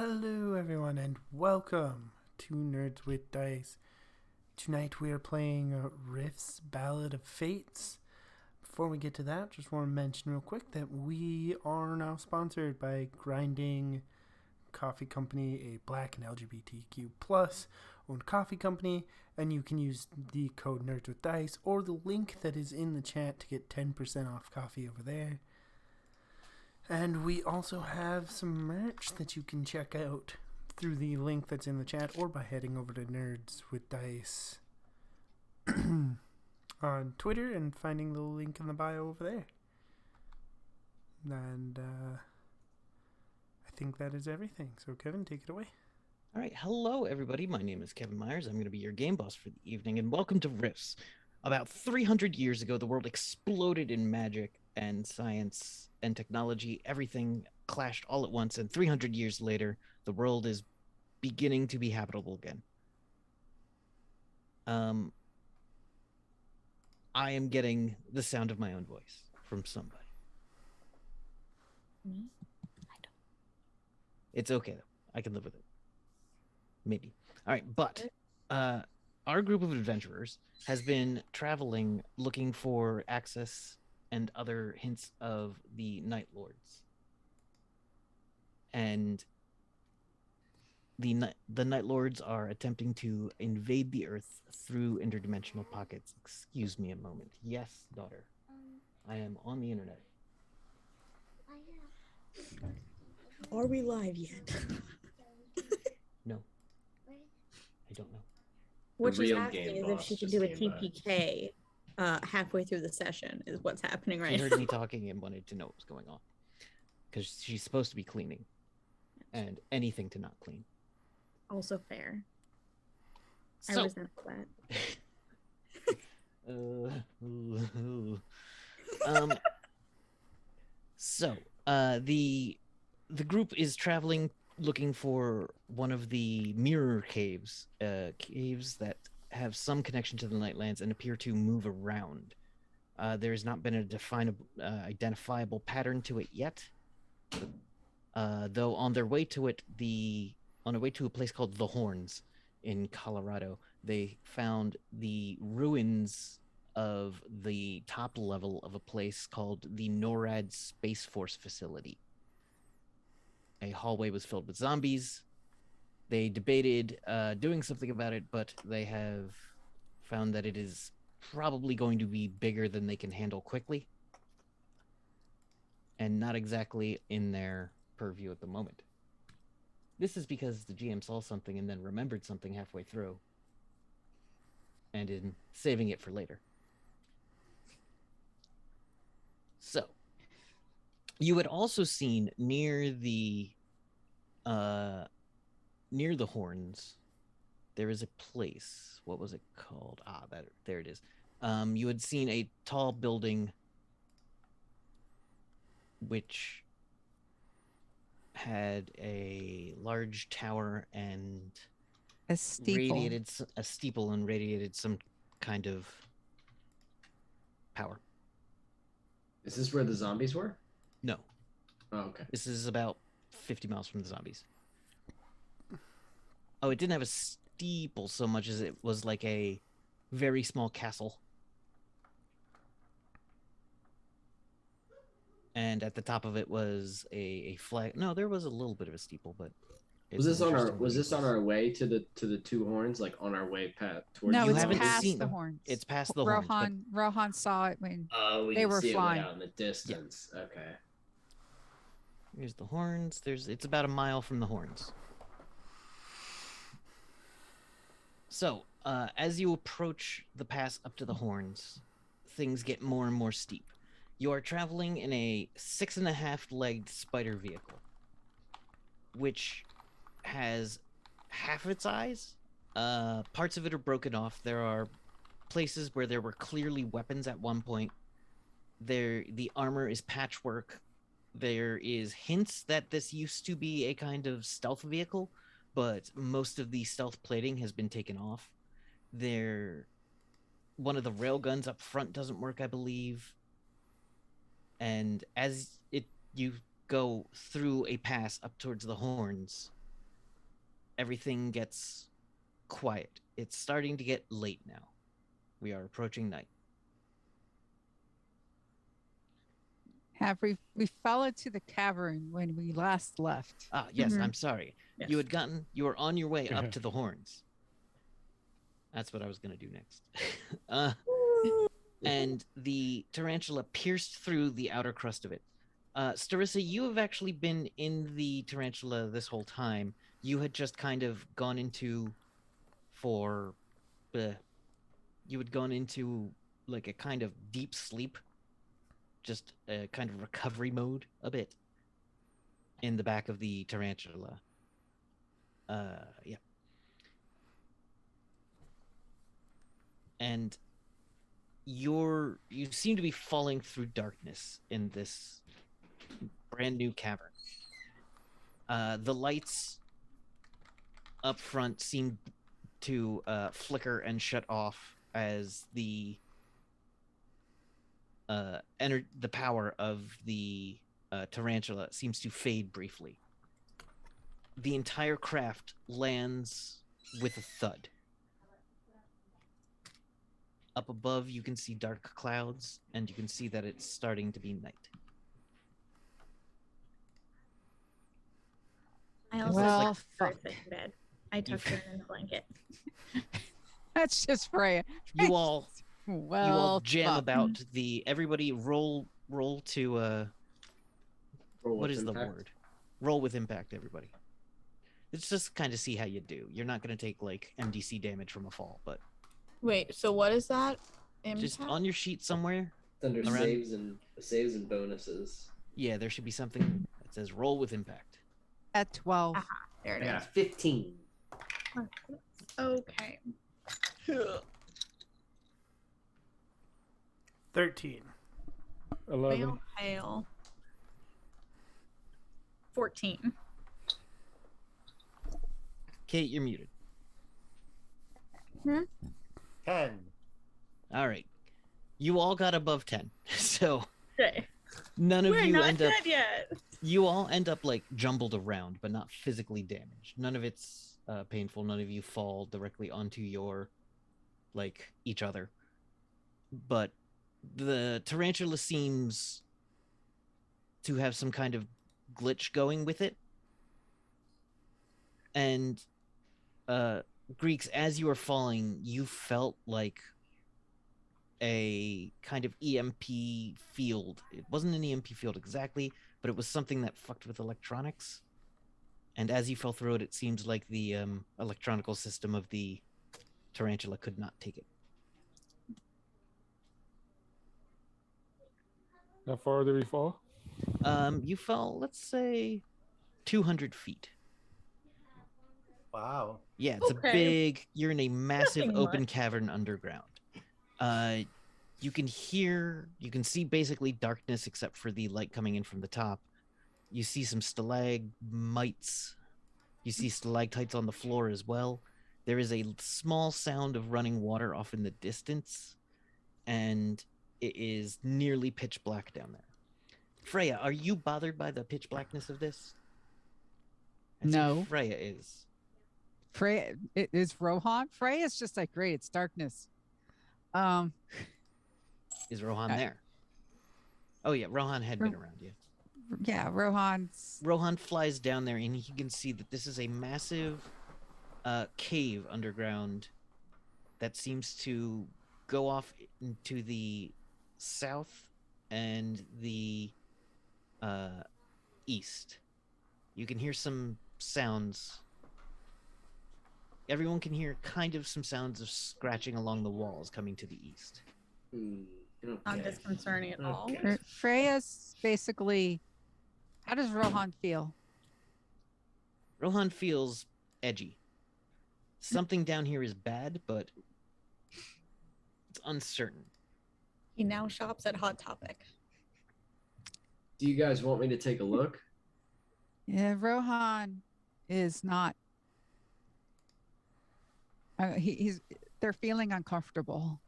Hello, everyone, and welcome to Nerds with Dice. Tonight we are playing Riff's Ballad of Fates. Before we get to that, just want to mention real quick that we are now sponsored by Grinding Coffee Company, a Black and LGBTQ plus owned coffee company, and you can use the code Nerds with Dice or the link that is in the chat to get 10% off coffee over there. And we also have some merch that you can check out through the link that's in the chat or by heading over to Nerds with Dice on Twitter and finding the link in the bio over there. And I think that is everything. So Kevin, take it away. All right. Hello, everybody. My name is Kevin Myers. I'm going to be your game boss for the evening, and welcome to Riffs. About 300 years ago, the world exploded in magic and science and technology. Everything clashed all at once, and 300 years later, the world is beginning to be habitable again. I am getting the sound of my own voice from somebody. Me? I don't. It's okay, though. I can live with it. Maybe. All right, but our group of adventurers has been traveling looking for access and other hints of the Night Lords. And the Night Lords are attempting to invade the Earth through interdimensional pockets. Excuse me a moment. Yes, daughter. I am on the internet. Are we live yet? No. I don't know. What she's real asking game is if boss she can just do a came by. TPK halfway through the session is what's happening right She heard now. me talking and wanted to know what was going on. Because she's supposed to be cleaning. And anything to not clean. Also fair. I So, resent that. The group is traveling looking for one of the mirror caves, caves that have some connection to the Nightlands and appear to move around. There has not been a identifiable pattern to it yet. Though on their way to it, on their way to a place called the Horns in Colorado, they found the ruins of the top level of a place called the NORAD Space Force Facility. A hallway was filled with zombies. They debated doing something about it, but they have found that it is probably going to be bigger than they can handle quickly, and not exactly in their purview at the moment. This is because the GM saw something and then remembered something halfway through, and in saving it for later. So, you had also seen near the Horns, there is a place. What was it called? There it is. You had seen a tall building which had a large tower and a steeple and radiated some kind of power. Is this where the zombies were? No. Oh, okay. This is about 50 miles from the zombies. Oh, it didn't have a steeple so much as it was like a very small castle. And at the top of it was a flag. No, there was a little bit of a steeple, but Was this on our way to the two horns, like on our way towards? No, You it's haven't past seen the horns. It's past the horns. But Rohan saw it when we they can were see flying. it way out in the distance. Yeah. Okay. here's the horns. It's about a mile from the horns. So, as you approach the pass up to the horns, things get more and more steep. You are traveling in a 6.5-legged spider vehicle, which has half its eyes. Parts of it are broken off. There are places where there were clearly weapons at one point. The armor is patchwork. There is hints that this used to be a kind of stealth vehicle, but most of the stealth plating has been taken off. One of the rail guns up front doesn't work, I believe. And as you go through a pass up towards the horns, everything gets quiet. It's starting to get late now. We are approaching night. Have we followed to the cavern when we last left? Ah, yes, I'm sorry. Yes. You were on your way up to the horns. That's what I was going to do next. And the tarantula pierced through the outer crust of it. Starissa, you have actually been in the tarantula this whole time. You had just kind of gone into like a kind of deep sleep, just a kind of recovery mode a bit in the back of the tarantula. Yeah. And you seem to be falling through darkness in this brand new cavern. The lights up front seem to flicker and shut off as the power of the tarantula seems to fade briefly. The entire craft lands with a thud. Up above, you can see dark clouds, and you can see that it's starting to be night. I also Well, took fuck. in bed. I tucked her in the blanket. That's just Freya. You all Well, jam fuck. about the. Everybody roll to Roll what with is the impact. word? Roll with impact, everybody. It's just kind of see how you do. You're not going to take like MDC damage from a fall, but Wait, so what is that? just on your sheet somewhere. It's under Around- saves and bonuses. Yeah, there should be something that says roll with impact. At 12. Aha, there I it got is. a 15. Okay. 13. 11. Fail, hail. 14. Kate, you're muted. 10. All right. You all got above 10. So Okay. none of We're you not end up dead yet. you all end up like jumbled around, but not physically damaged. None of it's painful. None of you fall directly onto each other. But the tarantula seems to have some kind of glitch going with it. And Greeks, as you were falling, you felt like a kind of EMP field. It wasn't an EMP field exactly, but it was something that fucked with electronics. And as you fell through it, it seems like the electronical system of the tarantula could not take it. How far did we fall? You fell, let's say, 200 feet. Wow. Yeah, it's Okay. a big. You're in a massive Nothing open much. cavern underground. You can see basically darkness except for the light coming in from the top. You see some stalagmites. You see stalactites on the floor as well. There is a small sound of running water off in the distance, and it is nearly pitch black down there. Freya, are you bothered by the pitch blackness of this? I'd say No. Freya is. Freya, it is Rohan. Freya's just like, great, it's darkness. Is Rohan I- there? Oh yeah, Rohan had been around, yeah. Yeah, Rohan's. Rohan flies down there and he can see that this is a massive cave underground that seems to go off into the south and the east. You can hear some sounds. Everyone can hear kind of some sounds of scratching along the walls coming to the east. Not Okay. disconcerting at all. Okay. Freya's basically. How does Rohan feel? Rohan feels edgy. Something down here is bad, but it's uncertain. He now shops at Hot Topic. Do you guys want me to take a look? Yeah, Rohan is not. He's. They're feeling uncomfortable.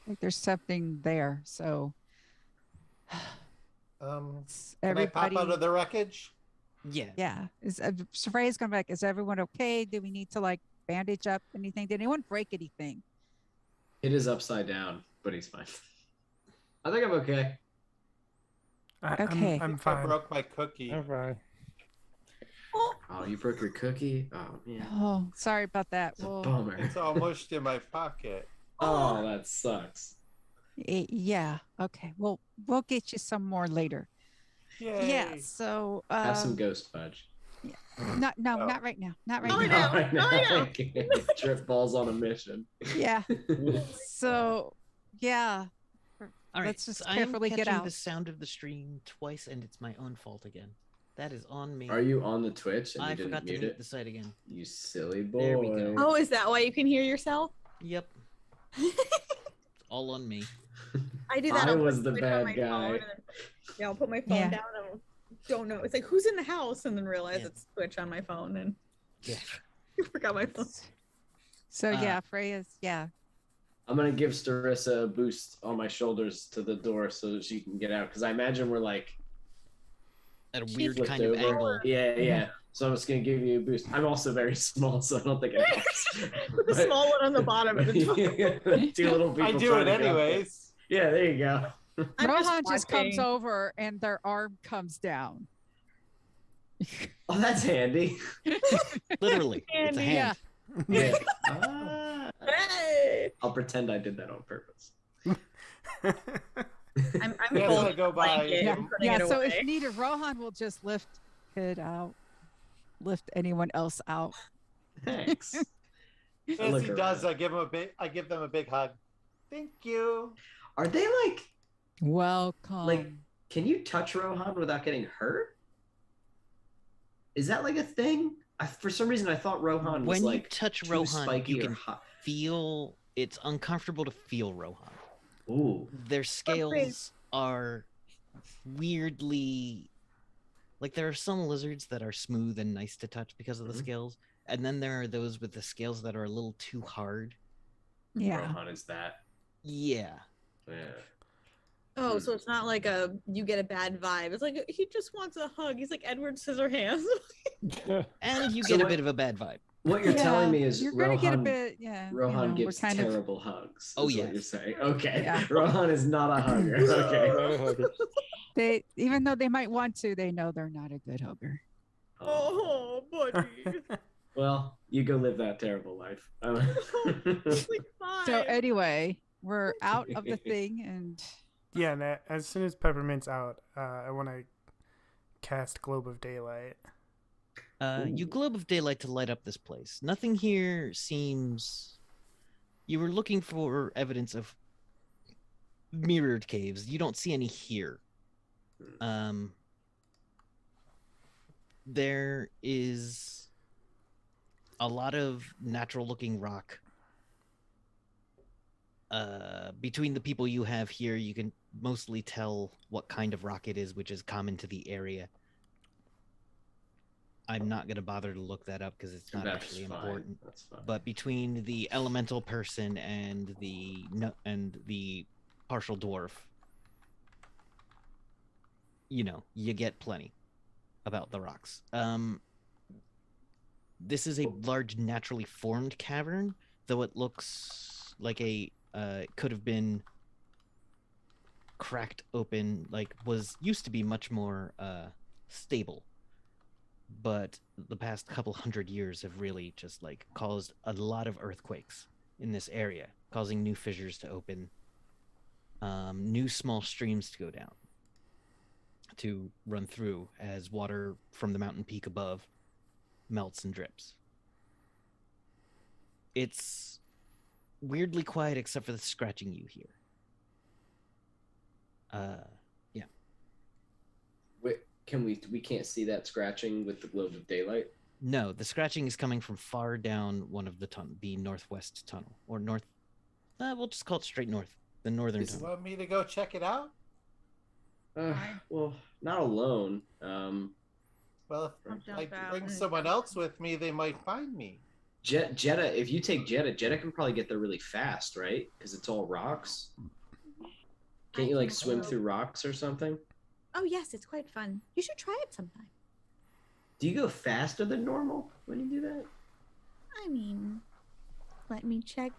Like there's something there. So Can I everybody. pop out of the wreckage? Yeah. Yeah. So Freya's gonna be like, is everyone okay? Do we need to like bandage up anything? Did anyone break anything? It is upside down, but he's fine. I think I'm okay. Okay. I'm I fine. broke my cookie. I'm fine. Oh, you broke your cookie? Oh, man. Oh, sorry about that. It's a Well, bummer. It's all mushed in my pocket. Oh, that sucks. yeah. Okay. Well, we'll get you some more later. Yay. Yeah. So, Have some ghost fudge. not Oh. not right now. Not right Oh, I now. know. Right now. I know. Okay. Trip balls on a mission. Yeah. So, yeah. All right. Let's just so I am carefully get catching out. the sound of the stream twice, and it's my own fault again. That is on me. Are you on the Twitch and you I didn't forgot to mute mute it? the site again. You silly boy. There we go. Oh, is that why you can hear yourself? Yep. It's all on me. I do that. I I'll was put the Switch bad on my guy. phone and then, I'll put my phone Yeah. down and don't know. It's like, who's in the house? And then realize Yeah. it's Switch on my phone and Yeah. I forgot my phone. So Uh, yeah, Freya's yeah. I'm gonna give Starissa a boost on my shoulders to the door so that she can get out. Because I imagine we're like At a She's weird flipped kind of over. angle. Yeah. So I'm just gonna give you a boost. I'm also very small, so I don't think it helps. Put the small one on the bottom of the door. Two little people. I do trying it to get up there. anyways. Yeah, there you go. I'm Rohan just comes watching. over and their arm comes down. Oh, that's handy. Literally. It's a Handy. hand. Yeah. Yeah. Ah. Hey! I'll pretend I did that on purpose. I'm Yes, folding I go the by. blanket Yeah, and putting yeah. it So away. if needed, Rohan will just lift it out, lift anyone else out. Thanks. As look he does, around. I give them a big hug. Thank you. Are they like? Welcome. Can you touch Rohan without getting hurt? Is that like a thing? For some reason, I thought Rohan was When you like touch too Rohan, spiky you or can hot. feel it's uncomfortable to feel Rohan. Ooh. Their scales are weirdly like there are some lizards that are smooth and nice to touch because of the Mhm. scales, and then there are those with the scales that are a little too hard. Yeah. Rohan is that. Yeah. Yeah. Oh, so it's not like you get a bad vibe. It's like he just wants a hug. He's like Edward Scissorhands. And you So get a what- bit of a bad vibe. What you're telling me is you're gonna get a Rohan. bit. Yeah. Rohan we're gives kind of. terrible hugs. Oh, is what yes. you're saying. Okay. Yeah. Rohan is not a hugger. Okay. Not a hugger. They even though they might want to, they know they're not a good hugger. Oh, buddy. Well, you go live that terrible life. It's like fine. So anyway, we're out of the thing, and Yeah, and as soon as Peppermint's out, I want to cast Globe of Daylight. You globe of daylight to light up this place. Nothing here seems. You were looking for evidence of mirrored caves. You don't see any here. There is a lot of natural-looking rock. Between the people you have here, you can mostly tell what kind of rock it is, which is common to the area. I'm not going to bother to look that up because it's not That's actually fine. important. That's fine. But between the elemental person and the partial dwarf, you get plenty about the rocks. This is a large naturally formed cavern, though it looks like it could have been cracked open, used to be much more stable. But the past couple hundred years have really just caused a lot of earthquakes in this area, causing new fissures to open, new small streams to go down, to run through as water from the mountain peak above melts and drips. It's weirdly quiet except for the scratching you hear. Wait, we can't see that scratching with the globe of daylight? No, the scratching is coming from far down one of the northwest tunnel, or north. We'll just call it straight north, the northern You tunnel. want me to go check it out? Well, not alone. Well, I'll if I jump out bring and- someone else with me, they might find me. Jetta, if you take Jetta can probably get there really fast, right? Because it's all rocks. Can't you I swim can through rocks or something? Oh yes, it's quite fun. You should try it sometime. Do you go faster than normal when you do that? I mean, let me check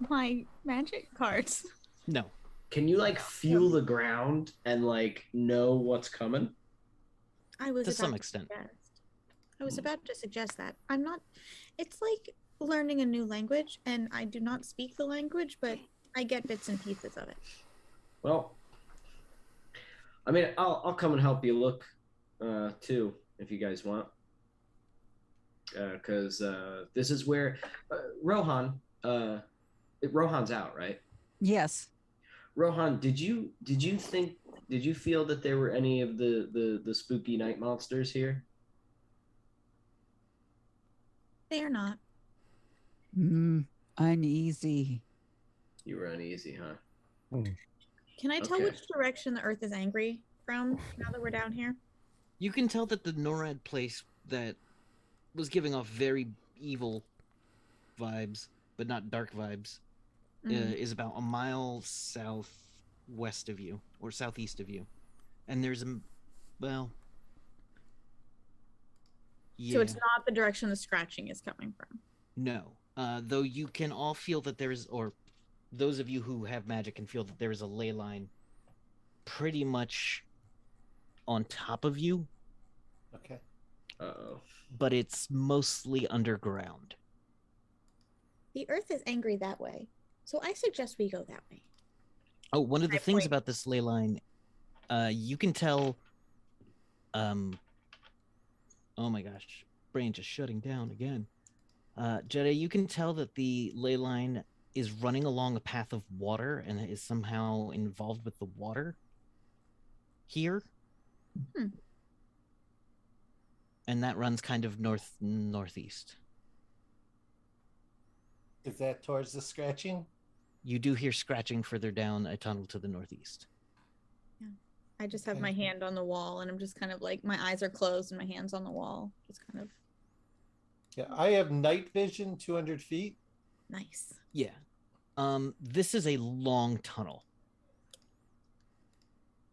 my magic cards. No. Can you like feel the ground and like know what's coming? I was To about some extent. suggest. I was about to suggest that. I'm not. It's like learning a new language, and I do not speak the language, but I get bits and pieces of it. Well, I mean, I'll come and help you look, too, if you guys want. Because this is where Rohan's out, right? Yes. Rohan, did you feel that there were any of the spooky night monsters here? They are not. Uneasy. You were uneasy, huh? Can I tell Okay. which direction the Earth is angry from now that we're down here? You can tell that the NORAD place that was giving off very evil vibes, but not dark vibes, is about a mile southwest of you, or southeast of you. And there's a, well, yeah. So it's not the direction the scratching is coming from. No. Though you can all feel that there's, or those of you who have magic can feel that there is a ley line pretty much on top of you, Okay. Uh-oh. but it's mostly underground. The Earth is angry that way, so I suggest we go that way. Oh, one of the I things point. about this ley line, you can tell. Oh my gosh, brain just shutting down again. Jedi, you can tell that the ley line is running along a path of water and is somehow involved with the water here. And that runs kind of northeast. Is that towards the scratching? You do hear scratching further down a tunnel to the northeast. I just have Okay. my hand on the wall, and I'm just kind of like, my eyes are closed and my hand's on the wall. Just kind of Yeah, I have night vision 200 feet. nice. Yeah. This is a long tunnel.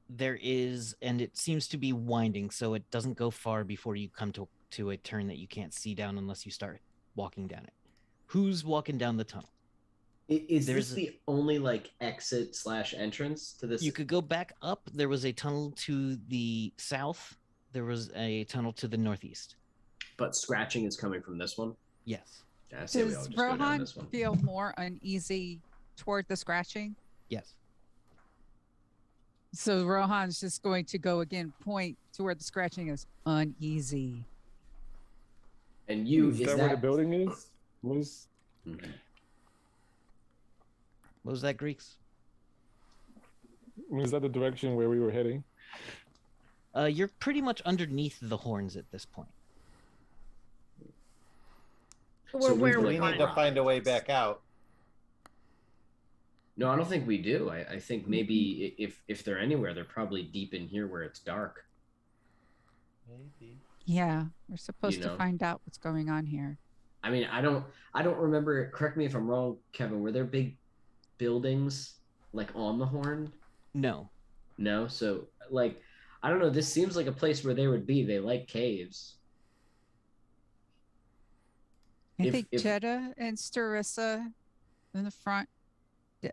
There is, and it seems to be winding, so it doesn't go far before you come to a turn that you can't see down unless you start walking down it. Who's walking down the tunnel? Is There's this the only like exit / entrance to this? You could go back up. There was a tunnel to the south. There was a tunnel to the northeast. But scratching is coming from this one. Yes. Yeah, I say we all Does just go down Rohan this one. feel more uneasy toward the scratching? Yes. So Rohan's just going to go again, point to where the scratching is uneasy. And you Is that where the building is? Was Mhm. What was that, Greeks? is that the direction where we were heading? You're pretty much underneath the horns at this point. Where we where would we We want need to to find a way back out. No, I don't think we do. I think maybe if they're anywhere, they're probably deep in here where it's dark. Maybe. Yeah, we're supposed know. to find out what's going on here. I mean, I don't remember. Correct me if I'm wrong, Kevin. Were there big buildings like on the horn? No. No. So like, I don't know. This seems like a place where they would be. They like caves. I If- think if- Jeddah and Starissa in the front,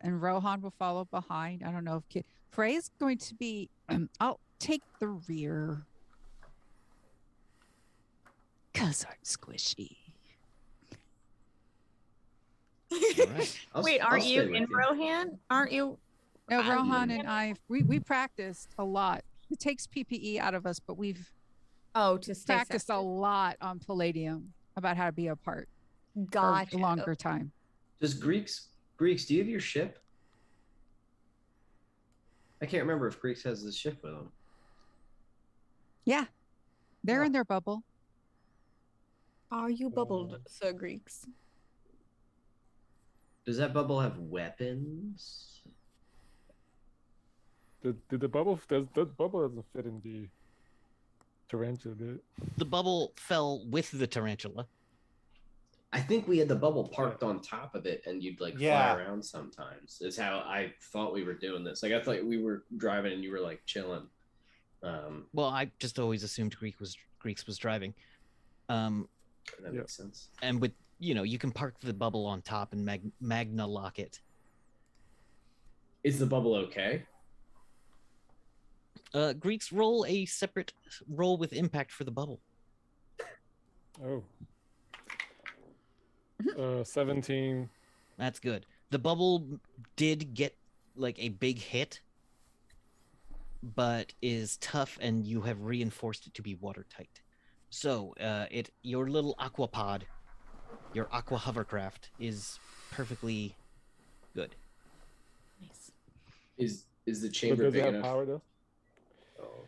and Rohan will follow behind. I don't know if Frey's going to be. I'll take the rear. 'Cause I'm squishy. All right. Wait, I'll aren't stay you with in Rohan? Aren't you? No, I Rohan didn't- and I, we practiced a lot. It takes PPE out of us, but we've Oh, to stay practiced a separate. lot on Palladium about how to be apart Gotcha. for a longer time. Does Greeks, do you have your ship? I can't remember if Greeks has the ship with them. Yeah, they're Oh. in their bubble. Are you bubbled, Sir Greeks? Does that bubble have weapons? Did the bubble? That bubble doesn't fit in the tarantula, did it? The bubble fell with the tarantula. I think we had the bubble parked on top of it, and you'd like Yeah. fly around sometimes. Is how I thought we were doing this. Like I thought we were driving, and you were like chilling. Well, I just always assumed Greeks was driving. That Yeah. makes sense. And with you can park the bubble on top and magna lock it. Is the bubble okay? Greeks, roll a separate roll with impact for the bubble. Oh. 17. That's good. The bubble did get like a big hit, but is tough, and you have reinforced it to be watertight. So your little aquapod, your aqua hovercraft, is perfectly good. Nice. Is the But chamber does it big have enough? power though? Oh.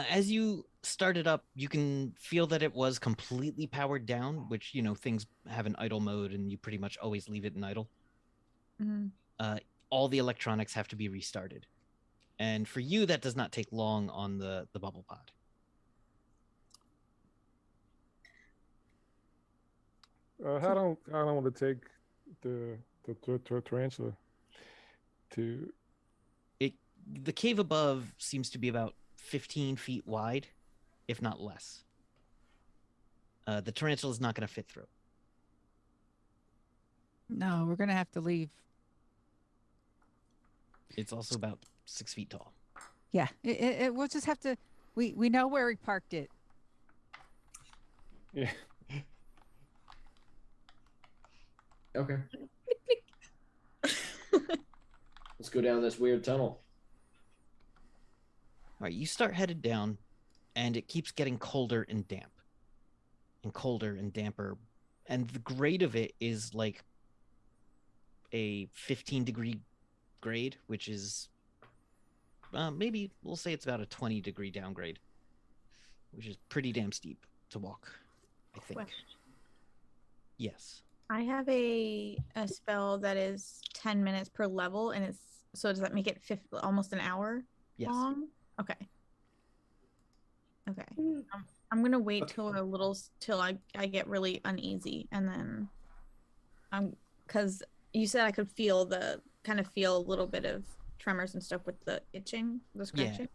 As you start it up, you can feel that it was completely powered down, which things have an idle mode, and you pretty much always leave it in idle. Mhm. All the electronics have to be restarted, and for you, that does not take long on the bubble pod. How long will it take the tarantula to? The cave above seems to be about 15 feet wide, if not less. The tarantula is not going to fit through. No, we're gonna have to leave. It's also about 6 feet tall. Yeah, we'll just have to. We know where we parked it. Yeah. Okay. Let's go down this weird tunnel. All right, you start headed down, and it keeps getting colder and damp, and colder and damper, and the grade of it is like a 15-degree grade, which is maybe we'll say it's about a 20-degree downgrade, which is pretty damn steep to walk, I think. Question. Yes. I have a spell that is 10 minutes per level, and so does that make it almost an hour Yes. long? Okay. I'm gonna wait till I get really uneasy, and then because you said I could feel a little bit of tremors and stuff with the itching, the scratching. Yeah.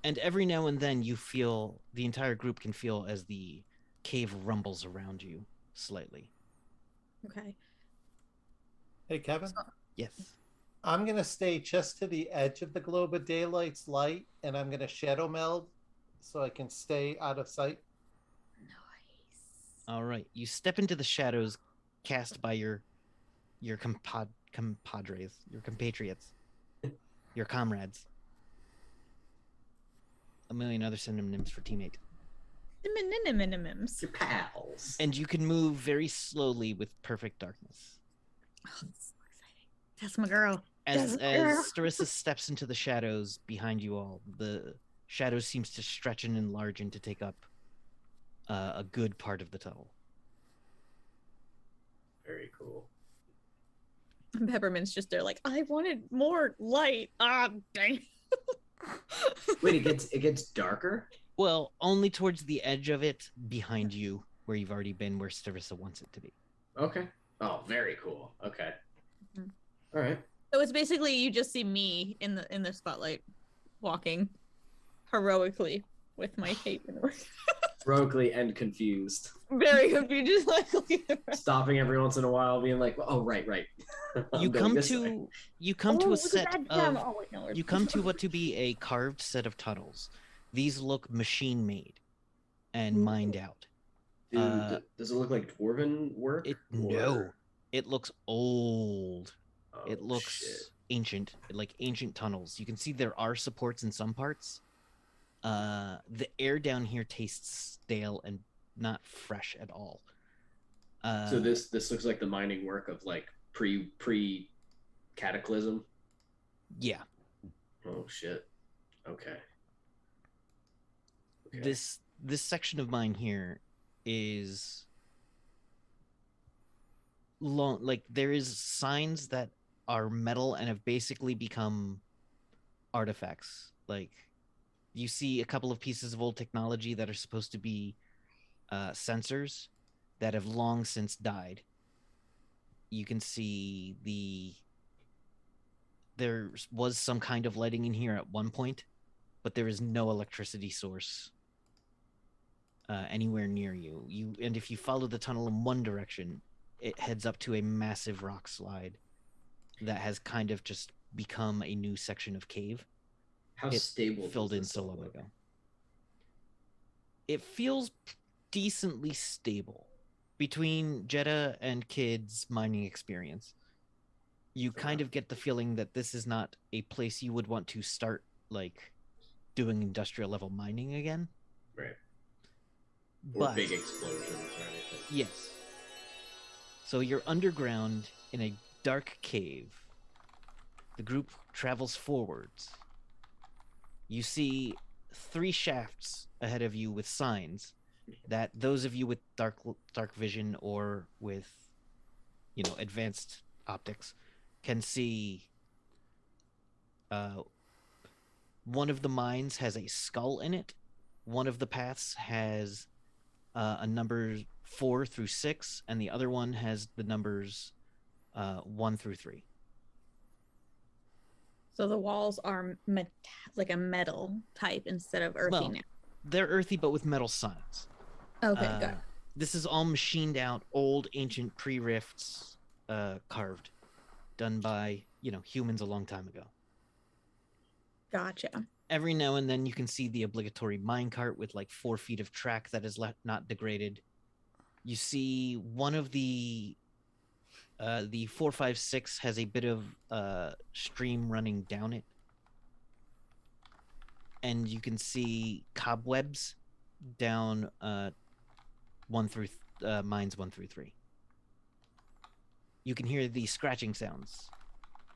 And every now and then the entire group can feel as the cave rumbles around you slightly. Okay. Hey, Kevin. Yes. I'm going to stay just to the edge of the globe of daylight's light, and I'm going to shadow meld so I can stay out of sight. Nice. All right. You step into the shadows cast by your compadres, your compatriots, your comrades. A million other synonyms for teammate. Minimums. Your pals. And you can move very slowly with perfect darkness. Oh, that's so exciting. That's my girl. As That's my girl. Starissa steps into the shadows behind you all, the shadow seems to stretch and enlarge and to take up a good part of the tunnel. Very cool. Peppermint's just there like, I wanted more light. Ah, dang. Wait, it gets darker? Well, only towards the edge of it, behind you, where you've already been, where Starissa wants it to be. Okay. Oh, very cool. Okay. Mhm. All right. So it's basically you just see me in the spotlight, walking heroically with my cape in the Heroically and confused. very confused, just like looking around. Stopping every once in a while, being like, "Oh, right." I'm You going come this way. to a look at set that of gem. Oh, wait, no, you come to what to be a carved set of tunnels. These look machine made and mined out. Dude, does it look like dwarven work? No, it looks old. Oh, It looks shit. ancient, like ancient tunnels. You can see there are supports in some parts. The air down here tastes stale and not fresh at all. So this looks like the mining work of like pre cataclysm. Yeah. Oh shit. Okay. This section of mine here is long. Like there is signs that are metal and have basically become artifacts. Like you see a couple of pieces of old technology that are supposed to be sensors that have long since died. You can see there was some kind of lighting in here at one point, but there is no electricity source anywhere near you. And if you follow the tunnel in one direction, it heads up to a massive rock slide that has kind of just become a new section of cave. How It stable filled does in this so look long like? ago. It feels decently stable. Between Jeddah and Kid's mining experience, you kind of get the feeling that this is not a place you would want to start like doing industrial level mining again. Right. Or But big explosions or anything. yes. So you're underground in a dark cave. The group travels forwards. You see 3 shafts ahead of you with signs that those of you with dark vision or with, advanced optics can see. One of the mines has a skull in it. One of the paths has a number 4 through 6, and the other one has the numbers 1 through 3. So the walls are like a metal type instead of earthy Well, now. they're earthy, but with metal signs. Okay, got it. This is all machined out, old, ancient pre-rifts carved, done by, humans a long time ago. Gotcha. Every now and then you can see the obligatory minecart with like 4 feet of track that is not degraded. You see one of the 456 has a bit of stream running down it. And you can see cobwebs down mines 1 through 3. You can hear the scratching sounds.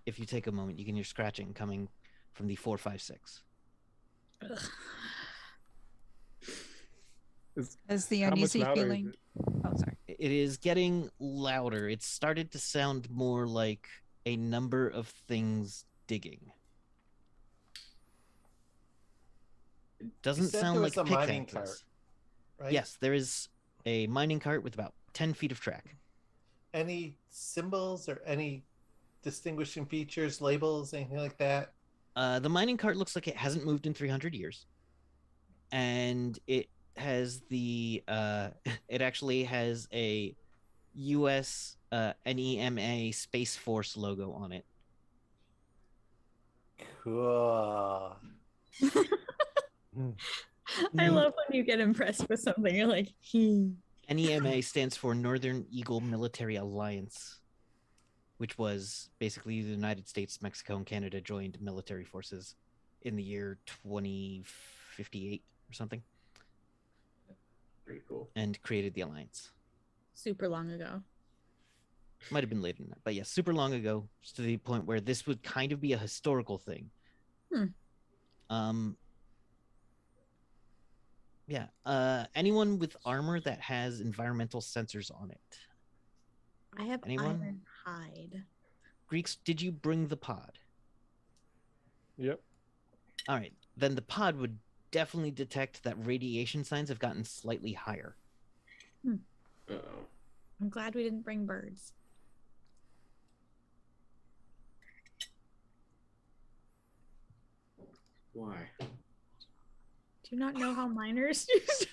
If you take a moment, you can hear scratching coming from the 456. As the How much uneasy louder is feeling. it? Oh, sorry. It is getting louder. It started to sound more like a number of things digging. Doesn't said sound there like was a mining pickaxes. cart, right? Yes, there is a mining cart with about 10 feet of track. Any symbols or any distinguishing features, labels, anything like that? The mining cart looks like it hasn't moved in 300 years. And it has it actually has a US NEMA Space Force logo on it. Cool. I love when you get impressed with something. You're like, NEMA stands for Northern Eagle Military Alliance, which was basically the United States, Mexico, and Canada joined military forces in the year 2058 or something. Pretty cool. And created the alliance. super long ago. Might have been later than that, but yes, super long ago, to the point where this would kind of be a historical thing. Yeah. Anyone with armor that has environmental sensors on it? I have Anyone? iron hide. Greeks, did you bring the pod? Yep. All right, then the pod would definitely detect that radiation signs have gotten slightly higher. Uh-oh. I'm glad we didn't bring birds. Why? Do you not know how miners use?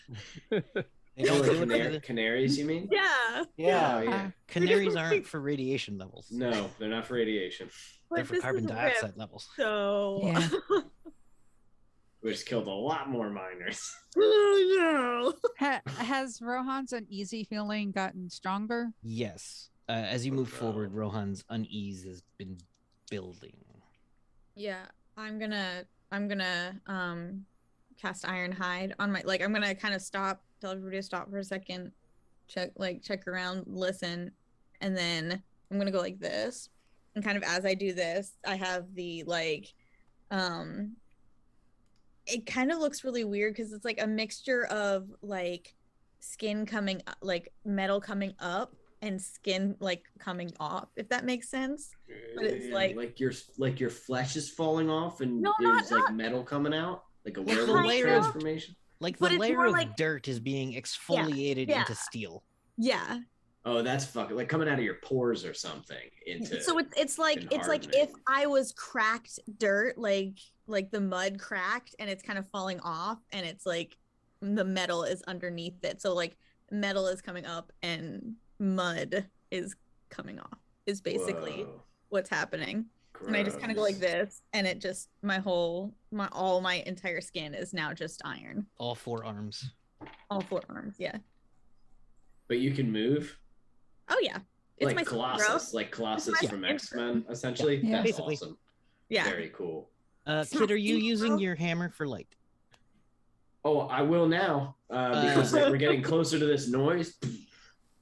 They don't Like do it for the... canaries, you mean? Yeah. Yeah. Oh, yeah. Canaries aren't for radiation levels. No, they're not for radiation. They're But for this carbon is a dioxide rip, levels. So. Yeah. We just killed a lot more miners. Oh no. Has Rohan's uneasy feeling gotten stronger? Yes. As you move forward, Rohan's unease has been building. Yeah, I'm gonna cast Iron Hide on my I'm gonna kind of stop, tell everybody to stop for a second, check around, listen, and then I'm gonna go like this. And kind of as I do this, I have the it kind of looks really weird because it's like a mixture of like skin coming like metal coming up and skin like coming off, if that makes sense. But it's like your flesh is falling off and No, there's not- metal coming out, like a Like the werewolf layer of- transformation. Like But the it's layer more of like- dirt is being exfoliated yeah. into steel. Yeah. Oh, that's fucking like coming out of your pores or something. Into So it's like if hardening. I was cracked dirt, like the mud cracked and it's kind of falling off and it's like the metal is underneath it. So like metal is coming up and mud is coming off. Is basically Whoa. what's happening. And I just kind of go Gross. like this, and it just all my entire skin is now just iron. All 4 arms. All 4 arms, yeah. But you can move Oh yeah. It's like my Colossus, like Colossus my from skin, X-Men, essentially. Yeah. That's Basically. awesome. Yeah. Very cool. It's Kid, my are you skin, using bro. your hammer for light? Oh, I will now because we're getting closer to this noise.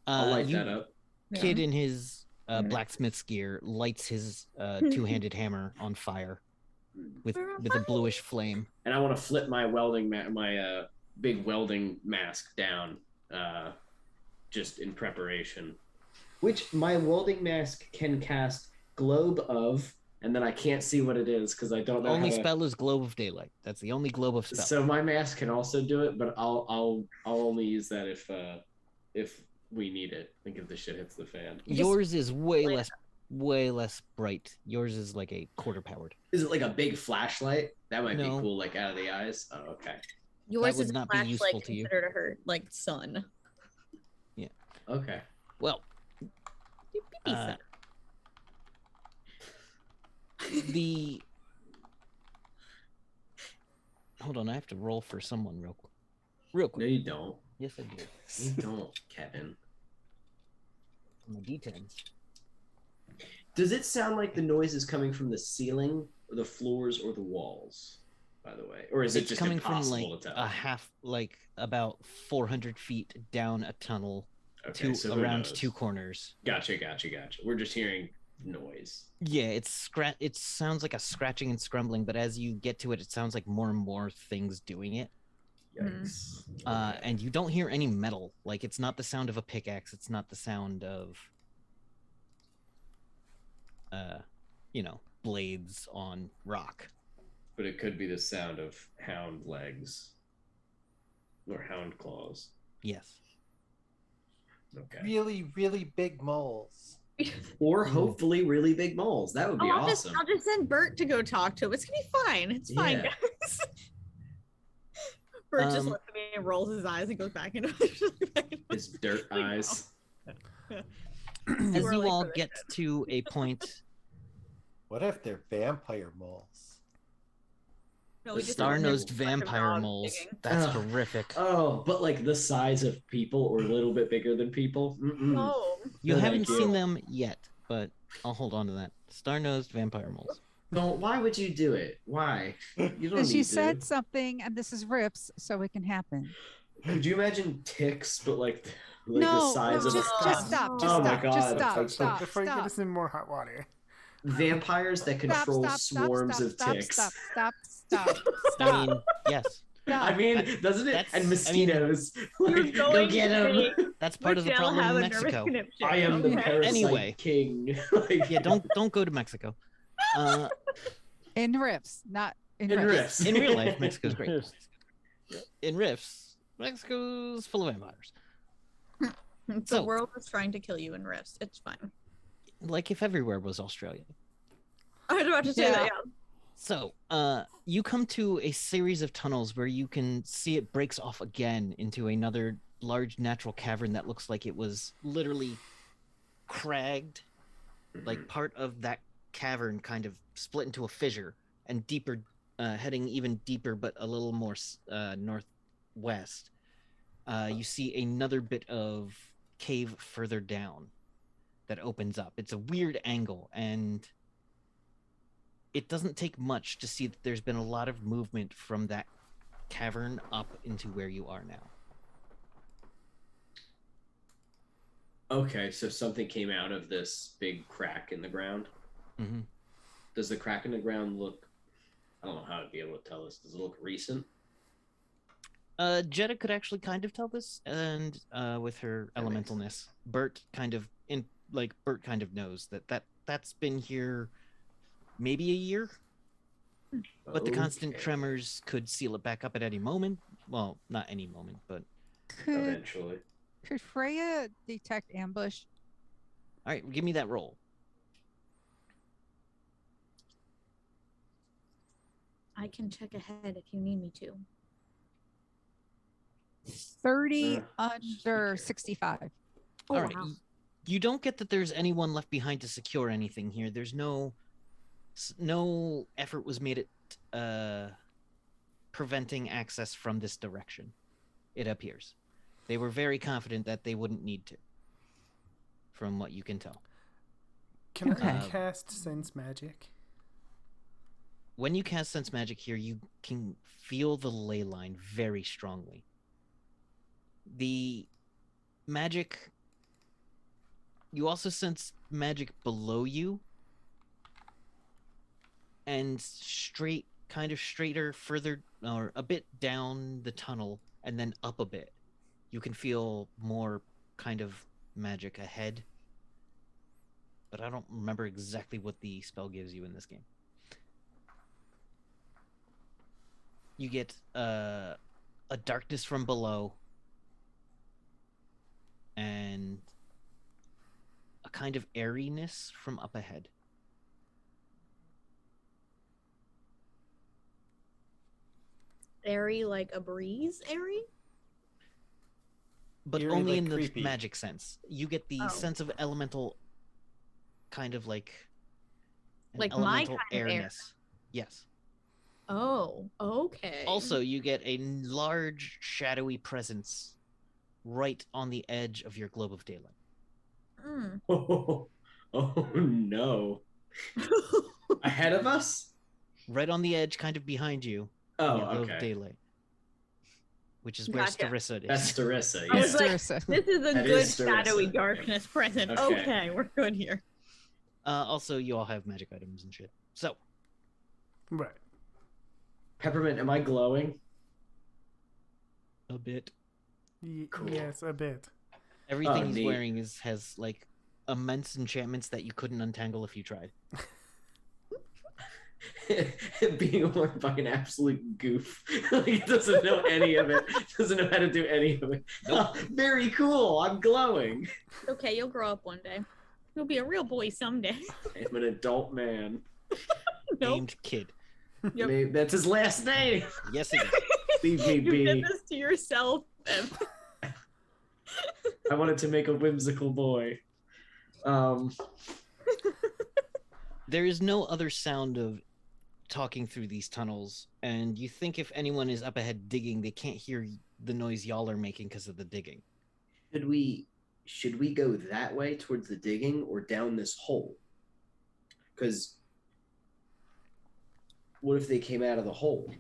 I'll light that up. Yeah. Kid in his blacksmith's gear lights his 2-handed hammer on fire with a bluish flame. And I want to flip my welding my big welding mask down, just in preparation. Which my welding mask can cast Globe of, and then I can't see what it is because I don't know. Only how to... spell is Globe of Daylight. That's the only globe of spell. So my mask can also do it, but I'll only use that if we need it. I think if the shit hits the fan. Yours is way less bright. Yours is like a quarter powered. Is it like a big flashlight? That might be No. cool, like out of the eyes. Oh, okay. Yours would is not be flash, useful like, to you. considered her like sun. Okay. Well, Beep, uh, the hold on, I have to roll for someone real No, quick. you don't. Yes, I do. You don't, Kevin. My D10s. Does it sound like the noise is coming from the ceiling, or the floors, or the walls? By the way, or is it It's just coming from impossible like to tell? a half, like about 400 feet down a tunnel, Okay, so who around knows? 2 corners. Gotcha. We're just hearing noise. Yeah, it sounds like a scratching and scrumbling, but as you get to it, it sounds like more and more things doing it. Yikes. And you don't hear any metal. Like, it's not the sound of a pickaxe. It's not the sound of, blades on rock. But it could be the sound of hound legs or hound claws. Yes. Okay. Really, really big moles. Or hopefully really big moles. That would be I'll awesome. just send Bert to go talk to him. It's gonna be fine. It's fine, Yeah. guys. Bert just Um, looks at me and rolls his eyes and goes back into His dirt eyes. As Too you early all for this get shit. to a point, What if they're vampire moles? No, The we just star-nosed have a bunch of vampire dogs moles. digging. That's Ugh. horrific. Oh, but like the size of people or a little bit bigger than people? Mm-mm. No. You No, haven't thank seen you. them yet, but I'll hold on to that. Star-nosed vampire moles. Don't. Why would you do it? Why? You don't Because need you to. said something, and this is rips, so it can happen. Could you imagine ticks, but like the No, size of just, a just stop. Oh Just my stop. God, Just that's stop. like- Stop. Before you get Stop. us in more hot water. vampires that control swarms of ticks. Stop. I mean, yes. I mean, doesn't it? That's- And I mean, mosquitoes. You're Like, go going get to him. make That's part of the Michelle problem have in a nervous Mexico. conniption. I am the Okay. parasite Anyway. king. Like, Yeah, don't go to Mexico. In riffs, not in, In riffs. riffs. In real life, Mexico's great. Yes. In Rifts, Mexico's full of vampires. The So- world is trying to kill you in rifts. It's fine. Like if everywhere was Australia. I was about to say Yeah. that, yeah. So, you come to a series of tunnels where you can see it breaks off again into another large natural cavern that looks like it was literally cragged. Like part of that cavern kind of split into a fissure and deeper, heading even deeper, but a little more northwest. You see another bit of cave further down that opens up. It's a weird angle, and it doesn't take much to see that there's been a lot of movement from that cavern up into where you are now. Okay, so something came out of this big crack in the ground. Mm-hmm. Does the crack in the ground look? I don't know how to be able to tell this. Does it look recent? Jetta could actually kind of tell this, and with her That makes elementalness, Bert kind of knows that's been here maybe a year, but the constant Okay, tremors could seal it back up at any moment. Well, not any moment, but Could eventually. Freya detect ambush? all right, give me that roll. I can check ahead if you need me to. 30 Ugh, just be under careful. 65. Oh, All right. wow. You don't get that there's anyone left behind to secure anything here. There's no effort was made at preventing access from this direction. It appears they were very confident that they wouldn't need to, from what you can tell. Can I Okay. cast sense magic? When you cast sense magic here, you can feel the ley line very strongly. The magic. You also sense magic below you, and kind of straighter, further, or a bit down the tunnel, and then up a bit. You can feel more kind of magic ahead, but I don't remember exactly what the spell gives you in this game. You get a darkness from below, and a kind of airiness from up ahead. Airy like a breeze, airy? But Eerie, only like in the creepy. magic sense. You get the Oh. sense of elemental, kind of like an Like my elemental kind of air. airness. Yes. Oh, okay. Also, you get a large shadowy presence right on the edge of your globe of daylight. Mm. Oh no. Ahead of us? Right on the edge, kind of behind you, Oh, in your globe of okay. daylight. Which is where Gotcha. Starissa is. That's Starissa. I was Yeah. like, Starissa. this is a That good is Starissa. shadowy darkness present. Okay. Okay, we're good here. Also, you all have magic items and shit. So, Right. Peppermint, am I glowing? a bit. Cool. Yes, a bit. Everything he's neat. wearing has like immense enchantments that you couldn't untangle if you tried. Being worn by an absolute goof. Like, doesn't know any of it. Doesn't know how to do any of it. Nope. Very cool. I'm glowing. Okay, you'll grow up one day. You'll be a real boy someday. I'm an adult man. Nope. Named Kid. Yep. Maybe that's his last name. Yes, it is. Leave me You did be. this to yourself, Ev. I wanted to make a whimsical boy. There is no other sound of talking through these tunnels, and you think if anyone is up ahead digging, they can't hear the noise y'all are making because of the digging. Should we go that way towards the digging or down this hole? Because what if they came out of the hole?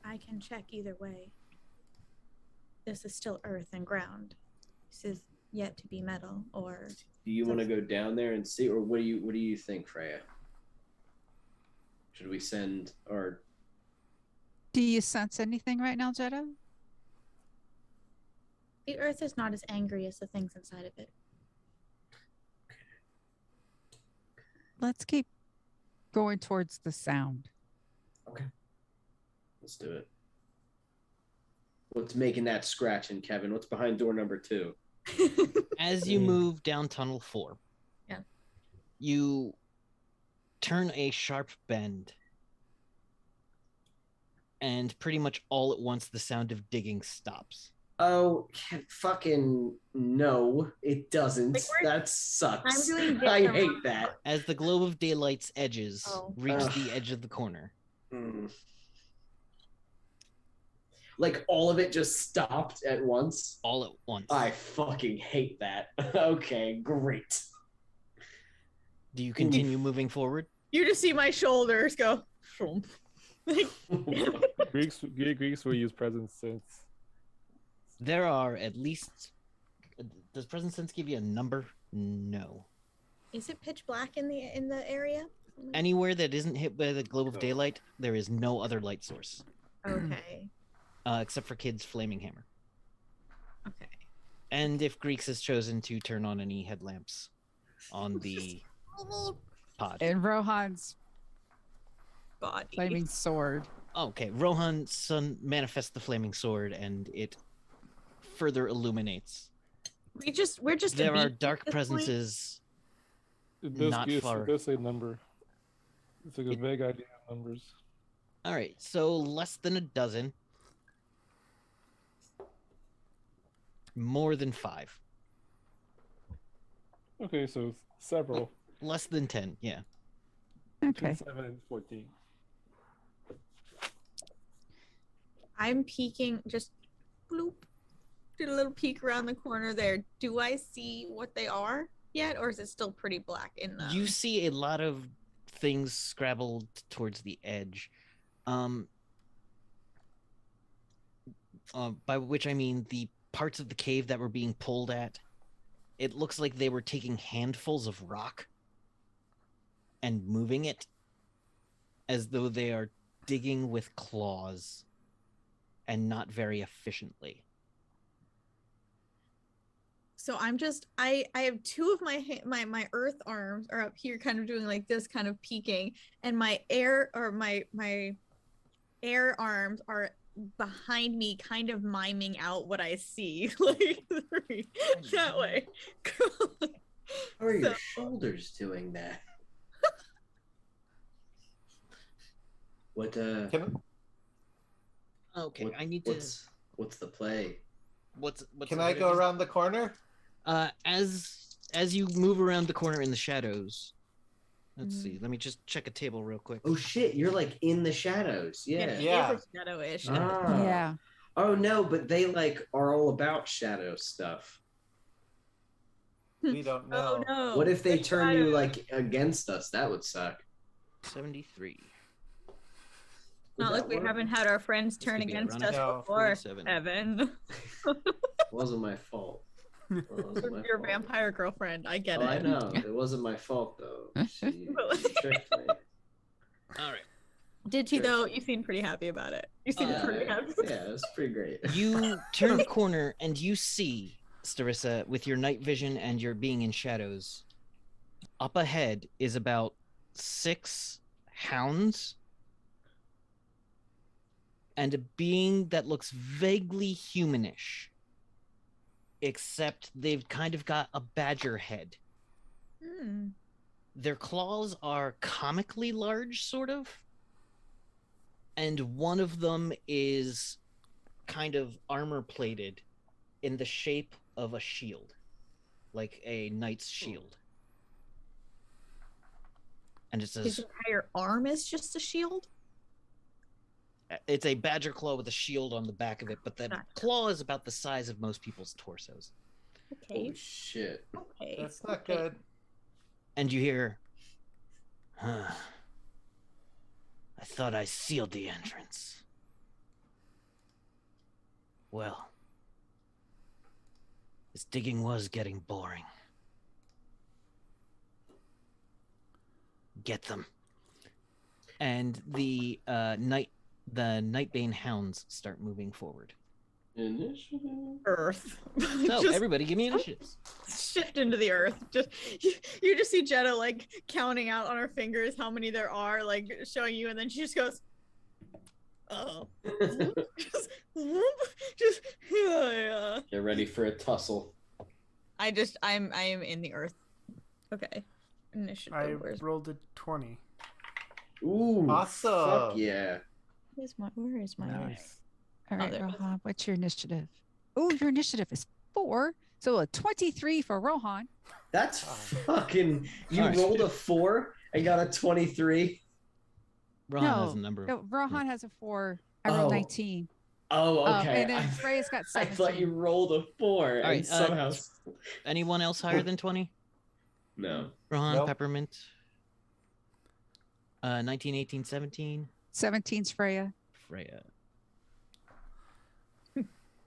I can check either way. This is still earth and ground. This is yet to be metal or Do you want to go down there and see, or what do you think, Freya? Should we send our? Do you sense anything right now, Jetta? the earth is not as angry as the things inside of it. Let's keep going towards the sound. Okay. Let's do it. What's making that scratching, Kevin? What's behind door number 2? As you move down tunnel 4, Yeah. you turn a sharp bend, and pretty much all at once the sound of digging stops. Oh, fucking no, it doesn't. Like, we're- That sucks. I'm doing I different. hate that. As the globe of daylight's edges Oh. reach Ugh. the edge of the corner. Mm. Like all of it just stopped at once. All at once. I fucking hate that. Okay, great. Do you continue moving forward? You just see my shoulders go. Shroom. Like, Greeks will use present sense. There are at least. Does present sense give you a number? No. is it pitch black in the area? Anywhere that isn't hit by the globe of daylight, there is no other light source, Okay. except for Kid's flaming hammer. Okay. And if Greeks has chosen to turn on any headlamps on the pod. And Rohan's Body. flaming sword. Okay, Rohan Sun manifests the flaming sword, and it further illuminates. We're just. a There are beat dark at this point. presences. It does, Not give, far. it does say number. It's like a It- vague idea of numbers. All right, so less than a dozen. More than 5. Okay, so several. Less than 10, yeah. Between Okay. 7 and 14. I'm peeking, just bloop. Did a little peek around the corner there. Do I see what they are yet, or is it still pretty black in the? You see a lot of things scrabbled towards the edge. By which I mean the parts of the cave that were being pulled at. It looks like they were taking handfuls of rock and moving it as though they are digging with claws and not very efficiently. So I'm just I have 2 of my earth arms are up here, kind of doing like this, kind of peeking, and my air arms are behind me, kind of miming out what I see, like that way. How are your So- shoulders doing that? What Can, Okay, what- I need to. what's the play? What's can I go around the corner? As you move around the corner in the shadows. Let's Mhm. see. Let me just check a table real quick. Oh shit, you're like in the shadows. Yeah. it Yeah. is a shadow-ish. Ah. Yeah. Oh no, but they like are all about shadow stuff. We don't know. Oh no. What if they the turn you shadows. like against us? That would suck. 73. Would Not that like we work? haven't had our friends This turn could be against ironic. us No. before, 47. Evan. Wasn't my fault. Wasn't my Your fault. vampire girlfriend. I get Oh, it. I know. It wasn't my fault though. She tricked me. All right. Did she Sure. though? You seemed pretty happy about it. You seemed pretty happy. Yeah, it was pretty great. You turn the corner and you see, Starissa, with your night vision and your being in shadows, up ahead is about 6 hounds and a being that looks vaguely humanish, except they've kind of got a badger head. Hmm. Their claws are comically large, sort of. And one of them is kind of armor plated in the shape of a shield, like a knight's shield. And it His says, entire arm is just a shield. it's a badger claw with a shield on the back of it, but the Gotcha. claw is about the size of most people's torsos. Okay. Holy shit. Okay. That's not okay. good. And you hear, huh, I thought I sealed the entrance. Well, this digging was getting boring. Get them. And the Nightbane hounds start moving forward. Initiative. Earth. So Just everybody give me initiatives. shift into the earth. Just you just see Jenna like counting out on her fingers how many there are, like showing you, and then she just goes, "Oh." just, just yeah. Get ready for a tussle. I'm in the earth. Okay. Initiative. I Where's rolled a 20. Ooh. Awesome. Fuck yeah. where is my Nice. All Oh, right, there it is. Rohan, what's your initiative? Oh, your initiative is 4. So a 23 for Rohan. That's fucking. You Alright. rolled a 4 and got a 23. Rohan has No, a number. No, Rohan has a 4. I rolled Oh. 19. Oh, okay. And then Freya's got I 17. thought you rolled a 4 and Alright, somehow. Anyone else higher than 20? No. Rohan, Nope. Peppermint. 19, 18, 17. 17's Freya. Freya.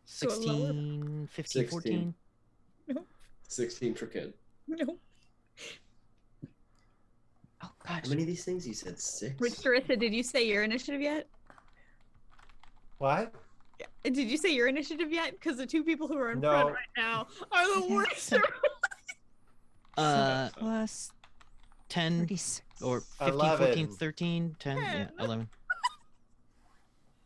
So lower. 16, 15, 16. 14. 16 for kid. no? Oh, gosh. How many of these things? You said 6? Wait, Sarissa, did you say your initiative yet? What? Did you say your initiative yet? Because the 2 people who are in No. front right now are the worst. Uh, Plus 10 36. or 15, 14, 11. 13, 10, yeah, 10. 11.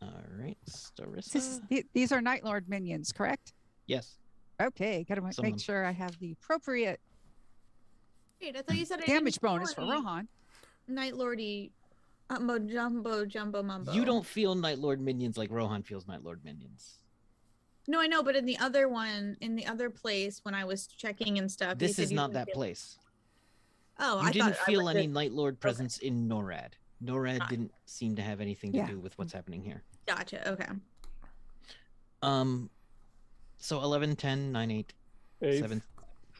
All right, Starissa. These are Night Lord minions, correct? Yes. Okay, gotta Some of make them. sure I have the appropriate Wait, I thought you said I damage didn't bonus feel for any Rohan. Night Lordy, jumbo, mambo. You don't feel Night Lord minions like Rohan feels Night Lord minions. No, I know, but in the other one, in the other place, when I was checking and stuff, you This said is you not didn't that feel- place. Oh, You I didn't thought feel I any was Night Lord presence in NORAD. NORAD Got it. didn't seem to have anything to Yeah. do with what's happening here. Gotcha. Okay. So 11, 10, 9, 8, Eight. 7.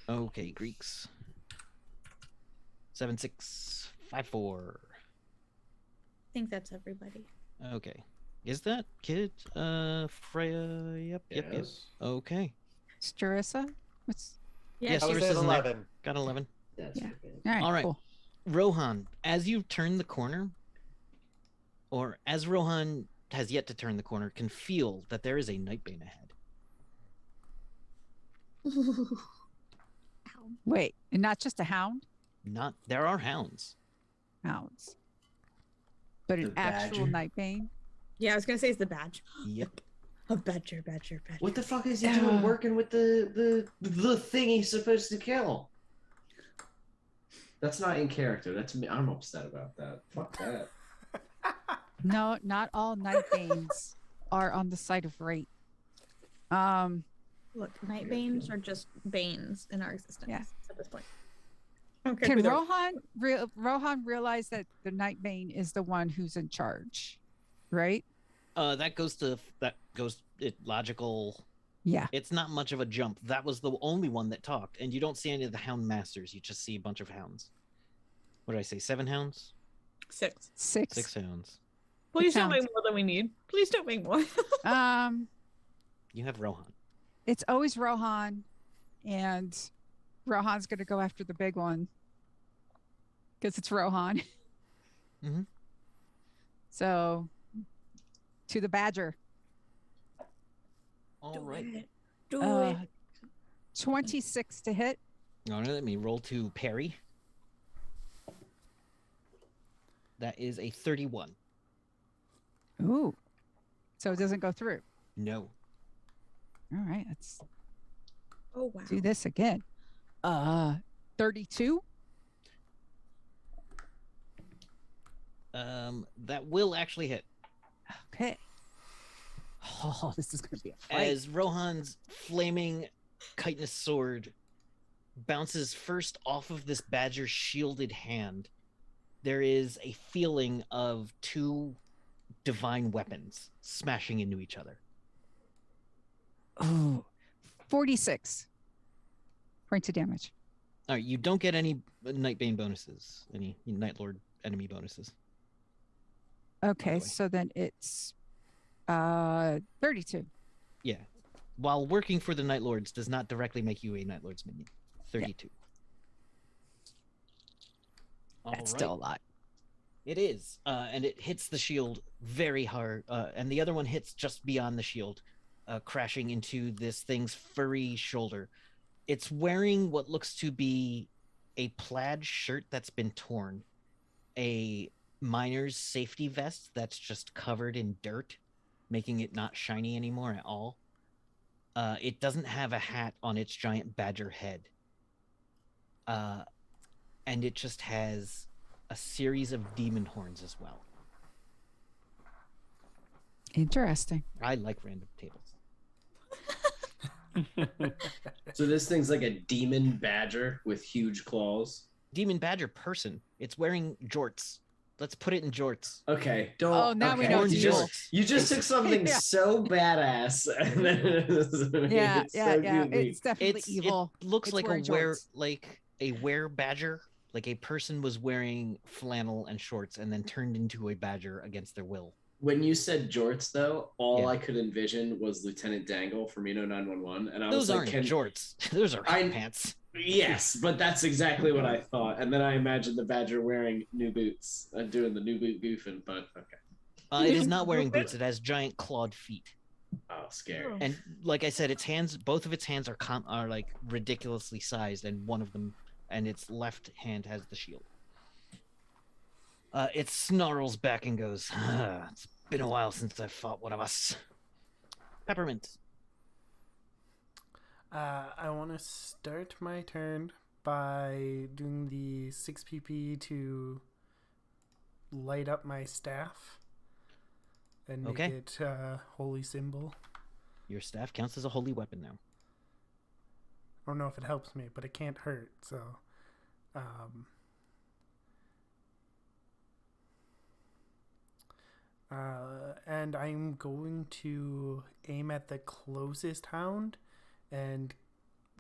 Okay, Greeks. 7, 6, 5, 4. I think that's everybody. Okay. Is that kid? Freya. Yep. Yes. Okay. Starissa? What's Yeah, Yes, I was yours at isn't there. 11. Got 11. That's Yeah. perfect. all right? All right. Cool. Rohan, as you turn the corner, or as Rohan has yet to turn the corner, can feel that there is a Nightbane ahead. Wait, and not just a hound? There are hounds. Hounds. But an The actual badger? night bane? Yeah, I was gonna say it's the badge. Yep. A badger. What the fuck is he doing working with the thing he's supposed to kill? That's not in character. That's me. I'm upset about that. Fuck that. No, not all night banes are on the side of rate. Look, night banes are just banes in our existence Yeah. at this point. I don't care Can who they're- Rohan realize that the night bane is the one who's in charge, right? That goes logical. Yeah. It's not much of a jump. That was the only one that talked, and you don't see any of the hound masters. You just see a bunch of hounds. What did I say? 7 hounds? 6. 6 hounds. Please don't Sounds- make more than we need. Please don't make more. You have Rohan. It's always Rohan, and Rohan's gonna go after the big one because it's Rohan. Mhm. So, to the badger. All right. Do Uh, it. 26 to hit. All right, let me roll to parry. That is a 31. Ooh. So it doesn't go through. No. All right, let's Oh wow. do this again. 32. That will actually hit. Okay. Oh, this is gonna be a fight. As Rohan's flaming chitinous sword bounces first off of this badger's shielded hand, there is a feeling of 2 divine weapons smashing into each other. Oh, 46 points of damage. All right, you don't get any Nightbane bonuses, any Night Lord enemy bonuses. Okay, way. so then it's 32. Yeah. While working for the Night Lords does not directly make you a Night Lord's minion. 32. All That's right. still a lot. It is, and it hits the shield very hard, and the other one hits just beyond the shield, crashing into this thing's furry shoulder. It's wearing what looks to be a plaid shirt that's been torn, a miner's safety vest that's just covered in dirt, making it not shiny anymore at all. It doesn't have a hat on its giant badger head, and it just has a series of demon horns as well. Interesting. I like random tables. So this thing's like a demon badger with huge claws. Demon badger person. It's wearing jorts. Let's put it in jorts. Okay, don't. Oh, now we okay. know it's you evil. you just took something Yeah. so badass. And then Yeah, it's yeah, so yeah. goofy. It's definitely evil. It looks It's like wearing jorts. like a were badger. Like a person was wearing flannel and shorts and then turned into a badger against their will. When you said jorts, though, all Yeah. I could envision was Lieutenant Dangle from Reno 911, and I Those was like, aren't "Can jorts. Those are I- pants. yes?" But that's exactly what I thought, and then I imagined the badger wearing new boots and doing the new boot goofing. But okay, It is not wearing boots. It has giant clawed feet. oh, scary. And like I said, its hands, both of its hands are like ridiculously sized, and one of them, and its left hand has the shield. It snarls back and goes, "It's been a while since I fought one of us." Peppermint. I want to start my turn by doing the 6 PP to light up my staff and make Okay. it holy symbol. Your staff counts as a holy weapon now. I don't know if it helps me, but it can't hurt. So, and I'm going to aim at the closest hound and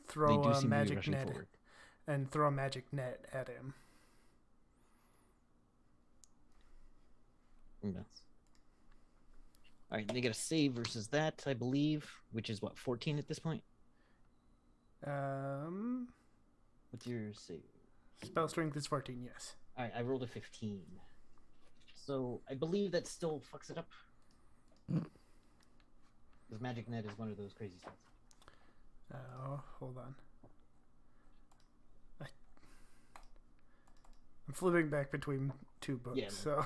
throw a magic net at him. Yes. All right, they get a save versus that, I believe, which is what, 14 at this point? What's your save? Spell strength is 14, yes. All right, I rolled a 15. So I believe that still fucks it up. Because Magic Net is one of those crazy spells. Hold on. I'm flipping back between two books, Yeah, so...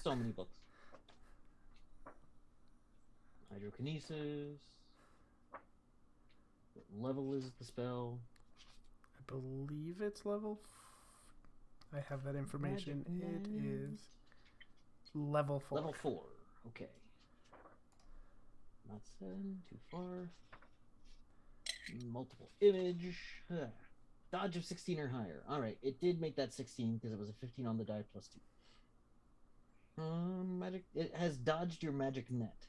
So many books. Hydrokinesis. What level is the spell? I believe it's level... I have that information. It is level 4. Level 4. Okay. Not 7. Too far. Multiple image. Dodge of 16 or higher. Alright, it did make that 16 because it was a 15 on the die plus 2. Magic. It has dodged your magic net.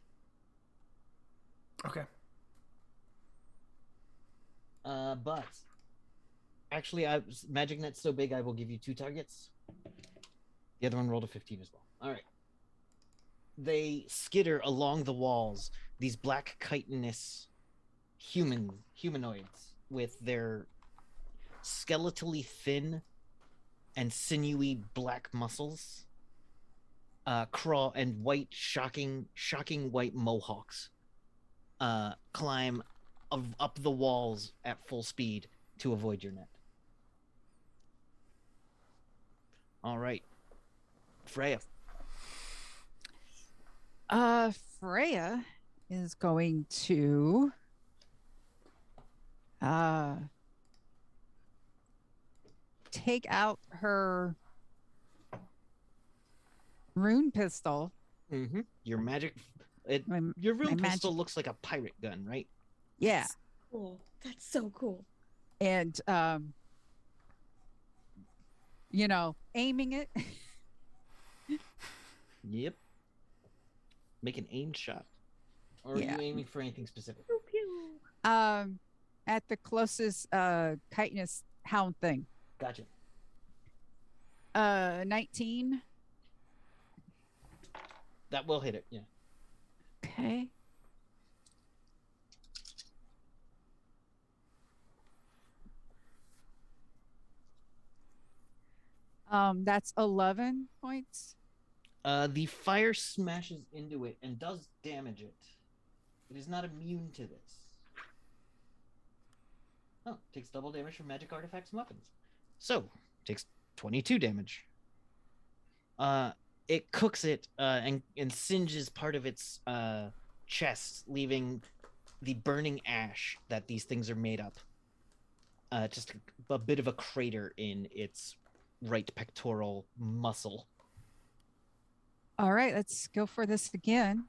Okay. But actually, magic net's so big, I will give you 2 targets. The other one rolled a 15 as well. All right. They skitter along the walls. These black chitinous humanoids with their skeletally thin and sinewy black muscles, crawl and white, shocking white mohawks, climb up the walls at full speed to avoid your net. All right, Freya. Freya is going to take out her rune pistol. Mm-hmm. Your magic. Your rune pistol looks like a pirate gun, right? Yeah. Cool. That's so cool. And aiming it. Yep. Make an aimed shot. Or are you aiming for anything specific? Pew, pew. At the closest chitinous hound thing. Gotcha. 19. That will hit it, yeah. Okay. That's 11 points. The fire smashes into it and does damage it. It is not immune to this. Oh, takes double damage from magic artifacts and weapons. So, takes 22 damage. It cooks it and singes part of its chest, leaving the burning ash that these things are made up. Just a bit of a crater in its right pectoral muscle. All right, let's go for this again.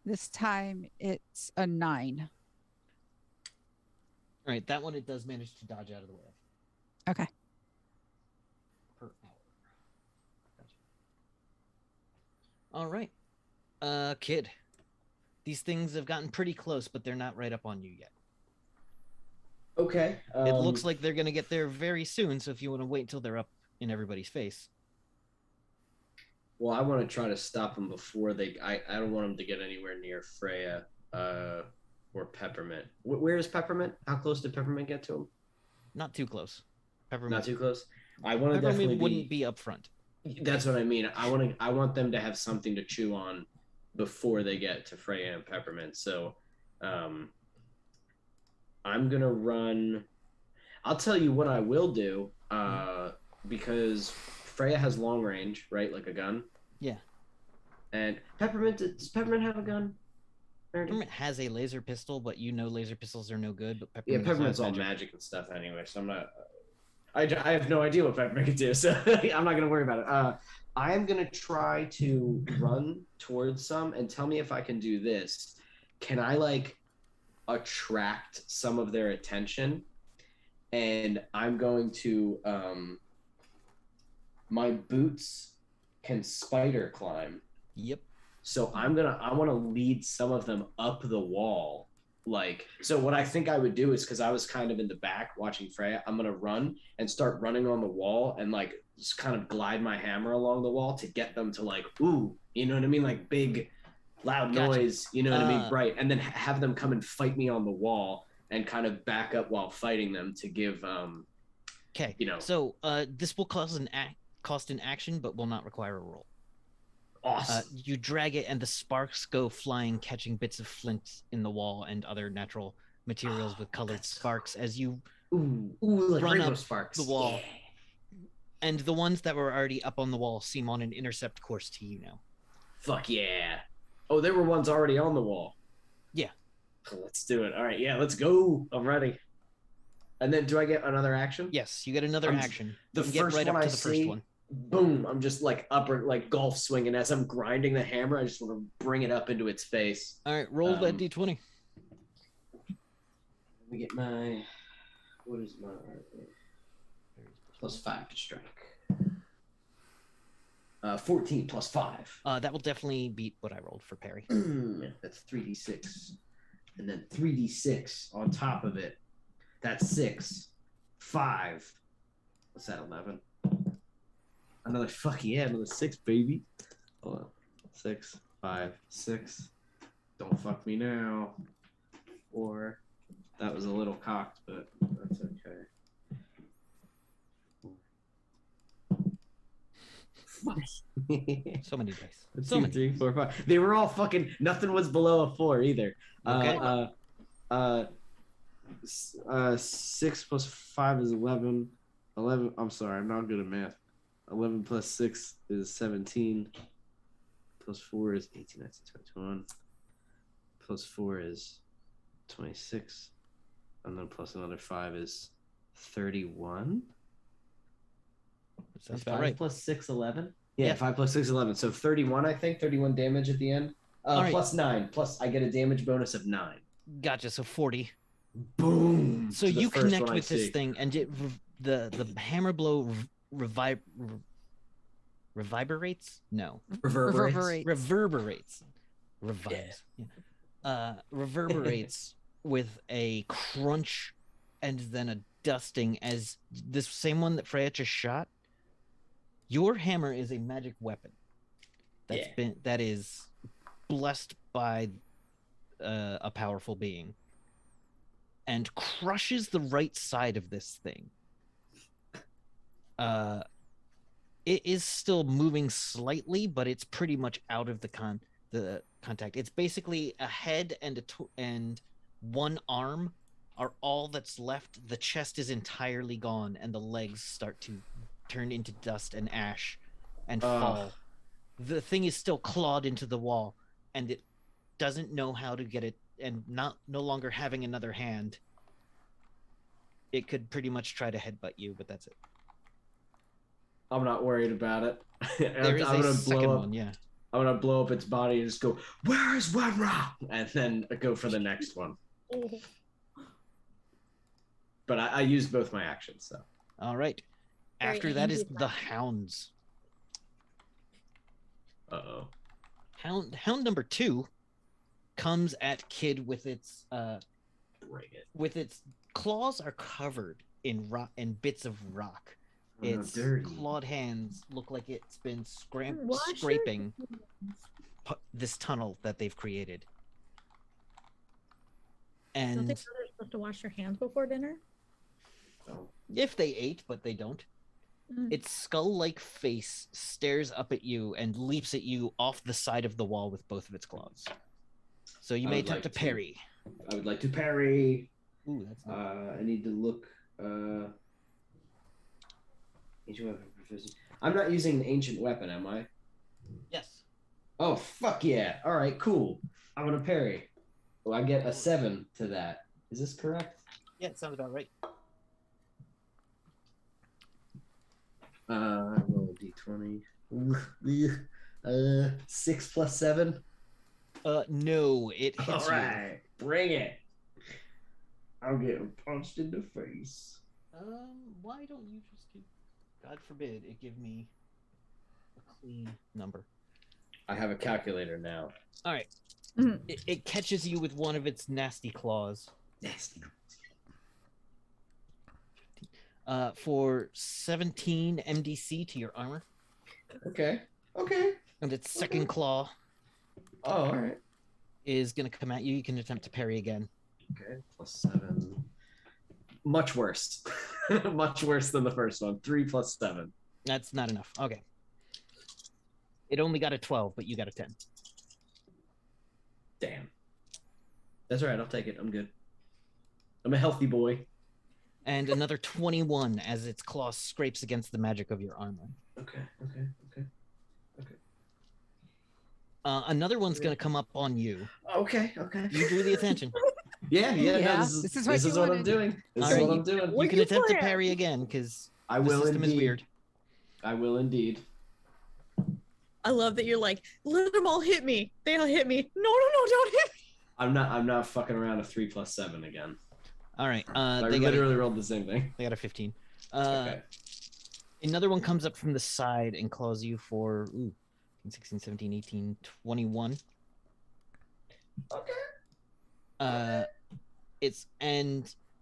This time it's a 9. All right, that one it does manage to dodge out of the way. Okay. Per hour. Gotcha. All right. Kid. These things have gotten pretty close, but they're not right up on you yet. Okay. It looks like they're going to get there very soon, so if you want to wait until they're up in everybody's face. Well, I want to try to stop them before they... I don't want them to get anywhere near Freya or Peppermint. Where is Peppermint? How close did Peppermint get to him? Not too close. Peppermint. Not too close? I want to Peppermint definitely wouldn't be up front. That's what I mean. I want them to have something to chew on before they get to Freya and Peppermint. So I'm going to run... I'll tell you what I will do, because Freya has long range, right? Like a gun. Yeah. And Peppermint, does Peppermint have a gun? Peppermint has a laser pistol, but laser pistols are no good. But Peppermint's all magic and stuff anyway, so I'm not... I have no idea what Pepper can do, so I'm not gonna worry about it. I am gonna try to run towards some and tell me if I can do this. Can I like attract some of their attention? And I'm going to my boots can spider climb. Yep. So I want to lead some of them up the wall. Like, so what I think I would do is, because I was kind of in the back watching Freya, I'm gonna run and start running on the wall and like just kind of glide my hammer along the wall to get them to like, ooh, you know what I mean? Like big, loud Gotcha. noise, you know what I mean? Right. And then have them come and fight me on the wall and kind of back up while fighting them to give, Okay. you know. So this will cost an action, but will not require a roll. Awesome. You drag it, and the sparks go flying, catching bits of flint in the wall and other natural materials with colored sparks as you like run rainbow up sparks. the wall. Yeah. And the ones that were already up on the wall seem on an intercept course to you now. Fuck yeah. Oh, there were ones already on the wall. Yeah. Let's do it. All right, yeah, let's go. I'm ready. And then do I get another action? Yes, you get another action. The You first get right one up to I the see, first one. boom, I'm just like upper, like golf swinging. As I'm grinding the hammer, I just want to bring it up into its face. All right, roll that d20. Let me get my, what is my, +5 to strike. 14 plus 5. That will definitely beat what I rolled for parry. That's 3d6. And then 3d6 on top of it. That's 6. 5. What's that, 11? Another, fuck yeah, another 6, baby. Hold on. 6, 5, 6. Don't fuck me now. 4. That was a little cocked, but that's okay. So many dice. Let's So see, many. 3, 4, 5. They were all fucking. Nothing was below a 4 either. Okay. 6 plus 5 is 11. 11. I'm sorry, I'm not good at math. 11 plus 6 is 17. Plus 4 is 18. That's 21. Plus 4 is 26. And then plus another 5 is 31. Sounds 5 about right. plus 6, 11? Yeah, Yeah. 5 plus 6, 11. So 31, I think. 31 damage at the end. right. Plus 9. Plus, I get a damage bonus of 9. Gotcha. So 40. Boom. So to the you first connect one I with this see. thing, and the hammer blow reverberates? No. Reverberates. Reverberates. Revives. Yeah. Reverberates with a crunch and then a dusting as this same one that Freya just shot. Your hammer is a magic weapon. That is blessed by a powerful being. And crushes the right side of this thing. It is still moving slightly, but it's pretty much out of the contact. It's basically a head and one arm are all that's left. The chest is entirely gone, and the legs start to turn into dust and ash and fall. The thing is still clawed into the wall, and it doesn't know how to get it. And no longer having another hand, it could pretty much try to headbutt you, but that's it. I'm not worried about it. There is a second one, yeah. I'm gonna blow up its body and just go, "Where is Wenra?" And then go for the next one. But I used both my actions, so. All right. Very After that is angry the hounds. Uh-oh. Hound number 2 comes at Kid with its Bring it. with its claws are covered in rock and bits of rock. Oh, Its dirty. clawed hands look like it's been Wash your scraping this tunnel that they've created. Don't they And know they're supposed to wash their hands before dinner? Oh. if they ate, but they don't, Mm. its skull-like face stares up at you and leaps at you off the side of the wall with both of its claws. So you I may would attempt like to to. parry. I would like to parry. Ooh, that's not I need to look. Ancient weapon proficiency. I'm not using an ancient weapon, am I? yes. Oh, fuck yeah. All right, cool. I'm going to parry. Oh, I get a 7 to that. Is this correct? Yeah, it sounds about right. Roll a d20. 6 plus 7. No, it hits All right, bring it. I'm getting punched in the face. you. Why don't you just give? God forbid it give me a clean number. I have a calculator now. All right. Mhm. It catches you with one of its nasty claws. Nasty. For 17 MDC to your armor, Okay. Okay. and its second claw Oh, all right. is going to come at you. You can attempt to parry again. Okay. Plus 7. Much worse. Much worse than the first one. 3 plus 7. That's not enough. Okay. It only got a 12, but you got a 10. Damn. That's all right. I'll take it. I'm good. I'm a healthy boy. And another 21 as its claw scrapes against the magic of your armor. Okay. Another one's going to come up on you. Okay. You drew the attention. Yeah. Yeah, No, this is this what is you what I'm wanted. doing. This All is right, what I'm doing. You What can you attempt to plan? parry again because I the will system indeed. is weird. I will indeed. I love that you're like, let them all hit me. They all hit me. No, don't hit me. I'm not fucking around a 3 plus 7 again. All right. I They got literally rolled the same thing. a 15. Okay. Another one comes up from the side and claws you for 16, 17, 18, 21. Okay.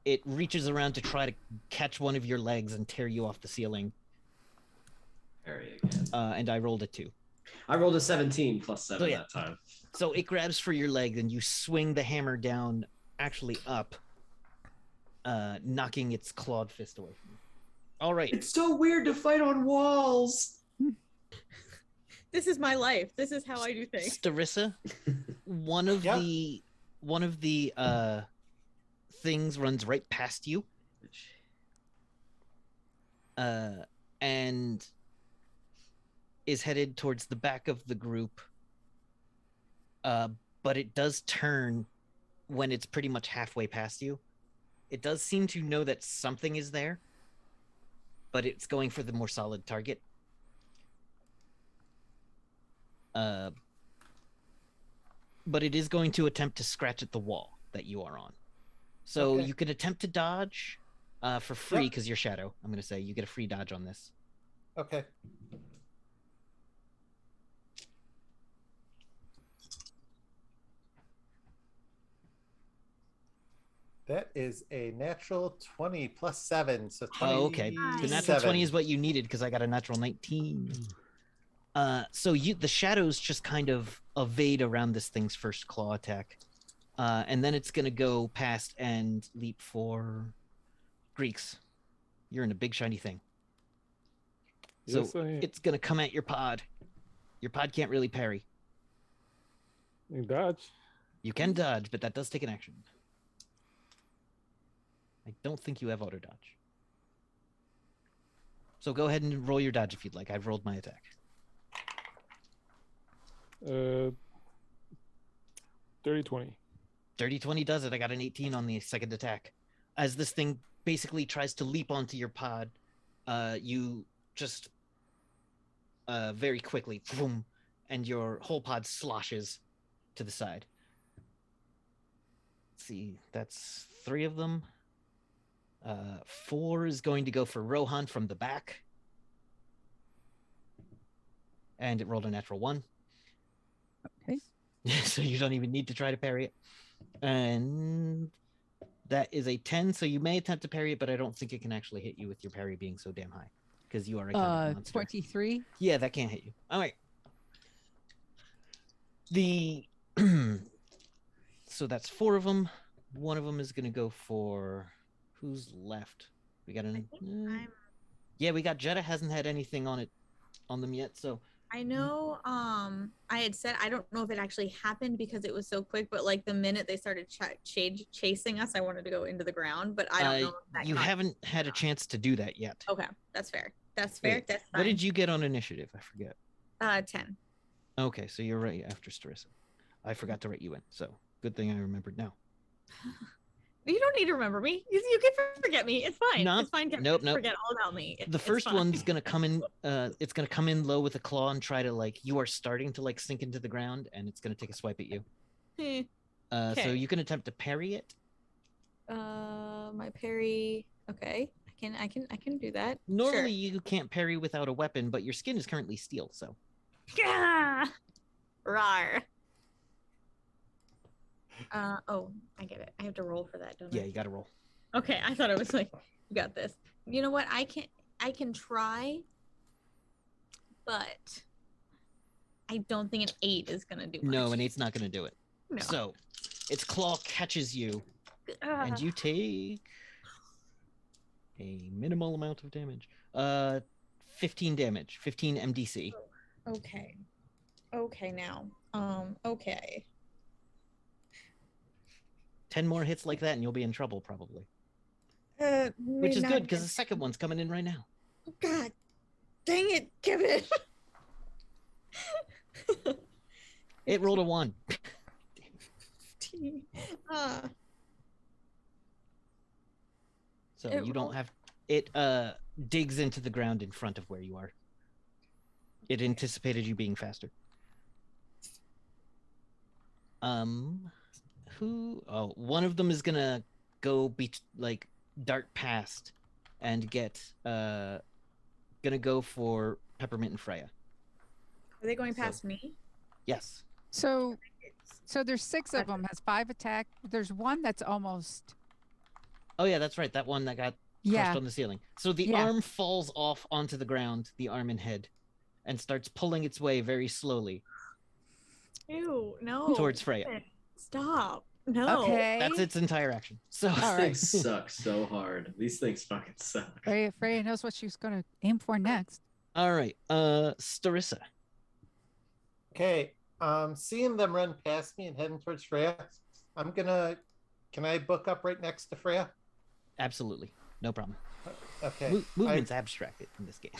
It reaches around to try to catch one of your legs and tear you off the ceiling. Parry again. And I rolled a 2. I rolled a 17 plus 7 So, yeah. that time. So it grabs for your leg and you swing the hammer down, actually up, knocking its clawed fist away from you. All right. It's so weird to fight on walls. This is my life. This is how I do things. Starissa, one of Yeah. the things runs right past you. And is headed towards the back of the group. But it does turn when it's pretty much halfway past you. It does seem to know that something is there, but it's going for the more solid target. But it is going to attempt to scratch at the wall that you are on. So Okay. you can attempt to dodge for free Yep. because you're shadow. I'm going to say you get a free dodge on this. Okay. That is a natural 20 plus 7, so 20. Oh, okay. The natural 20 is what you needed because I got a natural 19. So the shadows just kind of evade around this thing's first claw attack. And then it's going to go past and leap for Greeks. You're in a big shiny thing. So Yes, I am. it's going to come at your pod. Your pod can't really parry. You dodge. You can dodge, but that does take an action. I don't think you have auto dodge. So go ahead and roll your dodge if you'd like. I've rolled my attack. 30-20. Dirty 20 does it. I got an 18 on the second attack. As this thing basically tries to leap onto your pod, you just very quickly, boom, and your whole pod sloshes to the side. Let's see, that's 3 of them. 4 is going to go for Rohan from the back. And it rolled a natural 1. Okay. So you don't even need to try to parry it. And that is a 10, so you may attempt to parry it, but I don't think it can actually hit you with your parry being so damn high. Because you are a kind of monster. 23. Yeah, that can't hit you. All right. So that's 4 of them. One of them is going to go for... Who's left? We got an... Yeah, we got Jetta hasn't had anything on them yet, so... I know I had said I don't know if it actually happened because it was so quick, but like the minute they started chasing us, I wanted to go into the ground, but I don't know if that you got- haven't had a chance to do that yet. Okay, that's fair. That's fair. Wait, That's fine. what did you get on initiative? I forget. 10. Okay, so you're right after Starissa. I forgot to write you in, so good thing I remembered now. You don't need to remember me. You can forget me. It's fine. Nope. It's fine. Kevin. Nope, Just nope. Forget all about me. The It's first fine. one's gonna come in. It's gonna come in low with a claw and try to like. You are starting to like sink into the ground, and it's gonna take a swipe at you. Eh. So Okay. you can attempt to parry it. My parry. Okay, I can do that. Normally you can't parry without a weapon, but your skin is currently steel, so. Sure. Yeah. Rawr. Oh, I get it. I have to roll for that, don't Yeah, I? you gotta roll. Okay, I thought it was like, you got this. You know what? I can try, but I don't think an 8 is gonna do much. No, an 8's not gonna do it. No. So, its claw catches you, and you take a minimal amount of damage. 15 damage, 15 MDC. Okay. Okay now. Okay. 10 more hits like that, and you'll be in trouble probably. maybe Which is not good because the again. second one's coming in right now. God dang it, Kevin. It rolled a 1. So It you don't rolled- have it. Digs into the ground in front of where you are. It anticipated you being faster. Who? Oh, one of them is gonna go dart past and get gonna go for Peppermint and Freya. Are they going So- past me? Yes. So there's 6 of them. Has 5 attack. There's one that's almost. Oh yeah, that's right. That one that got crushed Yeah. on the ceiling. So the Yeah. arm falls off onto the ground, the arm and head, and starts pulling its way very slowly Ew, no. towards Freya. Stop. No. Okay. That's its entire action. So These All things right. suck so hard. These things fucking suck. Freya knows what she's gonna aim for next. all right, Starissa. Okay, seeing them run past me and heading towards Freya, can I book up right next to Freya? Absolutely, no problem. Okay. Movement's abstracted in this game.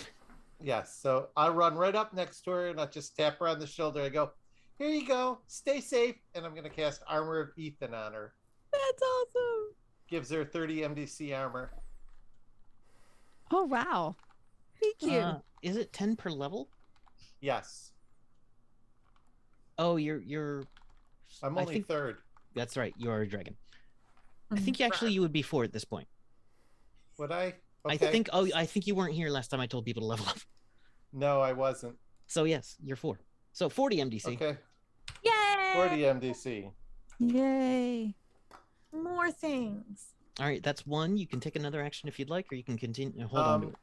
Yes, so I run right up next to her and I just tap her on the shoulder. I go, "Here you go, stay safe," and I'm going to cast Armor of Ethan on her. That's awesome. Gives her 30 MDC armor. Oh wow. Thank you. Is it 10 per level? Yes, Oh, you're. I'm I only think- third. That's right. You are a dragon. I Mm-hmm. think you would be 4 at this point. Would I? I think. Oh, I think you weren't here last time I told people to level up. No, I wasn't. So yes, you're 4. So 40 MDC. Okay, Yay! 40 MDC. Yay. More things. All right, that's 1. You can take another action if you'd like, or you can continue. Hold on to it.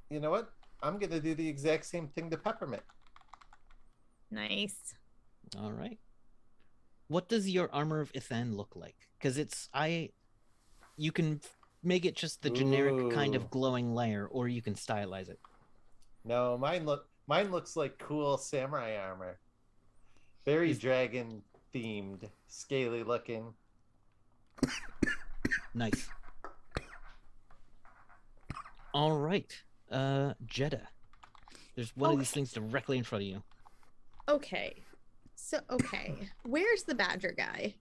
You know what? I'm going to do the exact same thing to Peppermint. Nice. All right. What does your armor of Ithan look like? Because you can make it just the generic kind Ooh. of glowing layer, or you can stylize it. No, mine looks like cool samurai armor. Very dragon themed, scaly looking. Nice. All right, Jeddah. There's one of these things directly in front of you. Okay. So, where's the badger guy?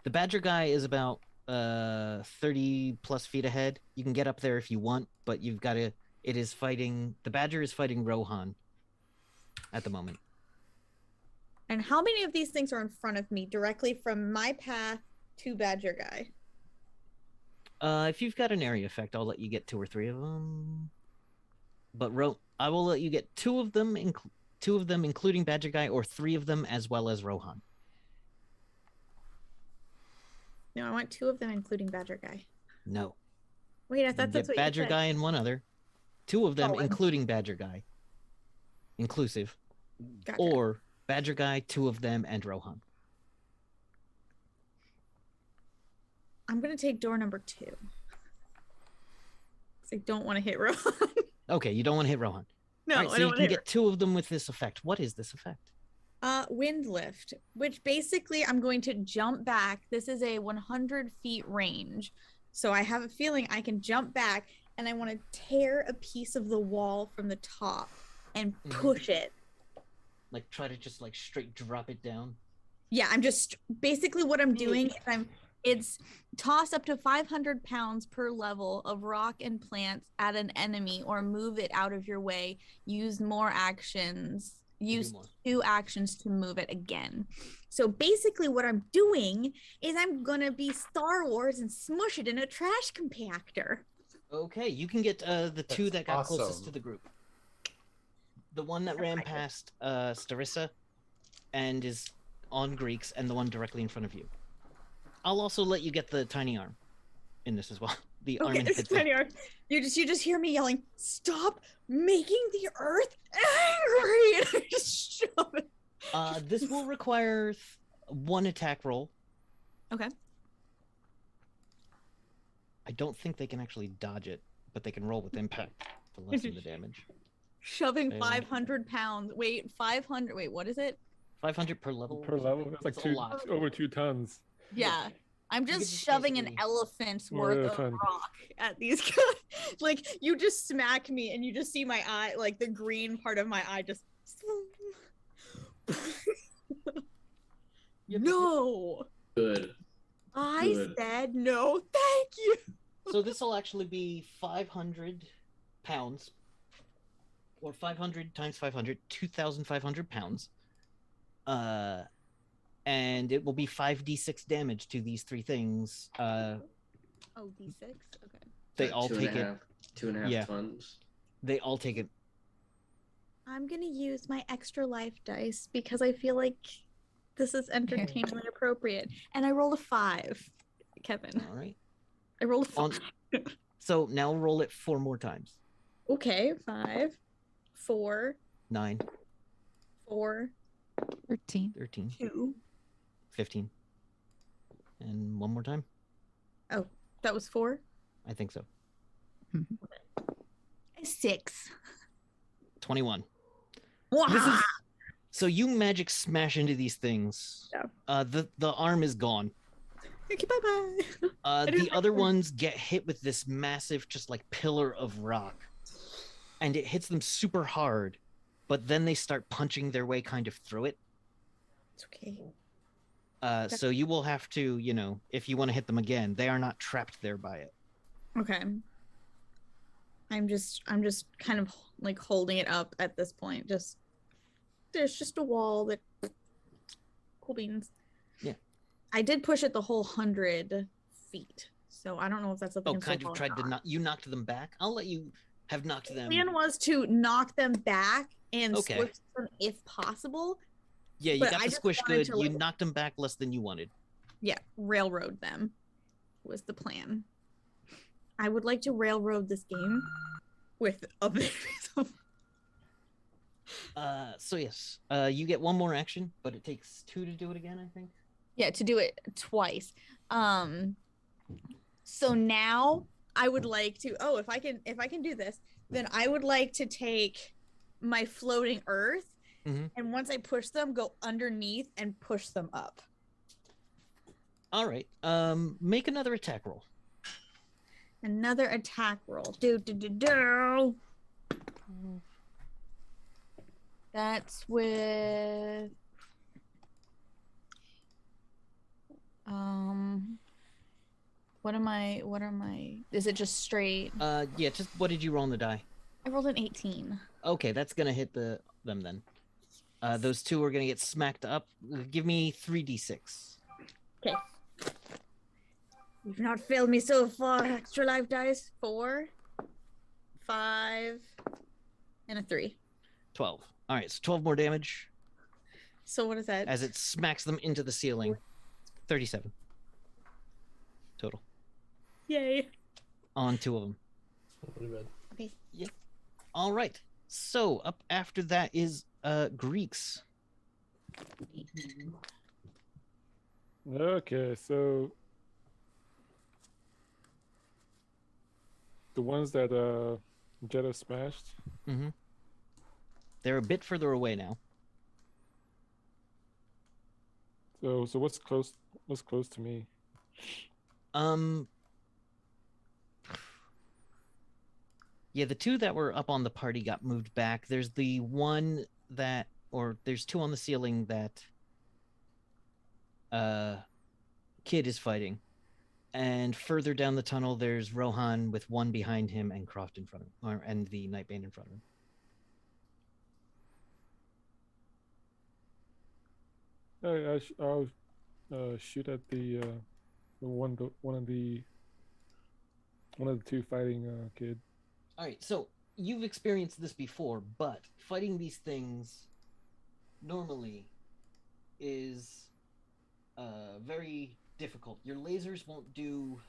The badger guy is about 30 plus feet ahead. You can get up there if you want, but you've got to. The badger is fighting Rohan at the moment. And how many of these things are in front of me directly from my path to badger guy? If you've got an area effect, I'll let you get 2 or 3 of them. But I will let you get 2 of them, including badger guy, or 3 of them as well as Rohan. No, I want 2 of them, including badger guy. No. Wait, I You thought get that's what badger you said. guy and 1 other. 2 of them, Oh, and- including badger guy, inclusive, Gotcha. or badger guy, 2 of them, and Rohan. I'm gonna take door number 2. 'Cause I don't want to hit Rohan. Okay, you don't want to hit Rohan. No, All right, I so don't you want can to hit. get 2 of them with this effect. What is this effect? Wind lift, which basically I'm going to jump back. This is a 100 feet range, so I have a feeling I can jump back, and I want to tear a piece of the wall from the top and push it. Like try to just like straight drop it down. Yeah, I'm just basically what I'm doing is It's toss up to 500 pounds per level of rock and plants at an enemy or move it out of your way. Use more actions. Use more. 2 actions to move it again. So basically what I'm doing is I'm going to be Star Wars and smush it in a trash compactor. Okay, you can get the two That's that got closest awesome. to the group. The one that ran past Starissa and is on Greeks, and the one directly in front of you. I'll also let you get the tiny arm in this as well. The arm Okay, and this head is thing. tiny art. You just hear me yelling, "Stop making the earth angry!" And I just shove it. This will require 1 attack roll. Okay. I don't think they can actually dodge it, but they can roll with impact to lessen the damage. Shoving Fail. 500 pounds. Wait, 500. Wait, what is it? 500 per level. Per level, it's like It's a lot. over 2 tons. Yeah. I'm could just just shoving an basically- elephant's More worth than a of ton. rock at these guys. Like, you just smack me and you just see my eye, like the green part of my eye just. No. Good. I Good. said no, thank you. So this will actually be 500 pounds, or 500 times 500, 2,500 pounds. And it will be 5d6 damage to these 3 things. Oh, D6? Okay. They all Two take and a it. half- 2.5 Yeah. tons. They all take it. I'm gonna use my extra life dice because I feel like this is entertainingly appropriate. And I rolled a 5, Kevin. All right. I rolled a 5. On, so now roll it 4 more times. Okay, 5, 4, 9, 4, 13. 13, 2. 15. And 1 more time? Oh, that was 4? I think so. 6. 21. Wow. This is so you magic smash into these things. Yeah. The arm is gone. Okay, bye-bye. The didn't other like that. ones get hit with this massive, just like pillar of rock, and it hits them super hard. But then they start punching their way kind of through it. It's okay. So you will have to, if you want to hit them again, they are not trapped there by it. Okay. I'm just kind of like holding it up at this point. There's just a wall that cool beans. Yeah. I did push it the whole 100 feet. So I don't know if that's something. Oh, kind of tried to knock. You knocked them back. I'll let you have knocked them. The plan was to knock them back and Okay. squish them if possible. Yeah, you but got I the just squish wanted good. to, You like- knocked them back less than you wanted. Yeah, railroad them was the plan. I would like to railroad this game with a bit of So yes, you get 1 more action, but it takes 2 to do it again, I think. yeah, to do it twice. So now I would like to if I can do this, then I would like to take my floating earth Mhm. and once I push them, go underneath and push them up. All right. Make another attack roll. Another attack roll. Do. That's with what am I is it just straight? Yeah. Just what did you roll on the die? I rolled an 18. Okay, that's gonna hit them then. Those 2 are gonna get smacked up. Give me 3d6. Okay. You've not failed me so far. Extra life dice. 4, 5, and a 3. 12. All right, so 12 more damage So what is that? as it smacks them into the ceiling. 37 total Yay. on 2 of them. Pretty bad. Okay. All right. So up after that is Greeks. Okay, so the ones that Jetta smashed. Mm-hmm. They're a bit further away now. So what's close? What's close to me? Yeah, the 2 that were up on the party got moved back. There's the one that, or there's 2 on the ceiling that Kid is fighting. And further down the tunnel, there's Rohan with one behind him and Croft in front of him, and the Nightbane in front of him. I'll shoot at the one of the two fighting kid. All right, so you've experienced this before, but fighting these things normally is very difficult. Your lasers won't do.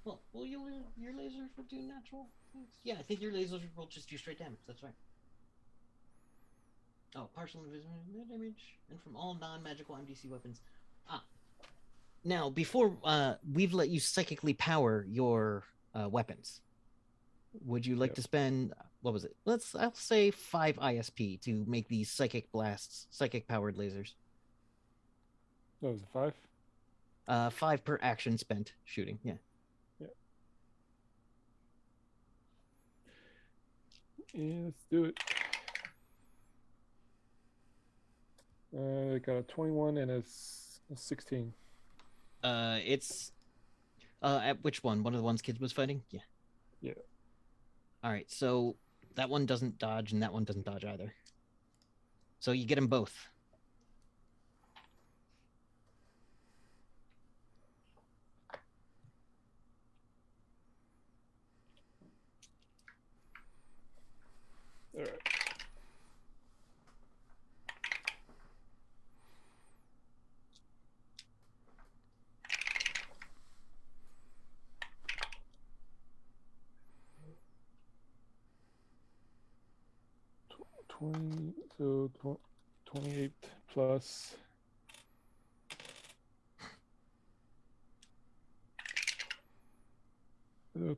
Well, your lasers will do natural things? Yeah, I think your lasers will just do straight damage. That's right. Oh, partial invisible damage, and from all non-magical MDC weapons. Now, before we've let you psychically power your weapons. Would you like to spend, what was it? I'll say 5 ISP to make these psychic blasts, psychic powered lasers. What was it, 5? 5 per action spent shooting, yeah. Yeah, let's do it. I got a 21 and a 16. It's at which one? One of the ones kids was fighting? Yeah. Yeah. All right, so that one doesn't dodge and that one doesn't dodge either. So you get them both. All right. So 28 plus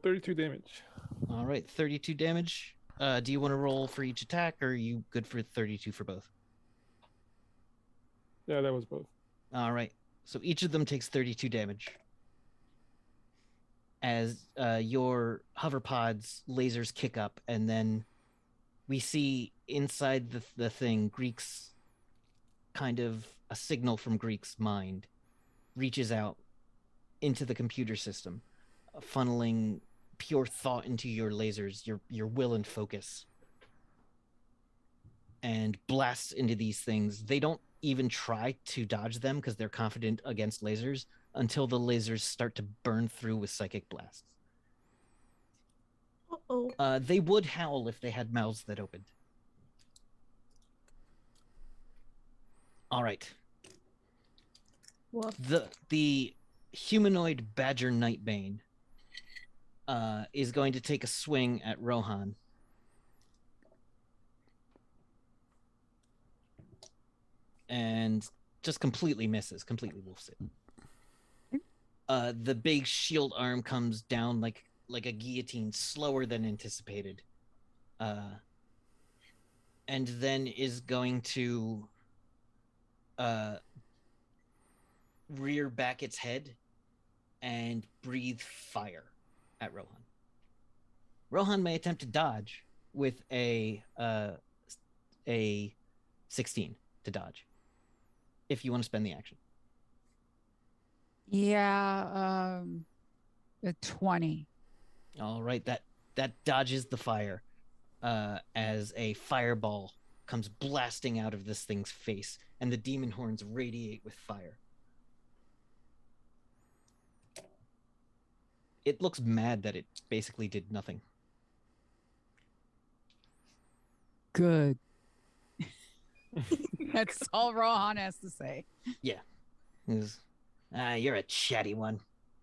32 damage. All right, 32 damage. Do you want to roll for each attack, or are you good for 32 for both? Yeah, that was both. All right, so each of them takes 32 damage. As your hover pods lasers kick up, and then we see inside the thing, Greek's kind of a signal from Greek's mind reaches out into the computer system, funneling pure thought into your lasers, your will and focus, and blasts into these things. They don't even try to dodge them because they're confident against lasers until the lasers start to burn through with psychic blasts. Uh-oh. They would howl if they had mouths that opened. All right. Woof. The humanoid badger Nightbane is going to take a swing at Rohan. And just completely misses, completely wolfs it. The big shield arm comes down like a guillotine, slower than anticipated. And then is going to rear back its head and breathe fire at Rohan. Rohan may attempt to dodge with a 16 to dodge, if you want to spend the action. Yeah, a 20. All right, that dodges the fire as a fireball comes blasting out of this thing's face, and the demon horns radiate with fire. It looks mad that it basically did nothing. Good. That's all Rohan has to say. Yeah. You're a chatty one.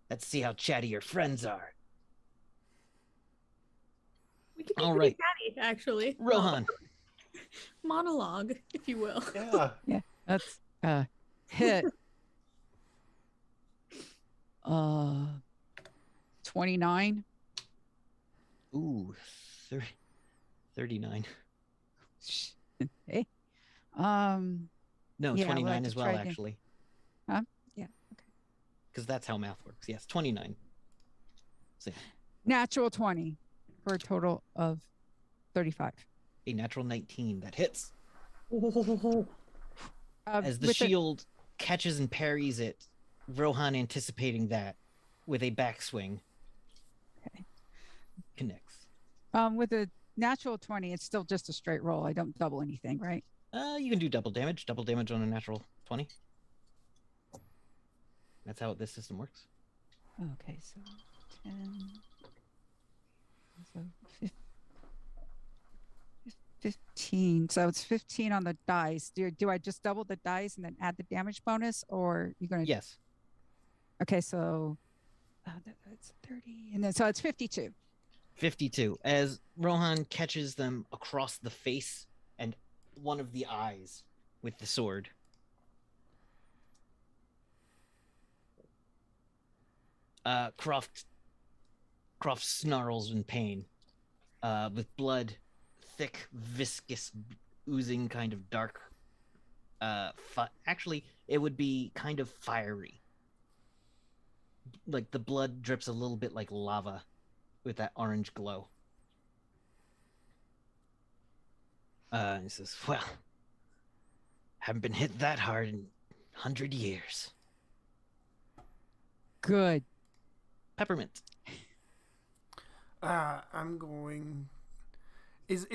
Let's see how chatty your friends are. We could be All pretty right. chatty, actually. Rohan. Monologue, if you will. Yeah. Yeah, that's hit. 29. Ooh, 39. Hey. No, Yeah, 29 we'll have as to well, try again. actually. Huh? Yeah, okay. Because that's how math works. Yes, 29. So, Natural 20 for a total of 35. a natural 19 that hits. Uh, As the with shield catches and parries it, Rohan anticipating that with a backswing. Okay. Connects. With a natural 20, it's still just a straight roll. I don't double anything, right? You can do double damage. Double damage on a natural 20. That's how this system works. Okay, so 10. So 15. So it's 15 on the dice. Do I just double the dice and then add the damage bonus, or you're going to? Yes. Okay, so that's 30, and then so it's 52. 52. As Rohan catches them across the face and one of the eyes with the sword. Croft snarls in pain, with blood, thick, viscous, oozing kind of dark. Actually, it would be kind of fiery. Like the blood drips a little bit like lava with that orange glow. He says, well, haven't been hit that hard in 100 years. Good. Peppermint. I'm going. Is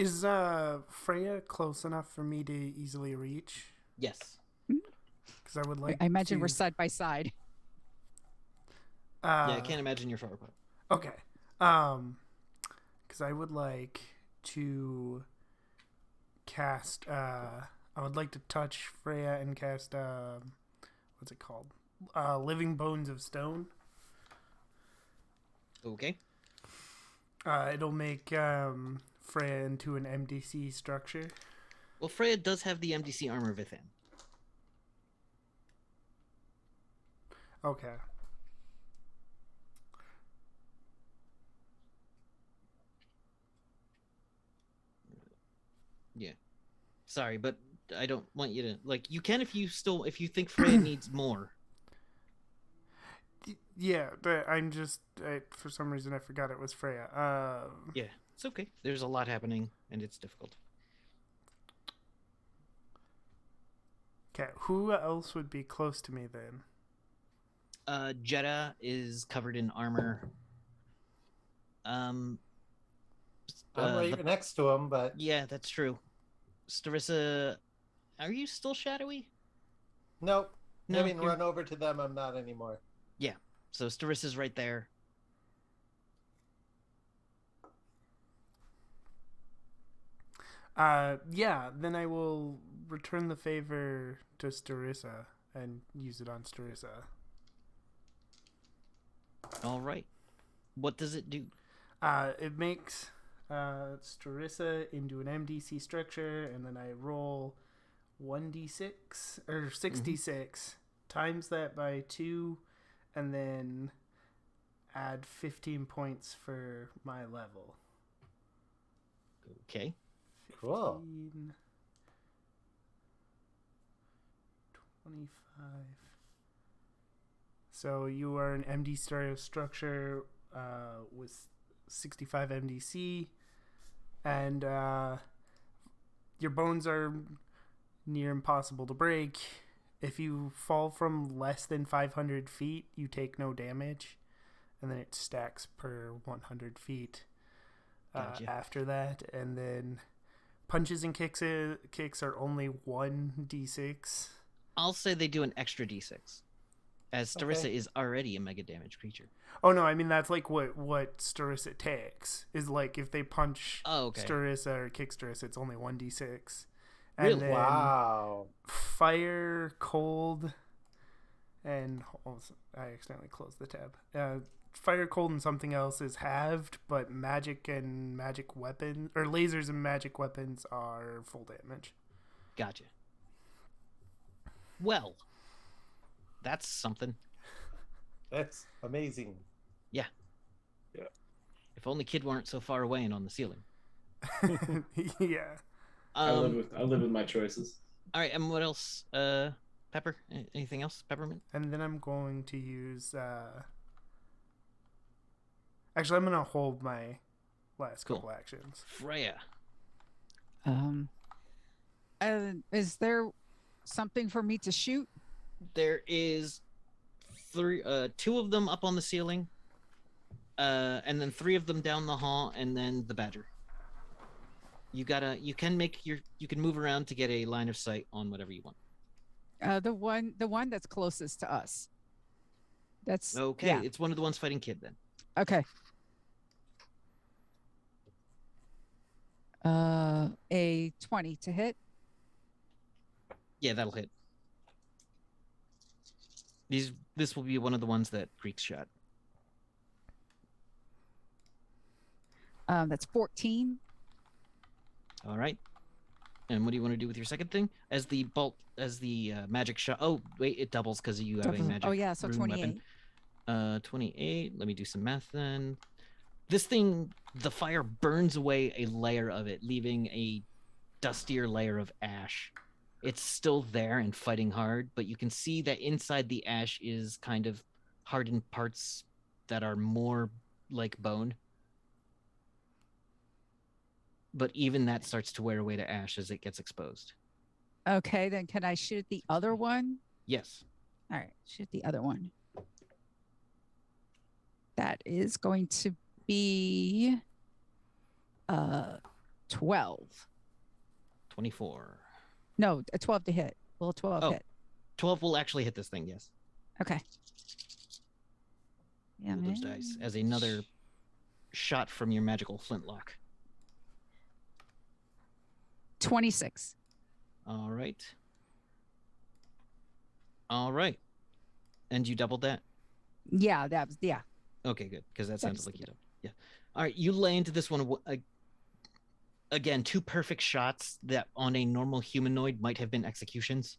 Freya close enough for me to easily reach? Yes. Because I would like. I imagine to... we're side by side. Yeah, I can't imagine you're far apart. Okay. Because I would like to cast. I would like to touch Freya and cast. What's it called? Living Bones of Stone. Okay. It'll make Freya into an MDC structure. Well, Freya does have the MDC armor within. Okay. Yeah. Sorry, but I don't want you to you can if you think Freya needs more. Yeah, but I'm just for some reason I forgot it was Freya. Yeah, it's okay. There's a lot happening and it's difficult. Okay, who else would be close to me then? Jeddah is covered in armor. I'm right next to him, but yeah, that's true. Starissa, are you still shadowy? nope. No, Having you're- run over to them, I'm not anymore. Yeah, so Starissa's right there. Yeah, then I will return the favor to Starissa and use it on Starissa. All right. What does it do? It makes Starissa into an MDC structure, and then I roll 1d6 or 6d6, times that by 2, and then add 15 points for my level. Okay. Cool. 15, 25. So you are an MD stereo structure with 65 MDC, and your bones are near impossible to break. If you fall from less than 500 feet, you take no damage, and then it stacks per 100 feet Gotcha. after that. And then punches and kicks are only 1d6. I'll say they do an extra d6, as Starissa Okay. is already a mega damage creature. Oh no, I mean that's like what Starissa takes is like if they punch Oh, okay. Starissa or kick Starissa, it's only 1d6. Really? And then Wow. fire, cold, and I accidentally closed the tab. Fire, cold, and something else is halved, but magic and magic weapon or lasers and magic weapons are full damage. Gotcha. Well, that's something. That's amazing. If only Kid weren't so far away and on the ceiling. Yeah. I live with my choices. All right, and what else? Pepper? Anything else? Peppermint? And then I'm going to use. Actually, I'm going to hold my last Cool. couple actions. Freya. Is there something for me to shoot? There is two of them up on the ceiling, and then 3 of them down the hall, and then the badger. You can move around to get a line of sight on whatever you want. The one that's closest to us. That's Okay. yeah. It's one of the ones fighting Kid then. Okay. A 20 to hit. Yeah, that'll hit. This will be one of the ones that Greek shot. That's 14. All right. And what do you want to do with your second thing? As the magic shot. Oh, wait, it doubles because you have a magic. Oh yeah, so rune 28. Weapon. 28. Let me do some math then. This thing, the fire burns away a layer of it, leaving a dustier layer of ash. It's still there and fighting hard, but you can see that inside the ash is kind of hardened parts that are more like bone. But even that starts to wear away to ash as it gets exposed. Okay, then can I shoot the other one? Yes. All right, shoot the other one. That is going to be 12. 24. No, a 12 to hit. Will a 12 Oh. hit? 12 will actually hit this thing, yes. Okay. Yeah, Roll those dice as another shot from your magical flintlock. 26. All right. All right. And you doubled that? Yeah, that was yeah. Okay, good, because that sounds That's like you don't. Yeah. All right, you lay into this one. Again, 2 perfect shots that on a normal humanoid might have been executions.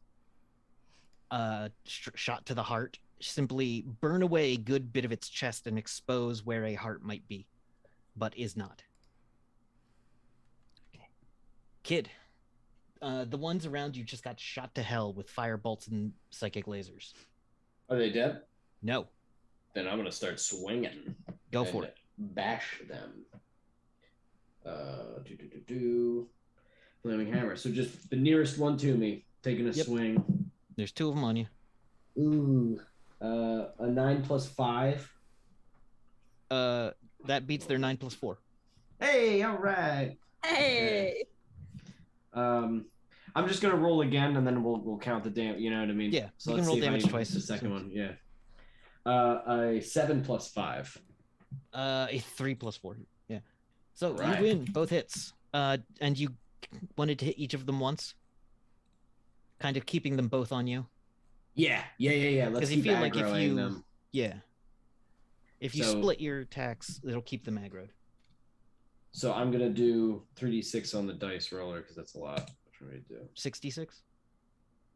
Shot to the heart. Simply burn away a good bit of its chest and expose where a heart might be, but is not. Okay. Kid, the ones around you just got shot to hell with fire bolts and psychic lasers. Are they dead? No. Then I'm gonna start swinging. Go for it. Bash them. Flaming hammer. So just the nearest one to me, taking a swing. There's 2 of them on you. Ooh. A 9 plus 5. That beats their 9 plus 4. Hey, all right. Hey. I'm just gonna roll again, and then we'll count the damage. You know what I mean? Yeah, So you let's can roll see if I damage can twice. hit the second one, yeah. A 7 plus 5. A 3 plus 4. Yeah. So Right. you win both hits. And you wanted to hit each of them once, kind of keeping them both on you. Yeah. Let's Because you keep feel like if aggroing you, them. if you So- split your attacks, it'll keep them aggroed. So I'm gonna do 3d6 on the dice roller because that's a lot for me to do. 66.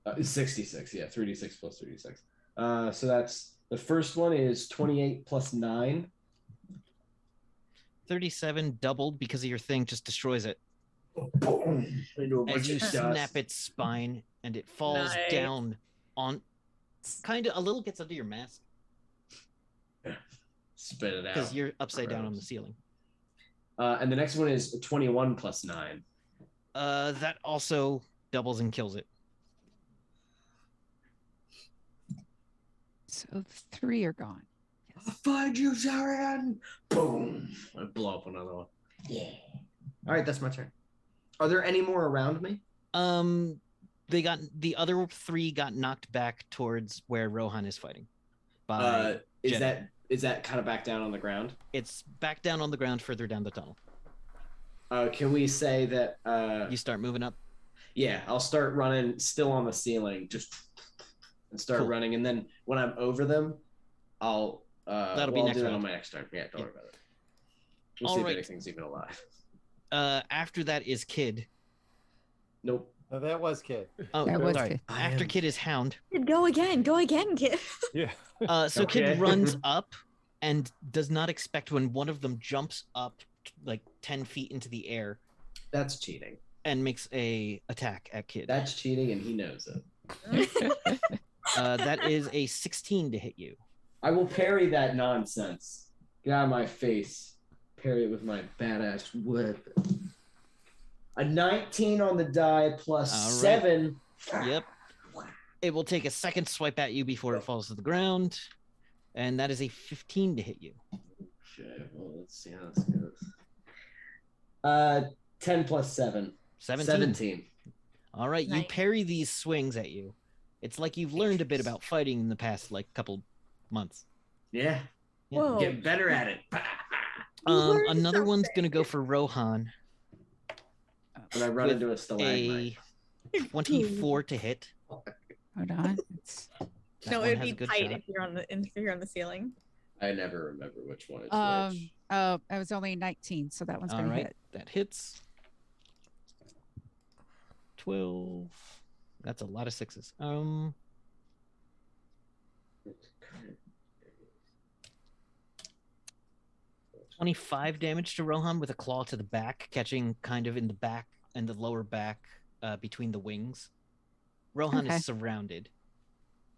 It's 66. Yeah, 3d6 plus 3d6. So that's the first one is 28 plus 9. 37 doubled because of your thing just destroys it. Boom! Into a As bunch you of dust. snap its spine and it falls Nice. down on, kind of a little gets under your mask Spit it out. because you're upside down on the Gross. ceiling. And the next one is 21 plus 9. That also doubles and kills it. So 3 are gone. I'll find you, Zarian! Boom! I blow up another one. Yeah. All right, that's my turn. Are there any more around me? The other 3 got knocked back towards where Rohan is fighting. By Is Jenna. that kind of back down on the ground? It's back down on the ground further down the tunnel. Can we say that? You start moving up. Yeah, I'll start running, still on the ceiling, just and start Cool. running, and then when I'm over them, I'll. That'll be I'll next do that round. on my next turn. Yeah, don't Yeah. worry about it. We'll All see right. if anything's even alive. After that is Kid. Nope. No, that was Kid. Oh, That was sorry. Kid. After Kid is Hound. Go again, kid. Yeah. So Okay. Kid runs up and does not expect when one of them jumps up like 10 feet into the air That's cheating. and makes a attack at Kid. That's cheating, and he knows it. That is a 16 to hit you. I will parry that nonsense. Get out of my face. Parry it with my badass weapon. A 19 on the die plus All right. 7. Yep. It will take a second swipe at you before it falls to the ground. And that is a 15 to hit you. Shit. Well, let's see how this goes. 10 plus 7. 17. All right, you Nice. parry these swings at you. It's like you've learned a bit about fighting in the past, like, couple months. Yeah. Whoa. Get better at it. learned Another one's something. gonna go for Rohan. When I run With into a stalagmite. A 24 to hit. Hold on. It's, That No, one it would has be a good tight shot. if you're on the ceiling. I never remember which one is which. oh, I was only 19, so that one's All gonna right, hit. that hits. 12. That's a lot of sixes. 25 damage to Rohan with a claw to the back, catching kind of in the back and the lower back between the wings. Rohan Okay. is surrounded,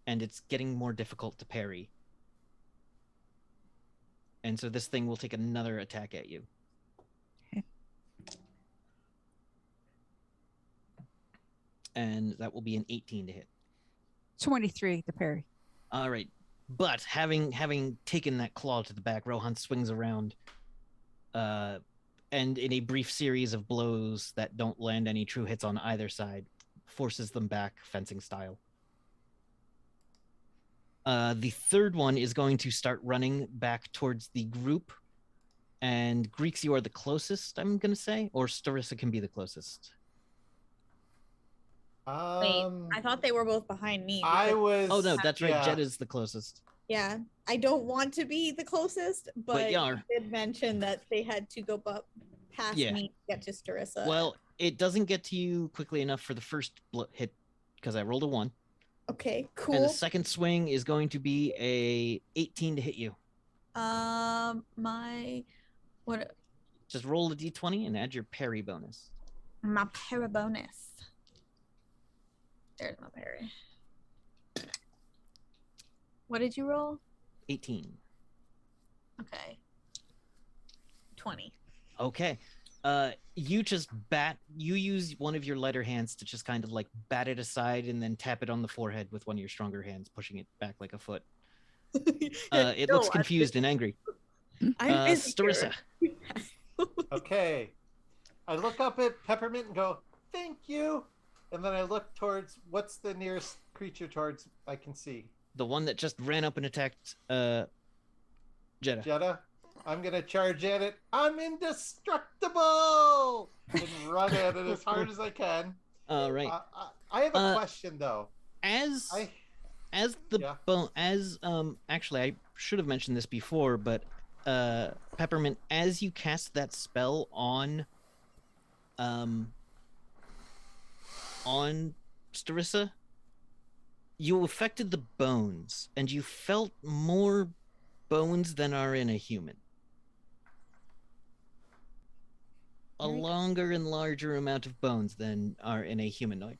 and it's getting more difficult to parry. And so this thing will take another attack at you. Okay. And that will be an 18 to hit. 23 to parry. All right. But having taken that claw to the back, Rohan swings around, and in a brief series of blows that don't land any true hits on either side, forces them back, fencing style. The third one is going to start running back towards the group, and Greeks, you are the closest, I'm going to say, or Starissa can be the closest. Wait, I thought they were both behind me. I because- was. Oh no, that's right. yeah. Jed is the closest. Yeah, I don't want to be the closest, but you you are. did mention that they had to go up past Yeah. me to get to Starissa. Well, it doesn't get to you quickly enough for the first hit because I rolled a 1. okay, And the cool. second swing is going to be a 18 to hit you. My what? Just roll a d20 and add your parry bonus. My para bonus. There's my parry. What did you roll? 18. Okay. 20. Okay. You use one of your lighter hands to just kind of like bat it aside and then tap it on the forehead with one of your stronger hands, pushing it back like a foot. It looks confused and angry. I'm busy Starissa. here. Okay. I look up at Peppermint and go, "Thank you." And then I look towards what's the nearest creature towards I can see. The one that just ran up and attacked Jeddah. Jetta. I'm gonna charge at it. I'm indestructible and run at it as hard as I can. All right. I have a question though. As I the Yeah. bone, actually, I should have mentioned this before, but Peppermint, as you cast that spell on Starissa, you affected the bones, and you felt more bones than are in a human. A Very good. longer and larger amount of bones than are in a humanoid.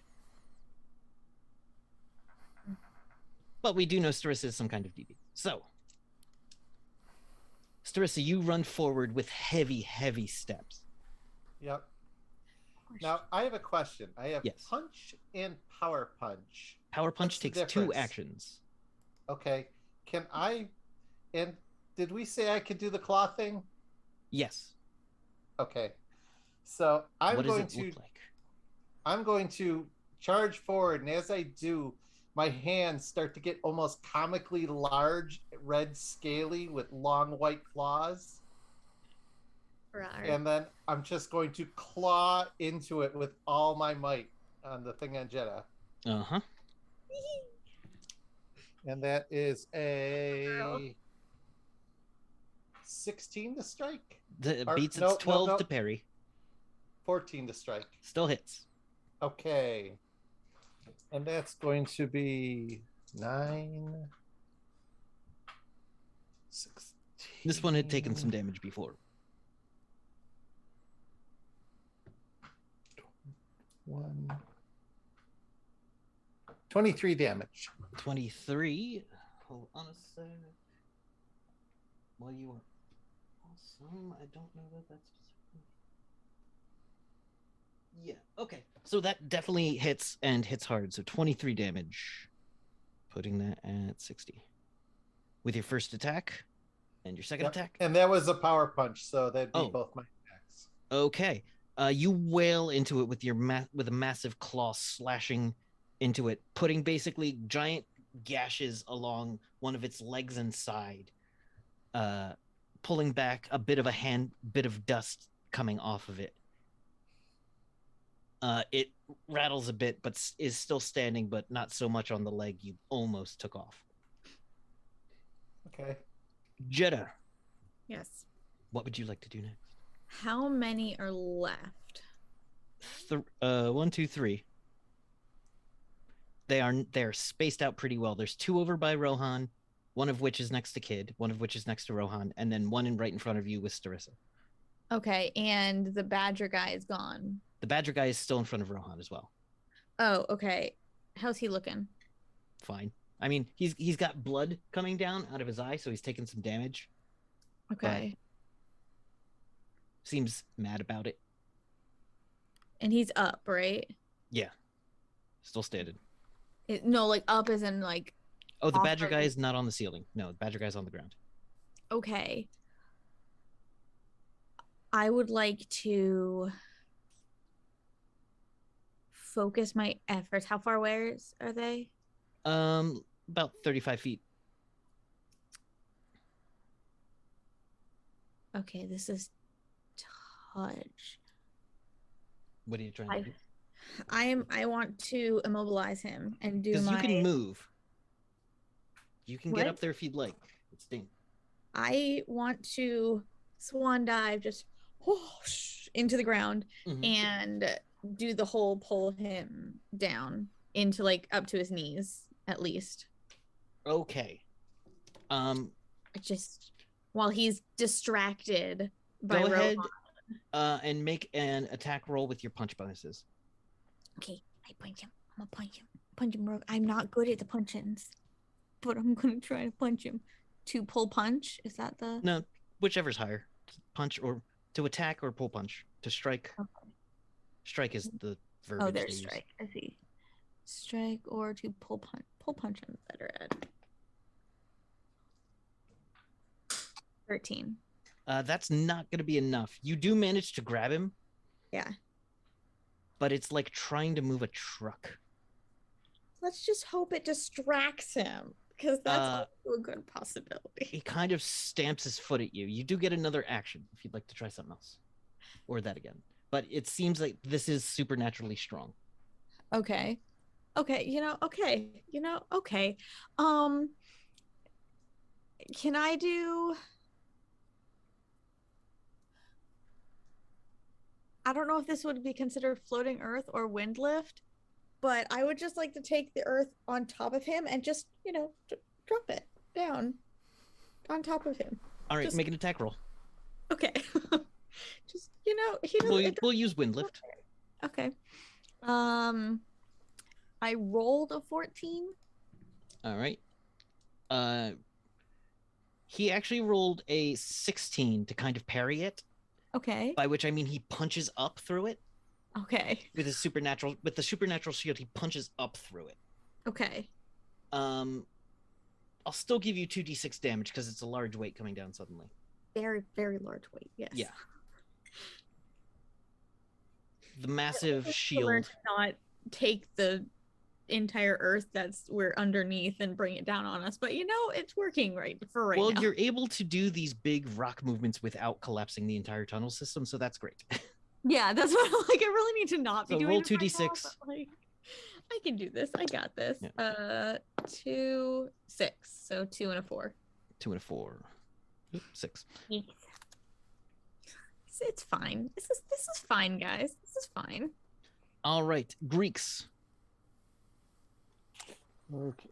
But we do know Starissa is some kind of DB. So, Starissa, you run forward with heavy, heavy steps. Yep. Now I have a question. I have Yes. punch and power punch. Power Punch What's the takes 2 difference? actions. Okay. Can I? And did we say I could do the claw thing? Yes. Okay. So I'm What does going it to look like? I'm going to charge forward, and as I do, my hands start to get almost comically large, red, scaly, with long white claws. Right. And then I'm just going to claw into it with all my might on the thing on Jeddah. Uh-huh. And that is a 16 to strike, The Or- beats no, its 12 no. to parry. 14 to strike. Still hits. Okay. And that's going to be 9, 16. This one had taken some damage before. 23 damage. 23. Hold on a sec. Well, you are awesome. I don't know that that's specifically. Yeah, okay. So that definitely hits and hits hard. So 23 damage. Putting that at 60. with your first attack and your second Yep. attack. And that was a power punch, so that'd be Oh. both my attacks. Okay. You wail into it with your with a massive claw slashing into it, putting basically giant gashes along one of its legs and side, pulling back a bit of dust coming off of it. It rattles a bit, but is still standing, but not so much on the leg you almost took off. Okay. Jetta, Yes. what would you like to do next? How many are left? 1, 2, 3. They're spaced out pretty well. There's 2 over by Rohan, one of which is next to Kid, one of which is next to Rohan, and then one right in front of you with Starissa. Okay, and the badger guy is gone. The badger guy is still in front of Rohan as well. Oh, okay. How's he looking? Fine. I mean, he's got blood coming down out of his eye, so he's taking some damage. Okay. Seems mad about it. And he's up, right? Yeah. Still standing. No, like up as in like. Oh, the off badger of guy the- is not on the ceiling. No, the badger guy's on the ground. Okay. I would like to focus my efforts. How far away are they? About 35 feet. Okay, this is touch. What are you trying to do? I want to immobilize him and do Because my. you can move. You can get What? up there if you'd like. It's Ding. I want to swan dive just whoosh, into the ground Mhm. and do the whole pull him down into like up to his knees at least. Okay. Just while he's distracted by Go ahead Rohan. and make an attack roll with your punch bonuses. Okay, I punch him. I'm gonna punch him. I'm not good at the punch-ins, but I'm gonna try to punch him. To pull punch? Is that the? No, whichever's higher. Punch or to attack or pull punch. To strike. Okay. Strike is the verbiage. Oh, they there's use. strike. I see. Strike or to pull punch. Pull punch I'm better at. 13. That's not going to be enough. You do manage to grab him, Yeah. but it's like trying to move a truck. Let's just hope it distracts him because that's Uh, also a good possibility. He kind of stamps his foot at you. You do get another action if you'd like to try something else. Or that again. But it seems like this is supernaturally strong. Okay. Okay. Okay. Can I do? I don't know if this would be considered floating earth or wind lift, but I would just like to take the earth on top of him and just, drop it down on top of him. All right, Just- make an attack roll. Okay. Just, he doesn't. We'll use wind lift. Okay. I rolled a 14. All right. He actually rolled a 16 to kind of parry it, Okay. by which I mean he punches up through it Okay. with the supernatural shield. He punches up through it. Okay. I'll still give you 2d6 damage because it's a large weight coming down suddenly. Very, very large weight. Yes. Yeah. The massive Just to learn shield. to not take the entire earth we're underneath and bring it down on us, but it's working right Well, now. you're able to do these big rock movements without collapsing the entire tunnel system, so that's great. Yeah, that's what I really need to not be So doing. roll it right 2d6. now, but, I can do this. I got this. Yeah. 2, 6. So 2 and a 4. 2 and a 4. Oop, 6. It's fine. This is fine, guys. This is fine. All right, Greeks. Okay.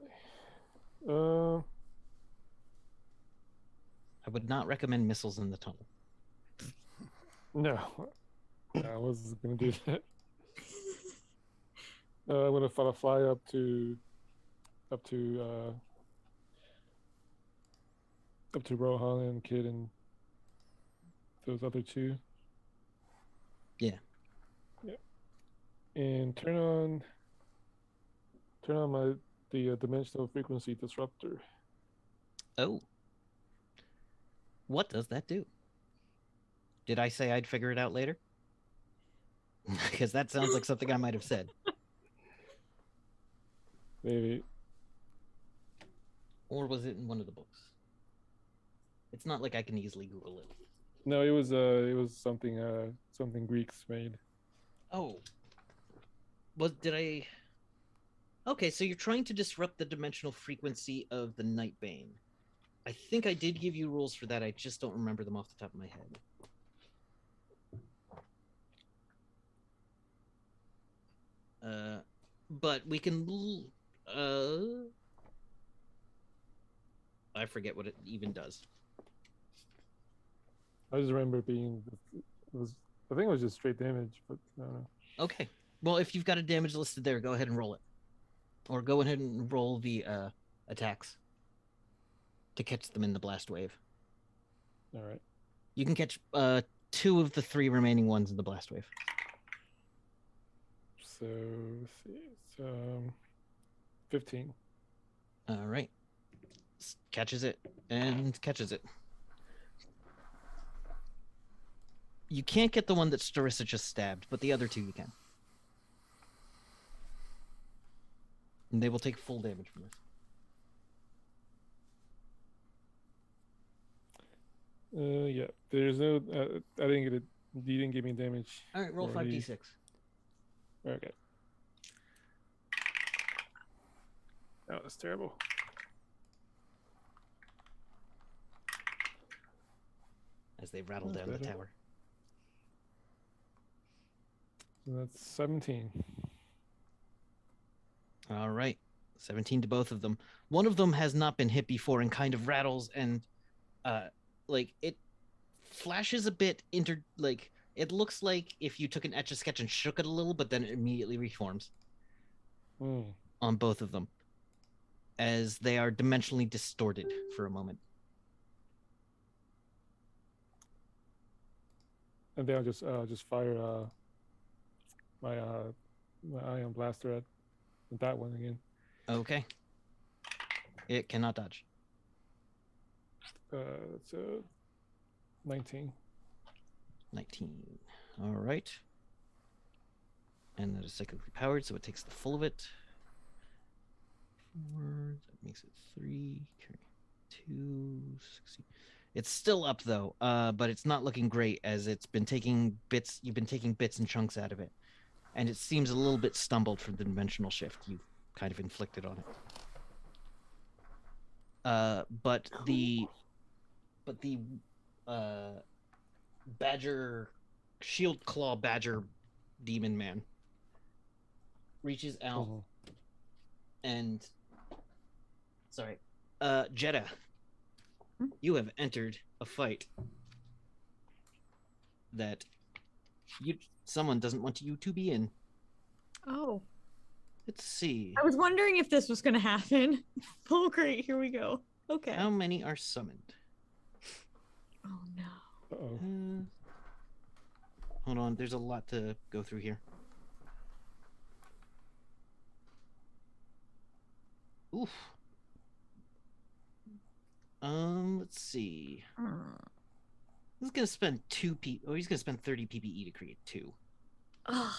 I would not recommend missiles in the tunnel. No, I was gonna do that. I'm gonna fly up to Rohan and Kid and those other two. Yeah. Yeah. And turn on the dimensional frequency disruptor. Oh. What does that do? Did I say I'd figure it out later? Because that sounds like something I might have said. Maybe. Or was it in one of the books? It's not like I can easily Google it. No, it was something Greeks made. Oh. Did I... Okay, so you're trying to disrupt the dimensional frequency of the Nightbane. I think I did give you rules for that. I just don't remember them off the top of my head. But we can... I forget what it even does. I just remember being it was. I think it was just straight damage, but I don't know. Okay. Well, if you've got a damage listed there, go ahead and roll it. Or go ahead and roll the attacks to catch them in the blast wave. All right. You can catch 2 of the 3 remaining ones in the blast wave. So let's see. It's 15. All right. Catches it and catches it. You can't get the one that Starissa just stabbed, but the other 2 you can. And they will take full damage from this. Yeah. There's no. I didn't get it. You didn't give me damage. All right, roll for the- 5d6. Okay. Oh, that's terrible. As they rattle That's down the better. tower. So that's 17. All right. 17 to both of them. One of them has not been hit before and kind of rattles and like it flashes a bit it looks like if you took an Etch-a-Sketch and shook it a little, but then it immediately reforms Hmm. on both of them as they are dimensionally distorted for a moment. And then I'll just fire my ion blaster at that one again. Okay. It cannot dodge. It's 19. 19. All right. And that is cyclically powered, so it takes the full of it. 4, that makes it 3, carry 2, 16. It's still up though, but it's not looking great as it's been taking bits. You've been taking bits and chunks out of it, and it seems a little bit stumbled from the dimensional shift you kind of inflicted on it. But the badger, shield claw badger demon man reaches out Mhm. and Jeddah, you have entered a fight that someone doesn't want you to be in. Oh, Let's see. I was wondering if this was going to happen. Oh, great. Here we go. Okay. How many are summoned? Oh, no. Uh-oh. Hold on, there's a lot to go through here. Oof. Let's see. He's gonna spend he's gonna spend 30 PPE to create 2. Oh,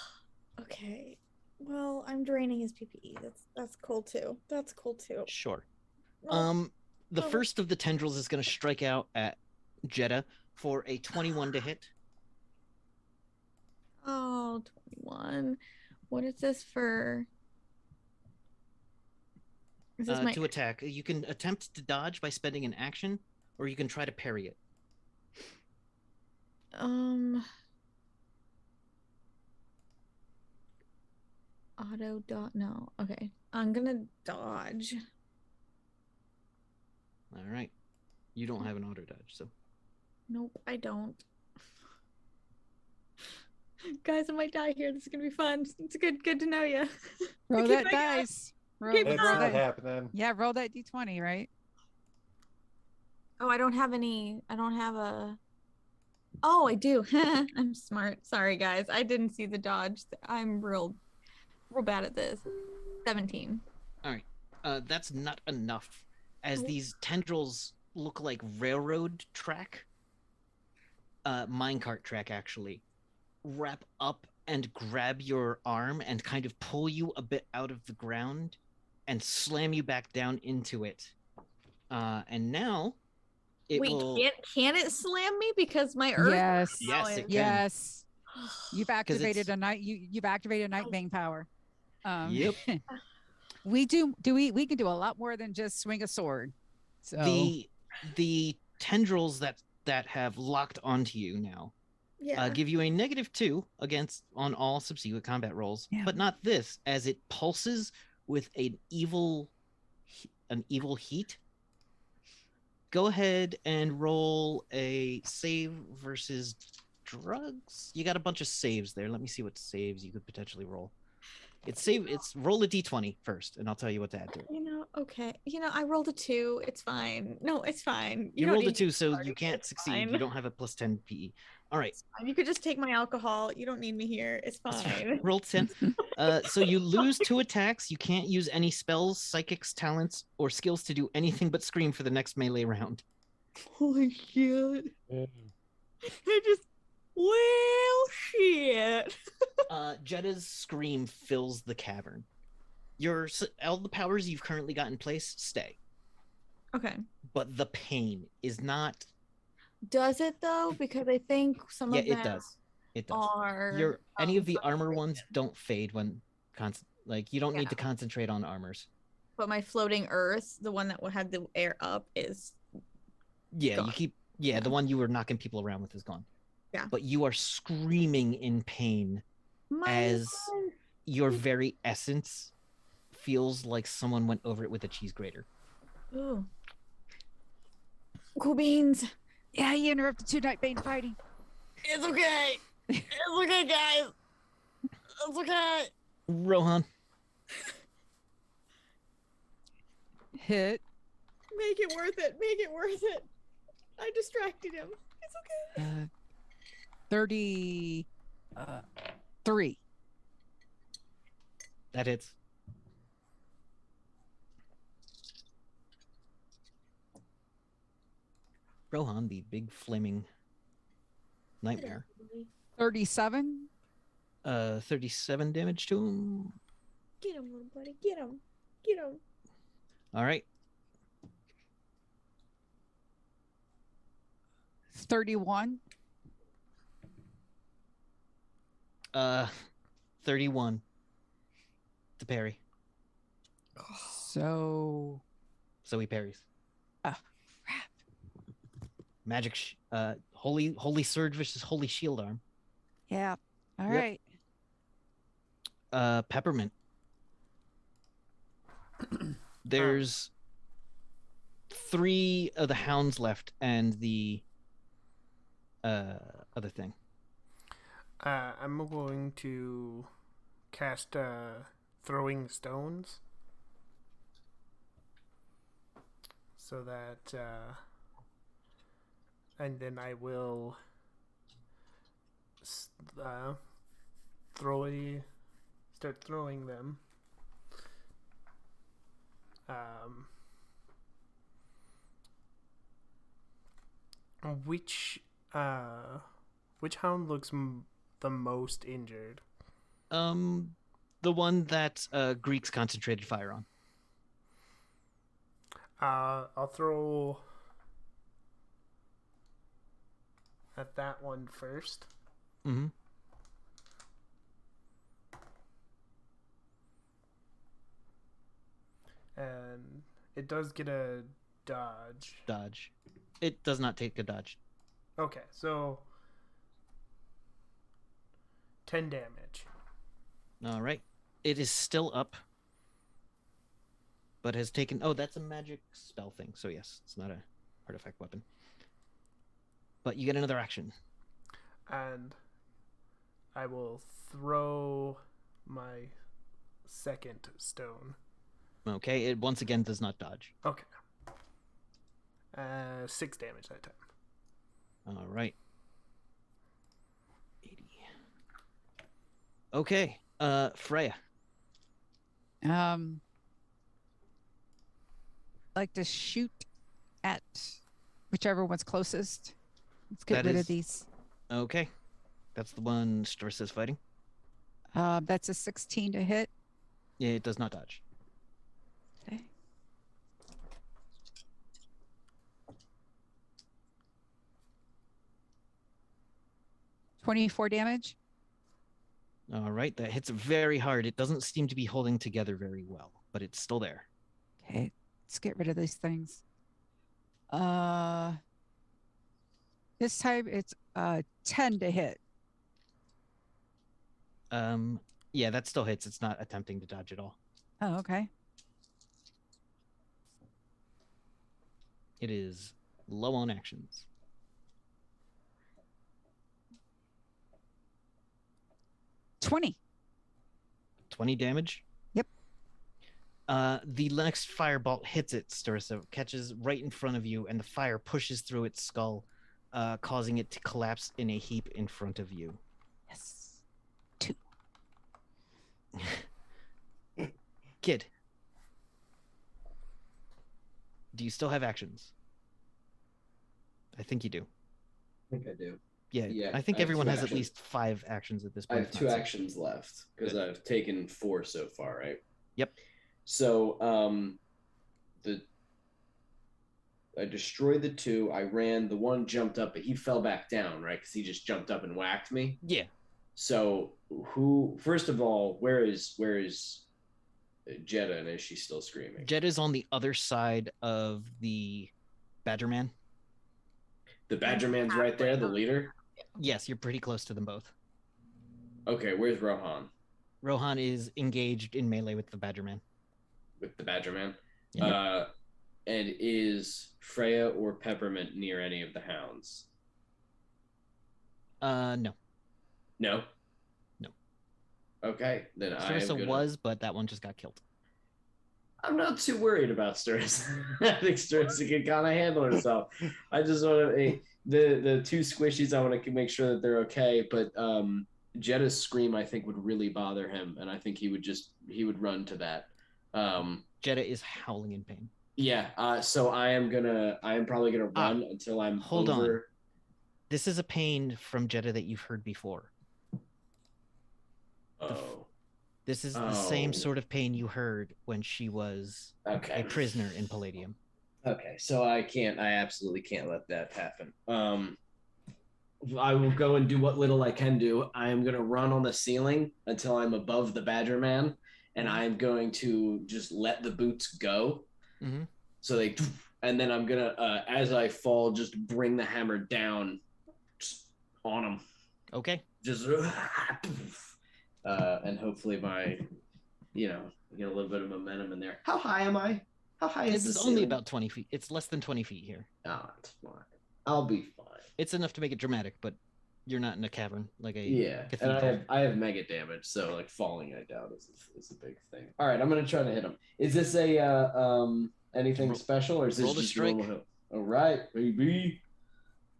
okay. Well, I'm draining his PPE. That's cool too. That's cool too. Sure. No. The Oh. first of the tendrils is gonna strike out at Jeddah for a 21 to hit. Oh, 21. What is this for? Is this my To attack. You can attempt to dodge by spending an action, or you can try to parry it. auto dot no. Okay. I'm gonna dodge. All right. You don't have an auto dodge, so Nope, I don't. Guys, I might die here. This is gonna be fun. It's good to know you. Roll Keep that my dice. Roll, Keep roll It's my not that. happening. Yeah, roll that d20, right? Oh, I don't have a. Oh, I do. I'm smart. Sorry, guys. I didn't see the dodge. I'm real bad at this. 17. all right. That's not enough. as these tendrils look like railroad track, minecart track actually, wrap up and grab your arm and kind of pull you a bit out of the ground and slam you back down into it. And now it Wait, will. can it slam me because my earth? Yes. Yes, it can. Yes. You've activated it's- a night. You've activated night bane power. Yep. We can do a lot more than just swing a sword. So The tendrils that have locked onto you now Yeah. give you a -2 against on all subsequent combat rolls, Yeah. but not this, as it pulses with an evil heat. Go ahead and roll a save versus drugs. You got a bunch of saves there. Let me see what saves you could potentially roll. It's roll a d20 first, and I'll tell you what to add to it. Okay. I rolled a 2. It's fine. No, it's fine. You don't rolled a need 2, me so sorry. you can't It's succeed. fine. You don't have a +10 PE. All right. It's fine. You could just take my alcohol. You don't need me here. It's fine. Roll 10. So you lose 2 attacks. You can't use any spells, psychics, talents, or skills to do anything but scream for the next melee round. Holy shit. Yeah. I just. Well, shit. Jetta's scream fills the cavern. All the powers you've currently got in place stay, Okay. but the pain is not. Does it though? Because I think some Yeah, of them it does. It does. are. Any of the armor ones don't fade when you don't need to concentrate on armors. But my floating earth, the one that had the air up, is. Yeah, gone. you keep. Yeah, the one you were knocking people around with is gone. Yeah. But you are screaming in pain as your very essence feels like someone went over it with a cheese grater. Ooh. Cool beans. yeah, you interrupted 2 night bane fighting. It's okay. It's okay, guys. It's okay. Rohan. Hit. Make it worth it. Make it worth it. I distracted him. It's okay. 33. That hits. Rohan, the big flaming nightmare. 37. 37 damage to him. Get him, little buddy. Get him. Get him. All right. 31. 31 to parry. So he parries. Oh, crap. Magic holy surge versus holy shield arm. Yeah. All Yep. right. Peppermint. There's 3 of the hounds left and the other thing. I'm going to cast throwing stones so that and then I will start throwing them. Which hound looks the most injured? The one that Greeks concentrated fire on. I'll throw at that one first. Mm-hmm. And it does get a dodge. Dodge. It does not take a dodge. Okay, so 10 damage. All right. It is still up, but has taken. Oh, that's a magic spell thing. So yes, it's not a artifact weapon. But you get another action. And I will throw my second stone. Okay, it once again does not dodge. Okay. 6 damage that time. All right. 80. Okay, Freya. like to shoot at whichever one's closest. Let's get That rid is- of these. Okay. That's the one Strarissa's fighting. That's a 16 to hit. Yeah, it does not dodge. Okay. $24 damage. All right, that hits very hard. It doesn't seem to be holding together very well, but it's still there. Okay, let's get rid of these things. This time it's 10 to hit. Yeah, that still hits. It's not attempting to dodge at all. Oh, okay. It is low on actions. 20. 20 damage? Yep. The next firebolt hits it, Starissa, catches right in front of you, and the fire pushes through its skull, causing it to collapse in a heap in front of you. Yes. 2. Kid. Do you still have actions? I think you do. I think I do. Yeah, Yeah, I think I have everyone two has at actions. least 5 actions at this I point. have if 2 not 6. actions left because Good. I've taken 4 so far, right? Yep. So I destroyed the 2. I ran. The one jumped up, but he fell back down, right? Because he just jumped up and whacked me. Yeah. So who? First of all, where is Jetta, and is she still screaming? Jed is on the other side of the Badger Man. The Badger Man's right there, the leader. Yes, you're pretty close to them both. Okay, where's Rohan Rohan is engaged in melee with the Badger Man. with the Badger Man? Yeah. And is Freya or Peppermint near any of the hounds? No. No. No. Okay, then Starissa was, but that one just got killed. I'm not too worried about Starissa. I think Starissa can kind of handle herself. I just want to the 2 squishies. I want to make sure that they're okay. But Jetta's scream, I think, would really bother him, and I think he would run to that. Jetta is howling in pain. Yeah. So I am probably gonna run until I'm hold over. on. This is a pain from Jetta that you've heard before. Oh. This is the same Oh. sort of pain you heard when she was Okay. a prisoner in Palladium. Okay, so I absolutely can't let that happen. I will go and do what little I can do. I am going to run on the ceiling until I'm above the Badger Man, and I'm going to just let the boots go. Mhm. So and then I'm going to, as I fall, just bring the hammer down just on them. Okay. Just, and hopefully get a little bit of momentum in there. How high am I? How high is It's this? only about 20 feet. It's less than 20 feet here. Oh, it's fine. I'll be fine. It's enough to make it dramatic, but you're not in a cavern like a Yeah, cathedral. and I have mega damage, so like falling, I doubt is a big thing. All right, I'm gonna try to hit him. Is this a anything Roll- special, or is this roll to just strike. normal hit? All right, baby.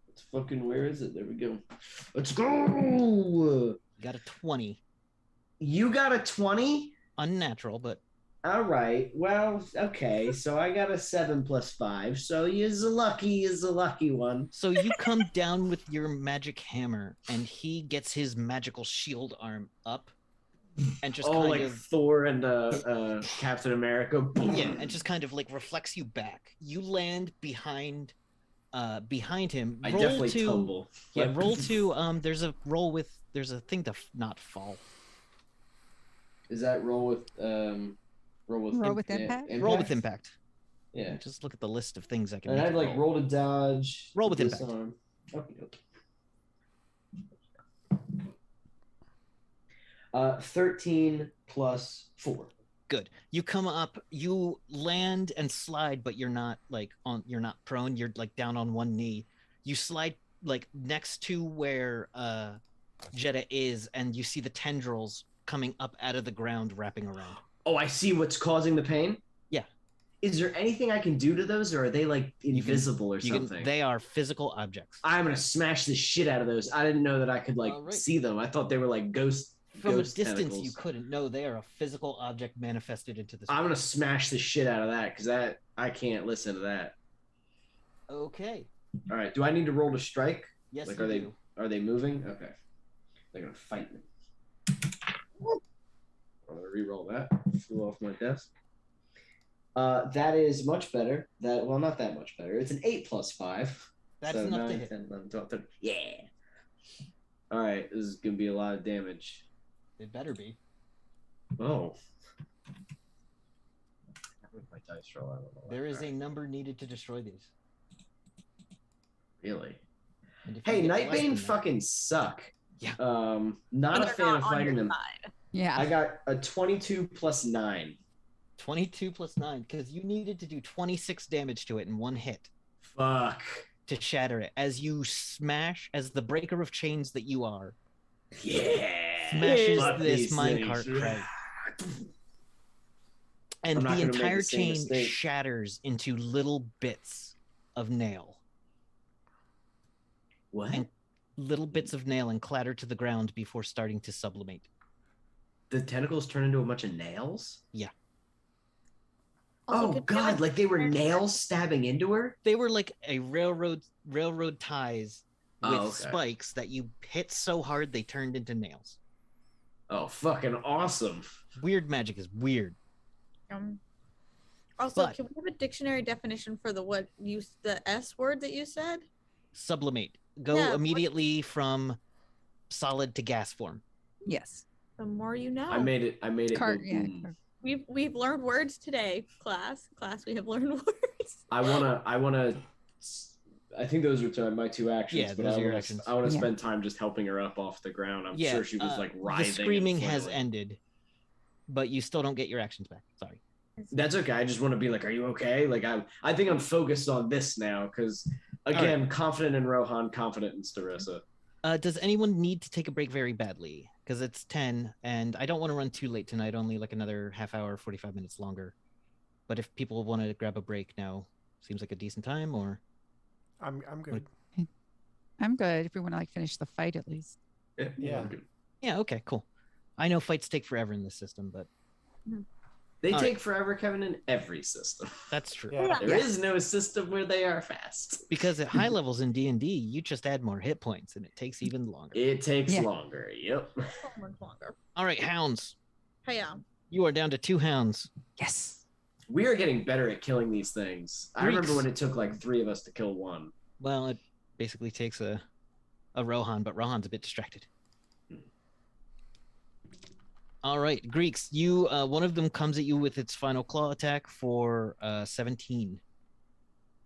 It's fucking. Where is it? There we go. Let's go. You got a 20. You got a 20. Unnatural, but All right. Well, okay. So I got a 7 plus 5. So is a lucky one. so you come down with your magic hammer, and he gets his magical shield arm up, and just Oh, kind like of Thor and Captain America. yeah, and just kind of like reflects you back. You land behind him. I Roll definitely to tumble. yeah, Like- roll to there's a roll with there's a thing to not fall. Is that roll with Roll with impact? Roll with impact. Yeah. Just look at the list of things I can And make I'd you like roll to dodge. Roll with impact. disarm. Okay. 13 plus 4. Good. You come up, you land and slide, but you're not you're not prone, you're like down on one knee. You slide like next to where Jetta is, and you see the tendrils coming up out of the ground wrapping around. Oh, I see what's causing the pain? Yeah. Is there anything I can do to those, or are they like invisible or You can- something? they are physical objects. I'm gonna smash the shit out of those. I didn't know that I could like Alright. see them. I thought they were like ghost. From a ghost distance, you tentacles. couldn't. No, they are a physical object manifested into this. I'm gonna smash the shit out of that because that I can't listen to that. Okay. All right. Do I need to roll to strike? Yes, Like, you are they do. are they moving? Okay. They're gonna fight me. I'm gonna re-roll that. Flew off my desk. That is much better. Not that much better. It's an 8 plus 5. That's so enough to 9, hit. 10, 11, 12, 13. Yeah. All right. This is gonna be a lot of damage. It better be. Oh. With my dice roll, I don't know. There is All a right. number needed to destroy these. Really. And if you Hey, get less than Nightbane that- fucking suck. Yeah. Not When a they're fan not of on fighting your them. side. Yeah. I got a 22 plus 9. 22 plus 9, because you needed to do 26 damage to it in one hit Fuck. to shatter it. As you smash, as the breaker of chains that you are, Yeah. smashes Fuck this these minecart things. tray. And I'm not the gonna make the entire same chain mistake. shatters into little bits of nail. What? And little bits of nail and clatter to the ground before starting to sublimate. The tentacles turn into a bunch of nails? Also, Oh could we have god, a like they were dictionary- nails stabbing into her? They were like a railroad ties with Oh, okay. spikes that you hit so hard they turned into nails. Oh, fucking awesome. Weird magic is weird. Also, But- can we have a dictionary definition for the S word that you said? Sublimate. Go Yeah, what- immediately from solid to gas form. Yes. The more you know. I made it Car- go yeah, boom. car- We've learned words today, class. Class, we have learned words. I wanna I think those are my two actions. Yeah, but those I are your wanna, actions. I want to Yeah. spend time just helping her up off the ground. I'm sure she was like writhing. The screaming and has flailing. ended, but you still don't get your actions back. Sorry. That's okay. I just want to be like, are you okay? Like I think I'm focused on this now because again, confident in Rohan, confident in Starissa. Does anyone need to take a break very badly? Because it's 10, and I don't want to run too late tonight. Only like another half hour, 45 minutes longer. But if people want to grab a break now, seems like a decent time. Or I'm good. I'm good if we want to like finish the fight at least. Yeah. I'm good. yeah, okay, cool. I know fights take forever in this system, but They All take forever, Kevin, in every system. that's true. Yeah. There is no system where they are fast. Because at high levels in D&D, you just add more hit points, and it takes even longer. It takes Yeah. longer. Yep. So much longer. All right, hounds. Hey, yeah. You are down to 2 hounds. Yes. We are getting better at killing these things. I remember Greeks. when it took like 3 of us to kill one. Well, it basically takes a Rohan, but Rohan's a bit distracted. All right, Greeks. You one of them comes at you with its final claw attack for 17.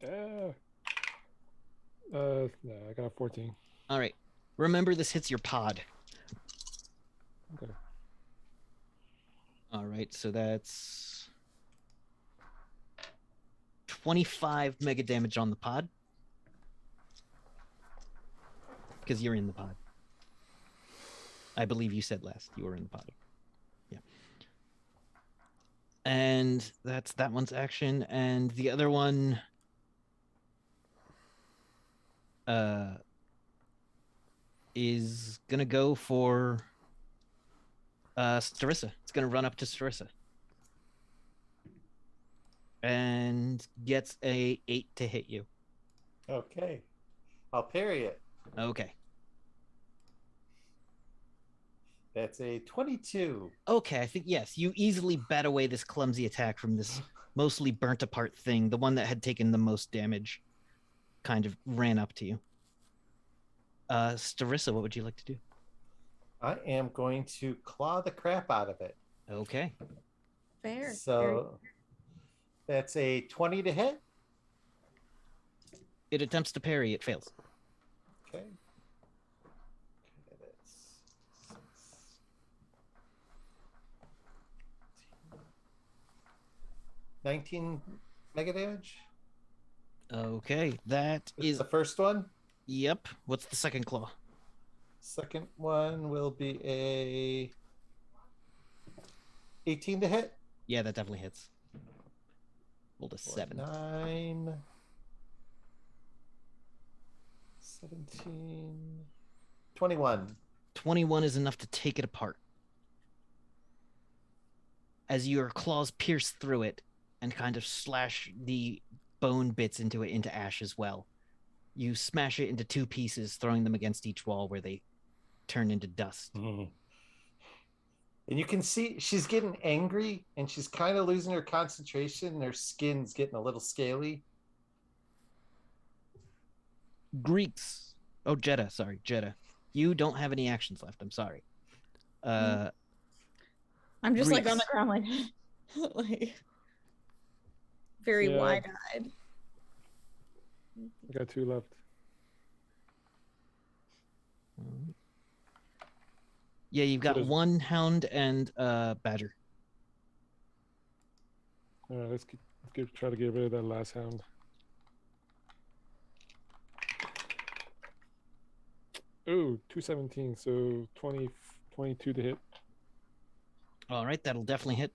No, I got a 14. All right. Remember, this hits your pod. Okay. All right, so that's 25 mega damage on the pod. Because you're in the pod. I believe you said last you were in the pod. Yeah. And that's that one's action. And the other one is gonna go for Starissa. It's gonna run up to Starissa. And gets a 8 to hit you. Okay. I'll parry it. Okay. That's a 22. Okay, I think yes, you easily bat away this clumsy attack from this mostly burnt apart thing. The one that had taken the most damage kind of ran up to you. Starissa, what would you like to do? I am going to claw the crap out of it. Okay. Fair. So that's a 20 to hit. It attempts to parry, it fails. Okay. That's 19 mega damage. Okay, that This is the first one. yep. What's the second claw? Second one will be a 18 to hit. Yeah, that definitely hits. Rolled a 7. 9, 17, 21. 21 is enough to take it apart. As your claws pierce through it, and kind of slash the bone bits into ash as well. You smash it into 2 pieces, throwing them against each wall where they turn into dust. And you can see she's getting angry and she's kind of losing her concentration and her skin's getting a little scaly. Greeks. Oh, Jeddah. Sorry, Jeddah. You don't have any actions left. I'm sorry. I'm just like on the Greeks. ground, like, like very Yeah. wide-eyed. I got 2 left. Yeah, you've got There's- 1 hound and badger. All right, let's try to get rid of that last hound. Ooh, 217, so 22 to hit. All right, that'll definitely hit.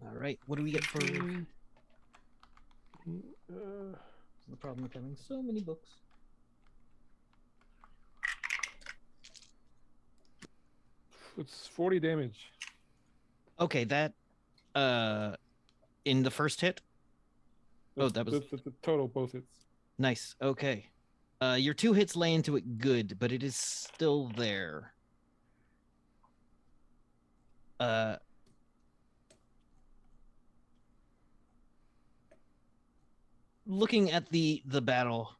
All right, what do we get for Uh, the problem with having so many books? it's 40 damage. Okay, that in the first hit. Oh, that was the total, both hits. nice. Okay. Your 2 hits lay into it good, but it is still there. Looking at the battle,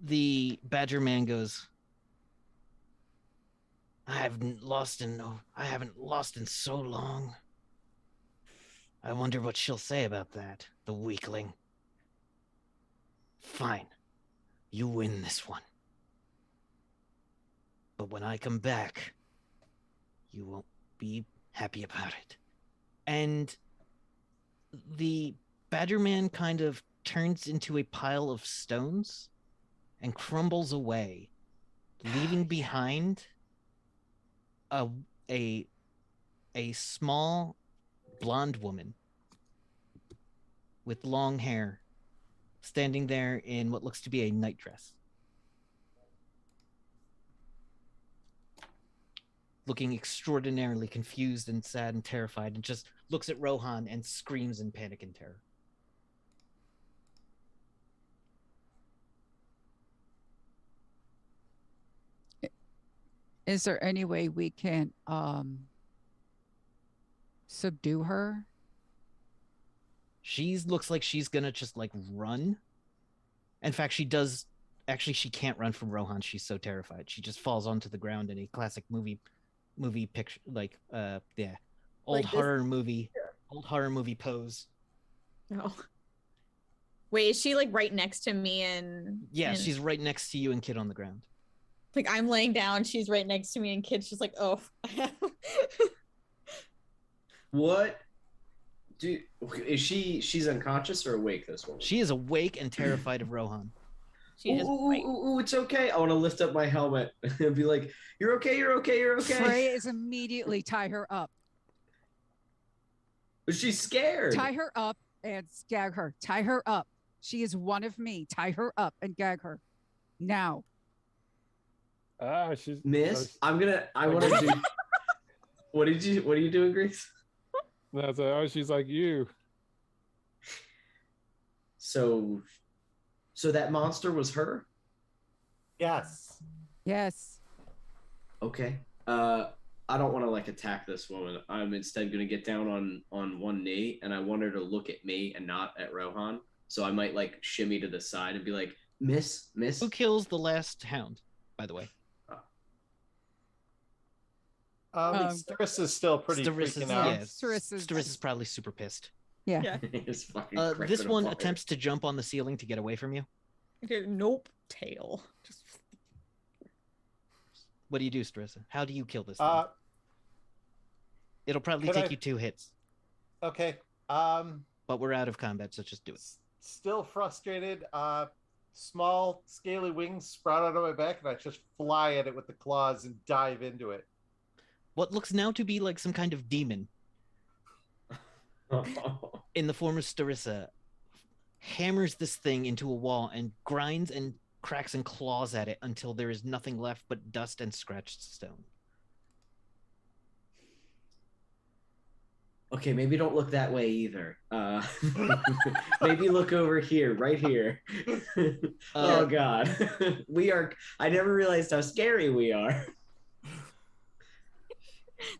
the Badger Man goes, I haven't lost in so long. I wonder what she'll say about that, the weakling. Fine. You win this one. But when I come back, you won't be happy about it. And the Badger Man kind of turns into a pile of stones and crumbles away, leaving behind a small blonde woman with long hair standing there in what looks to be a nightdress, looking extraordinarily confused and sad and terrified, and just looks at Rohan and screams in panic and terror. Is there any way we can subdue her? She looks like she's gonna just like run. In fact, she does. Actually, she can't run from Rohan. She's so terrified. She just falls onto the ground in a classic movie picture, like old Like this- horror movie pose. Oh. Wait, is she like right next to me and Yeah, and, she's right next to you and Kid on the ground. like I'm laying down, she's right next to me and Kid's just like, oh. What? Is she's unconscious or awake? This woman. She is awake and terrified of Rohan. She just Ooh, it's okay. I want to lift up my helmet and be like, "You're okay. You're okay. You're okay." Freya is immediately tie her up. But she's scared. Tie her up and gag her. Tie her up. She is one of me. Tie her up and gag her. Now. She's Miss, I want to do. What are you doing, Grace? That's she's like you. So that monster was her? Yes. Yes. Okay. I don't want to like attack this woman. I'm instead going to get down on one knee, and I want her to look at me and not at Rohan. So I might like shimmy to the side and be like, Miss. Who kills the last hound, by the way? Starissa is still pretty freaking out. Yeah, Starissa's probably super pissed. Yeah. It's fucking This cracking one apart. attempts to jump on the ceiling to get away from you. Okay, nope. Tail. Just What do you do, Starissa? How do you kill this thing? It'll probably can take I- you 2 hits, Okay. but we're out of combat, so just do it. Still frustrated. Small scaly wings sprout out of my back, and I just fly at it with the claws and dive into it. what looks now to be like some kind of demon in the form of Starissa hammers this thing into a wall and grinds and cracks and claws at it until there is nothing left but dust and scratched stone. Okay, maybe don't look that way either. Maybe look over here, right here. Oh God, we are. I never realized how scary we are.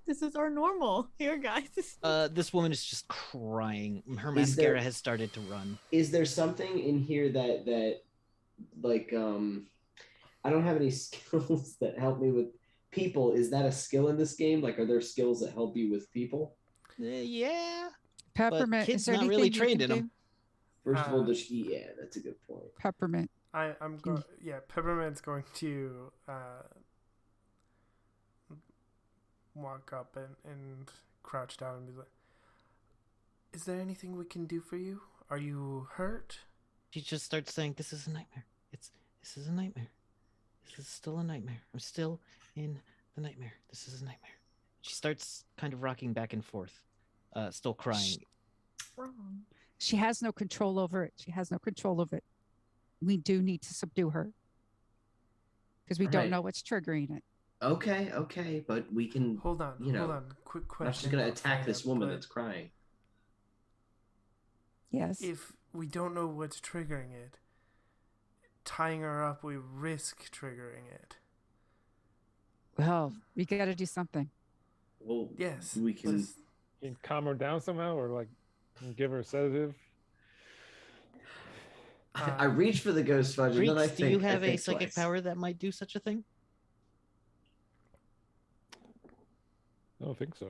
This is our normal here, guys. This woman is just crying. Her Is mascara there- has started to run. Is there something in here that like I don't have any skills that help me with people. Is that a skill in this game? Like, are there skills that help you with people? Yeah. Peppermint. kid's Is there not anything really you trained can in do? 'em. First of all, just yeah, that's a good point. Peppermint. I'm going. Yeah, Peppermint's going to walk up and crouch down and be like, "Is there anything we can do for you? Are you hurt?" She just starts saying, "This is a nightmare. This is a nightmare. This is still a nightmare. I'm still in the nightmare. This is a nightmare." She starts kind of rocking back and forth, still crying. Wrong. She has no control over it. She has no control of it. We do need to subdue her because we don't Right. know what's triggering it. Okay, but we can. Hold on, You know, hold on. Quick I'm not just question. gonna attack this Freya, woman but that's crying. Yes. if we don't know what's triggering it, tying her up, we risk triggering it. Well, we got to do something. Well, Yes. we can. just- Can you calm her down somehow, or like give her a sedative? I reach for the ghost fudge, and then I Greeks, think. do you have I a think psychic twice. power that might do such a thing? I don't think so.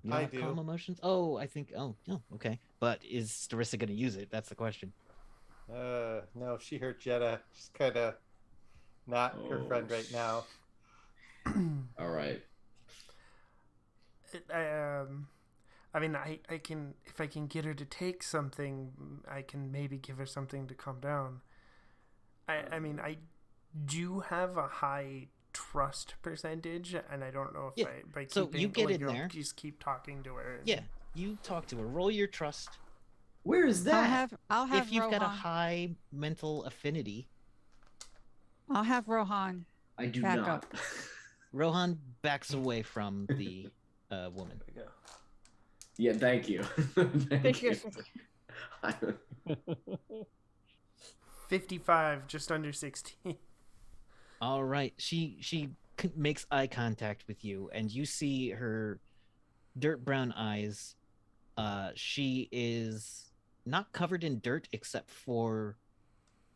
You don't I have do. calm emotions? Oh, I think. Oh, okay. But is Starissa going to use it? That's the question. No, she hurt Jetta. She's kind of not her friend right now. All right. I mean, I can, if I can get her to take something, I can maybe give her something to calm down. I mean, I do have a high trust percentage, and I don't know if Yeah, by so keeping, you get like, in I'll there. just keep talking to her. Yeah, you talk to her. Roll your trust. Where is that? I'll have If you've got a Rohan. high mental affinity, I'll have Rohan. I do Back not. up. Rohan backs away from the woman. There we go. Yeah, thank you. Thank you. 55, just under 60. All right, she makes eye contact with you, and you see her dirt brown eyes. She is not covered in dirt except for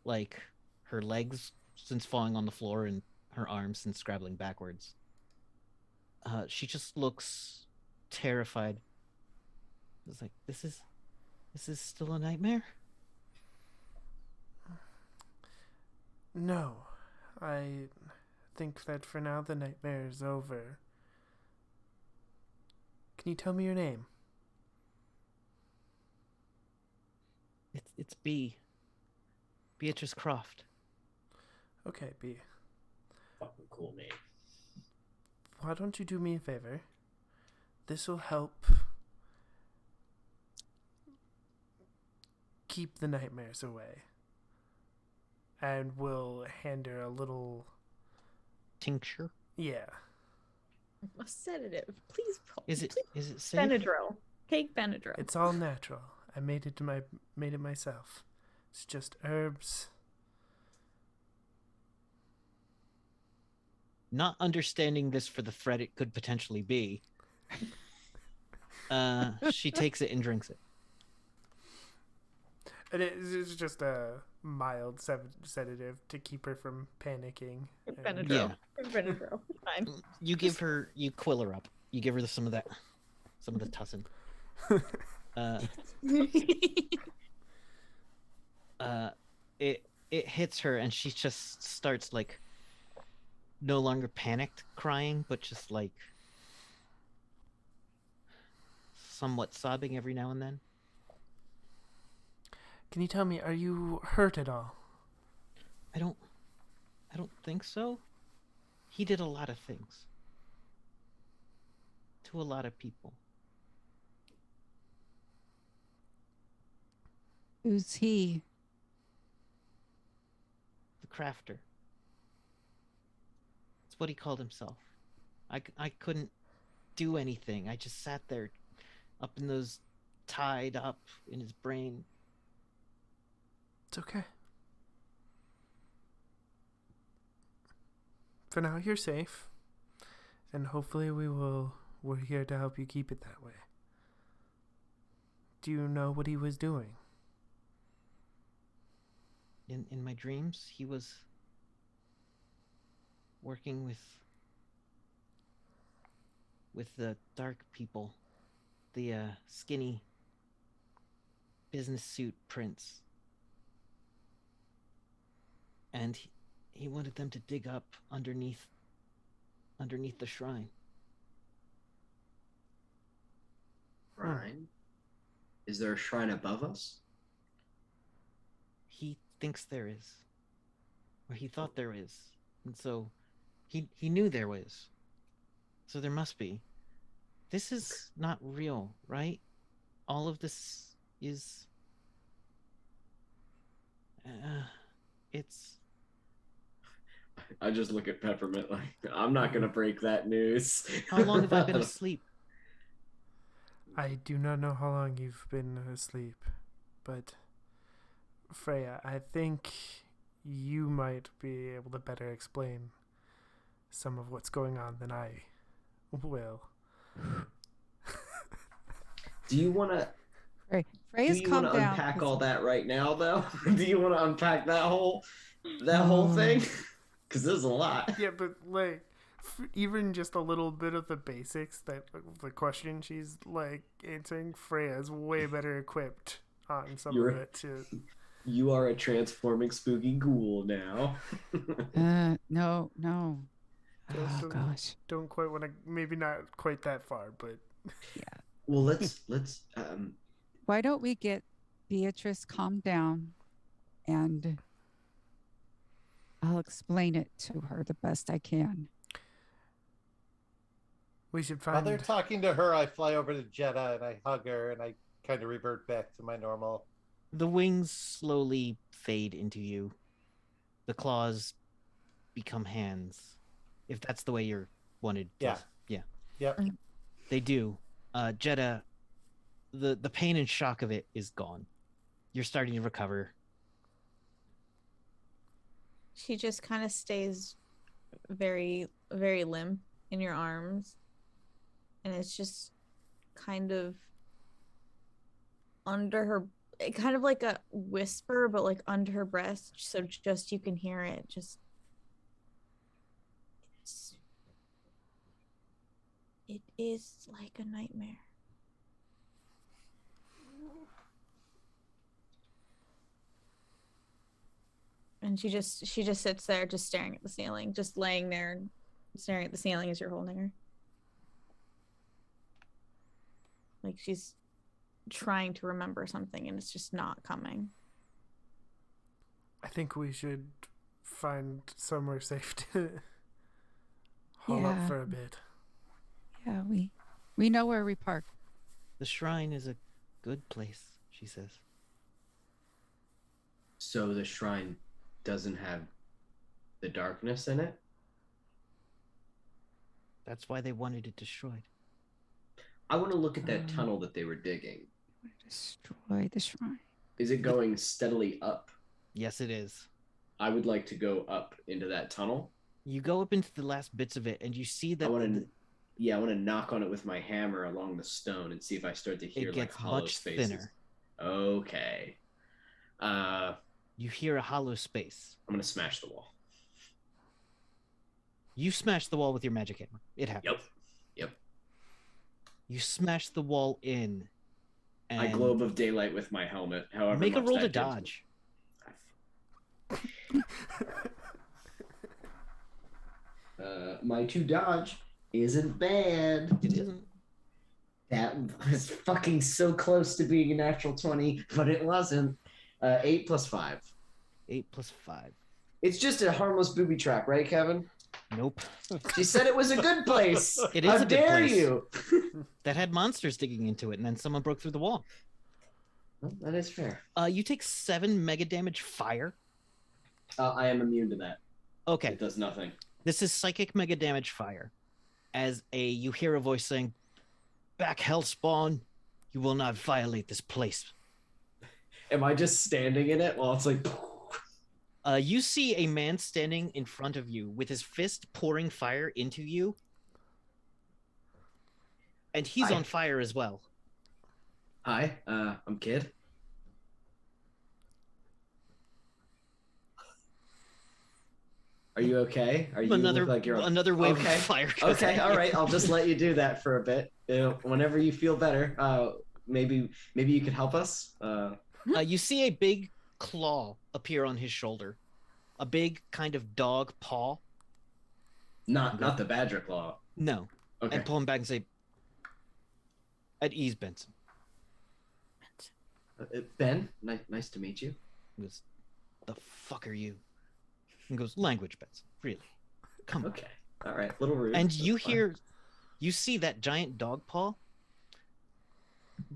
like her legs since falling on the floor and her arms since scrabbling backwards. She just looks terrified. It's like, this is still a nightmare? No, I think that for now the nightmare is over. Can you tell me your name? It's Beatrice Croft. Okay, B. Fucking cool name. Why don't you do me a favor? This will help keep the nightmares away. And we'll hand her a little... Tincture? Yeah. A sedative. Please. Is it safe? Benadryl. Take Benadryl. It's all natural. I made it myself. It's just herbs. Not understanding this for the threat it could potentially be. She takes it and drinks it. And it's just a mild sedative to keep her from panicking. And- Benadryl. Benadryl. Fine. You quill her up. You give her some of the tussin. It hits her and she just starts like no longer panicked crying, but just like somewhat sobbing every now and then. Can you tell me, are you hurt at all? I don't think so. He did a lot of things. to a lot of people. Who's he? The crafter. That's what he called himself. I couldn't do anything. I just sat there up in those, tied up in his brain. It's okay. For now, you're safe. And hopefully we're here to help you keep it that way. Do you know what he was doing? In my dreams, he was working with the dark people, the skinny business suit prince. And he wanted them to dig up underneath the shrine. Shrine? Is there a shrine above us? He thinks there is. Or he thought there is. And so he knew there was. So there must be. This is not real, right? All of this is it's I just look at Peppermint like, I'm not gonna break that news. how long have I been asleep? I do not know how long you've been asleep, but Freya, I think you might be able to better explain some of what's going on than I will. Do you want to? Freya's Do you calm want to down. unpack all that right now, though? Do you want to unpack that whole thing? Because there's a lot. Yeah, but like, even just a little bit of the basics, that the question she's like answering, Freya's way better equipped on some of it too. You are a transforming spooky ghoul now. No. Oh Don't- gosh. Don't quite want to, maybe not quite that far, but Well, let's Why don't we get Beatrice calmed down, and I'll explain it to her the best I can. we should While find. they're talking to her, I fly over to Jetta and I hug her and I kind of revert back to my normal. The wings slowly fade into you. The claws become hands. If that's the way you're wanted to. Yeah. Yeah. Yep. They do. Jetta, the pain and shock of it is gone. You're starting to recover. She just kind of stays very, very limp in your arms. And it's just kind of under her, kind of like a whisper, but like under her breath. So just you can hear it. It is like a nightmare. And she just sits there just staring at the ceiling, just laying there staring at the ceiling as you're holding her. Like she's trying to remember something and it's just not coming. I think we should find somewhere safe to haul up Yeah. for a bit. Yeah, we know where we park. The shrine is a good place, she says. So the shrine doesn't have the darkness in it? That's why they wanted it destroyed. I want to look at that tunnel that they were digging. Destroy the shrine. Is it going steadily up? Yes, it is. I would like to go up into that tunnel. You go up into the last bits of it and you see that I want to knock on it with my hammer along the stone and see if I start to hear it like gets hollow much spaces. thinner. Okay. You hear a hollow space. I'm gonna smash the wall. You smash the wall with your magic hammer. It happens. Yep. You smash the wall in. And I globe of daylight with my helmet. However, make a much roll to that gives dodge. me. My 2 dodge isn't bad. It isn't. That was fucking so close to being a natural 20, but it wasn't. 8 plus 5. 8 plus 5. It's just a harmless booby trap, right, Kevin? Nope. She said it was a good place. It is How a good dare place. you? That had monsters digging into it, and then someone broke through the wall. Well, that is fair. You take 7 mega damage fire. I am immune to that. Okay. It does nothing. This is psychic mega damage fire. You hear a voice saying, "Back, Hellspawn! You will not violate this place." Am I just standing in it while it's like? You see a man standing in front of you with his fist pouring fire into you, and he's Hi. on fire as well. Hi, I'm Kid. Are you okay? Are you look like you're another wave okay. of fire. goes Okay, at all you. right. I'll just let you do that for a bit. Whenever you feel better, maybe you could help us. You see a big claw appear on his shoulder, a big kind of dog paw. Not the badger claw. No, Okay. and pull him back and say, "At ease, Benson." Ben, nice to meet you. He goes, "The fuck are you?" He goes, "Language, Benson. Really? Come on." Okay. All right. Little rude. And That's you fine. you see that giant dog paw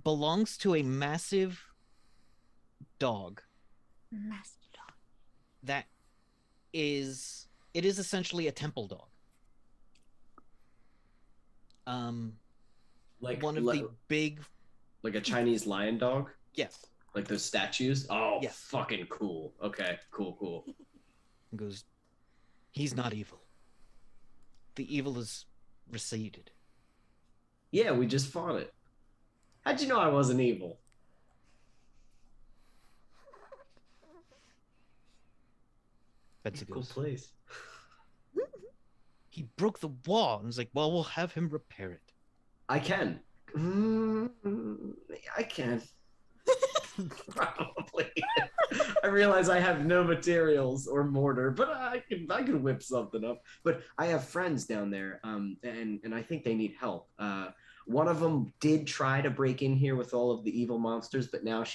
belongs to a massive dog Mastodon. that is essentially a temple dog. like One of the big, like a Chinese lion dog, yes. like those statues. Oh, Yes. fucking cool. Okay, cool. He goes, "He's not evil. The evil is receded." Yeah, we just fought it. How'd you know I wasn't evil? Benson Cool goes, place. "He broke the wall." And he's like, "Well, we'll have him repair it." I can. I can. Probably. I realize I have no materials or mortar, but I can whip something up. But I have friends down there, and I think they need help. One of them did try to break in here with all of the evil monsters, but now I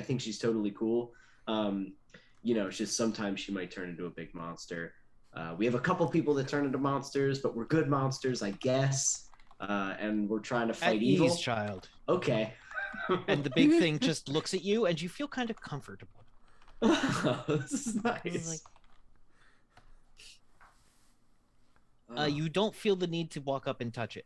think she's totally cool. It's just sometimes she might turn into a big monster. We have a couple people that turn into monsters, but we're good monsters, I guess. And we're trying to At fight evil. ease, child. Okay. And the big thing just looks at you, and you feel kind of comfortable. This is He's nice. like, you don't feel the need to walk up and touch it.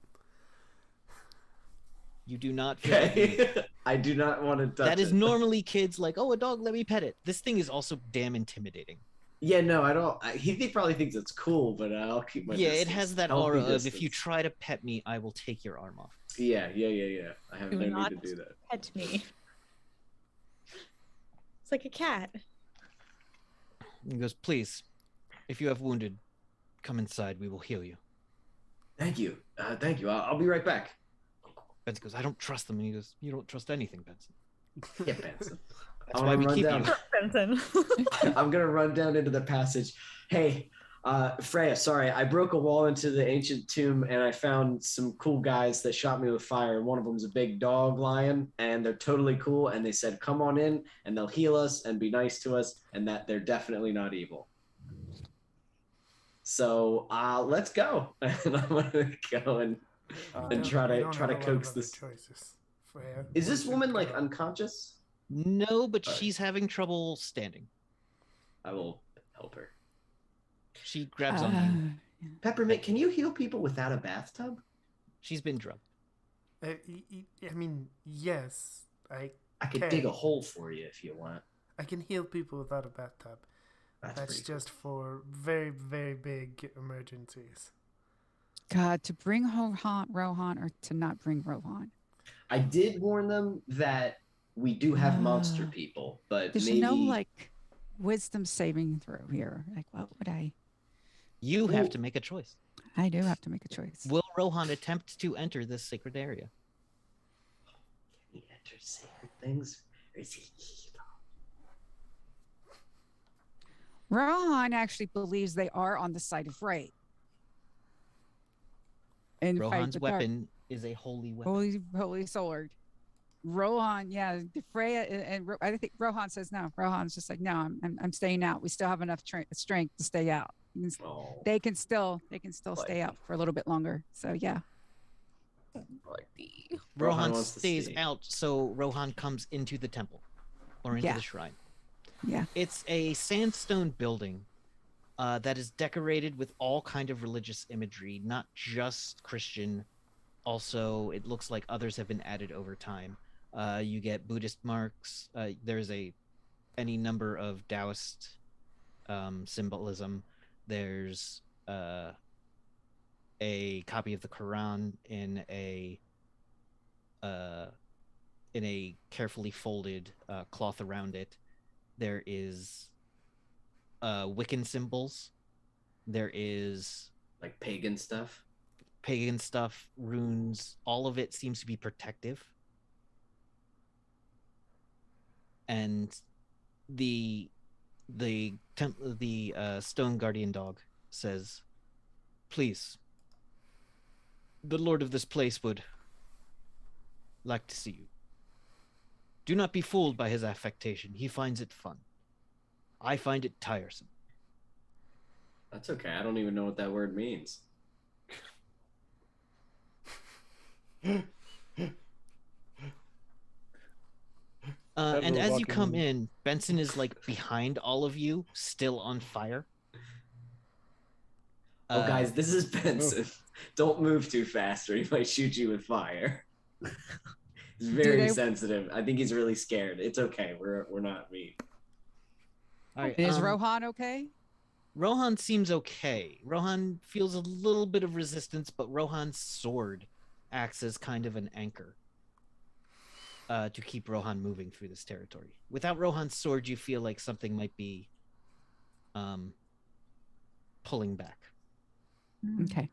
You do not feel the need. Okay. I do not want to touch That is it. normally kids like, "Oh, a dog, let me pet it." This thing is also damn intimidating. Yeah, no, I don't. He probably thinks it's cool, but I'll keep my Yeah, it distance. has that Healthy aura of, "If you distance. try to pet me, I will take your arm off." Yeah. I have Do no not need to do that. pet me. It's like a cat. He goes, "Please, if you have wounded, come inside. We will heal you." Thank you. I'll be right back. Benson goes, "I don't trust them." And he goes, "You don't trust anything, Benson." Yeah, Benson. That's why we keep you. Benson. I'm gonna run down into the passage. Hey, Freya, sorry, I broke a wall into the ancient tomb and I found some cool guys that shot me with fire. One of them's a big dog lion, and they're totally cool. And they said, "Come on in, and they'll heal us and be nice to us, and that they're definitely not evil." So let's go. And I'm gonna go and try to coax this. Choices. Freya. Is this woman like unconscious? No, but Alright. she's having trouble standing. I will help her. She grabs on you. Peppermint, can you heal people without a bathtub? She's been drugged. I mean, yes, I I could dig a hole for you if you want. I can heal people without a bathtub. That's pretty cool. just for very, very big emergencies. God, to bring Rohan or to not bring Rohan? I did warn them that we do have monster people, but There's maybe no like wisdom saving throw here. Like, what would I? You have to make a choice. I do have to make a choice. Will Rohan attempt to enter this sacred area? Can he enter sacred things, or is he evil? Rohan actually believes they are on the side of right. And fight Rohan's the dark. weapon is a holy weapon. Holy sword. Rohan, yeah, Freya, and I think Rohan says no. Rohan's just like, no, I'm staying out. We still have enough strength to stay out. You can- Oh, They can still stay up for a little bit longer. So yeah. Rohan wants to stays stay. out, so Rohan comes into the temple or into Yeah. the shrine. Yeah. It's a sandstone building that is decorated with all kind of religious imagery, not just Christian. Also, it looks like others have been added over time. You get Buddhist marks. There's any number of Taoist symbolism. There's a copy of the Quran in a carefully folded cloth around it. There is Wiccan symbols. There is like pagan stuff. pagan stuff, runes. All of it seems to be protective. And the stone guardian dog says, "Please, the lord of this place would like to see you. Do not be fooled by his affectation. He finds it fun. I find it tiresome." That's okay. I don't even know what that word means. And Ever as you come walking- in, Benson is like behind all of you, still on fire. Oh, guys, this is Benson. Oh. Don't move too fast, or he might shoot you with fire. He's very they- sensitive. I think he's really scared. It's okay. We're not mean. all right, Is Rohan okay? Rohan seems okay. Rohan feels a little bit of resistance, but Rohan's sword acts as kind of an anchor to keep Rohan moving through this territory. Without Rohan's sword, you feel like something might be pulling back. Okay.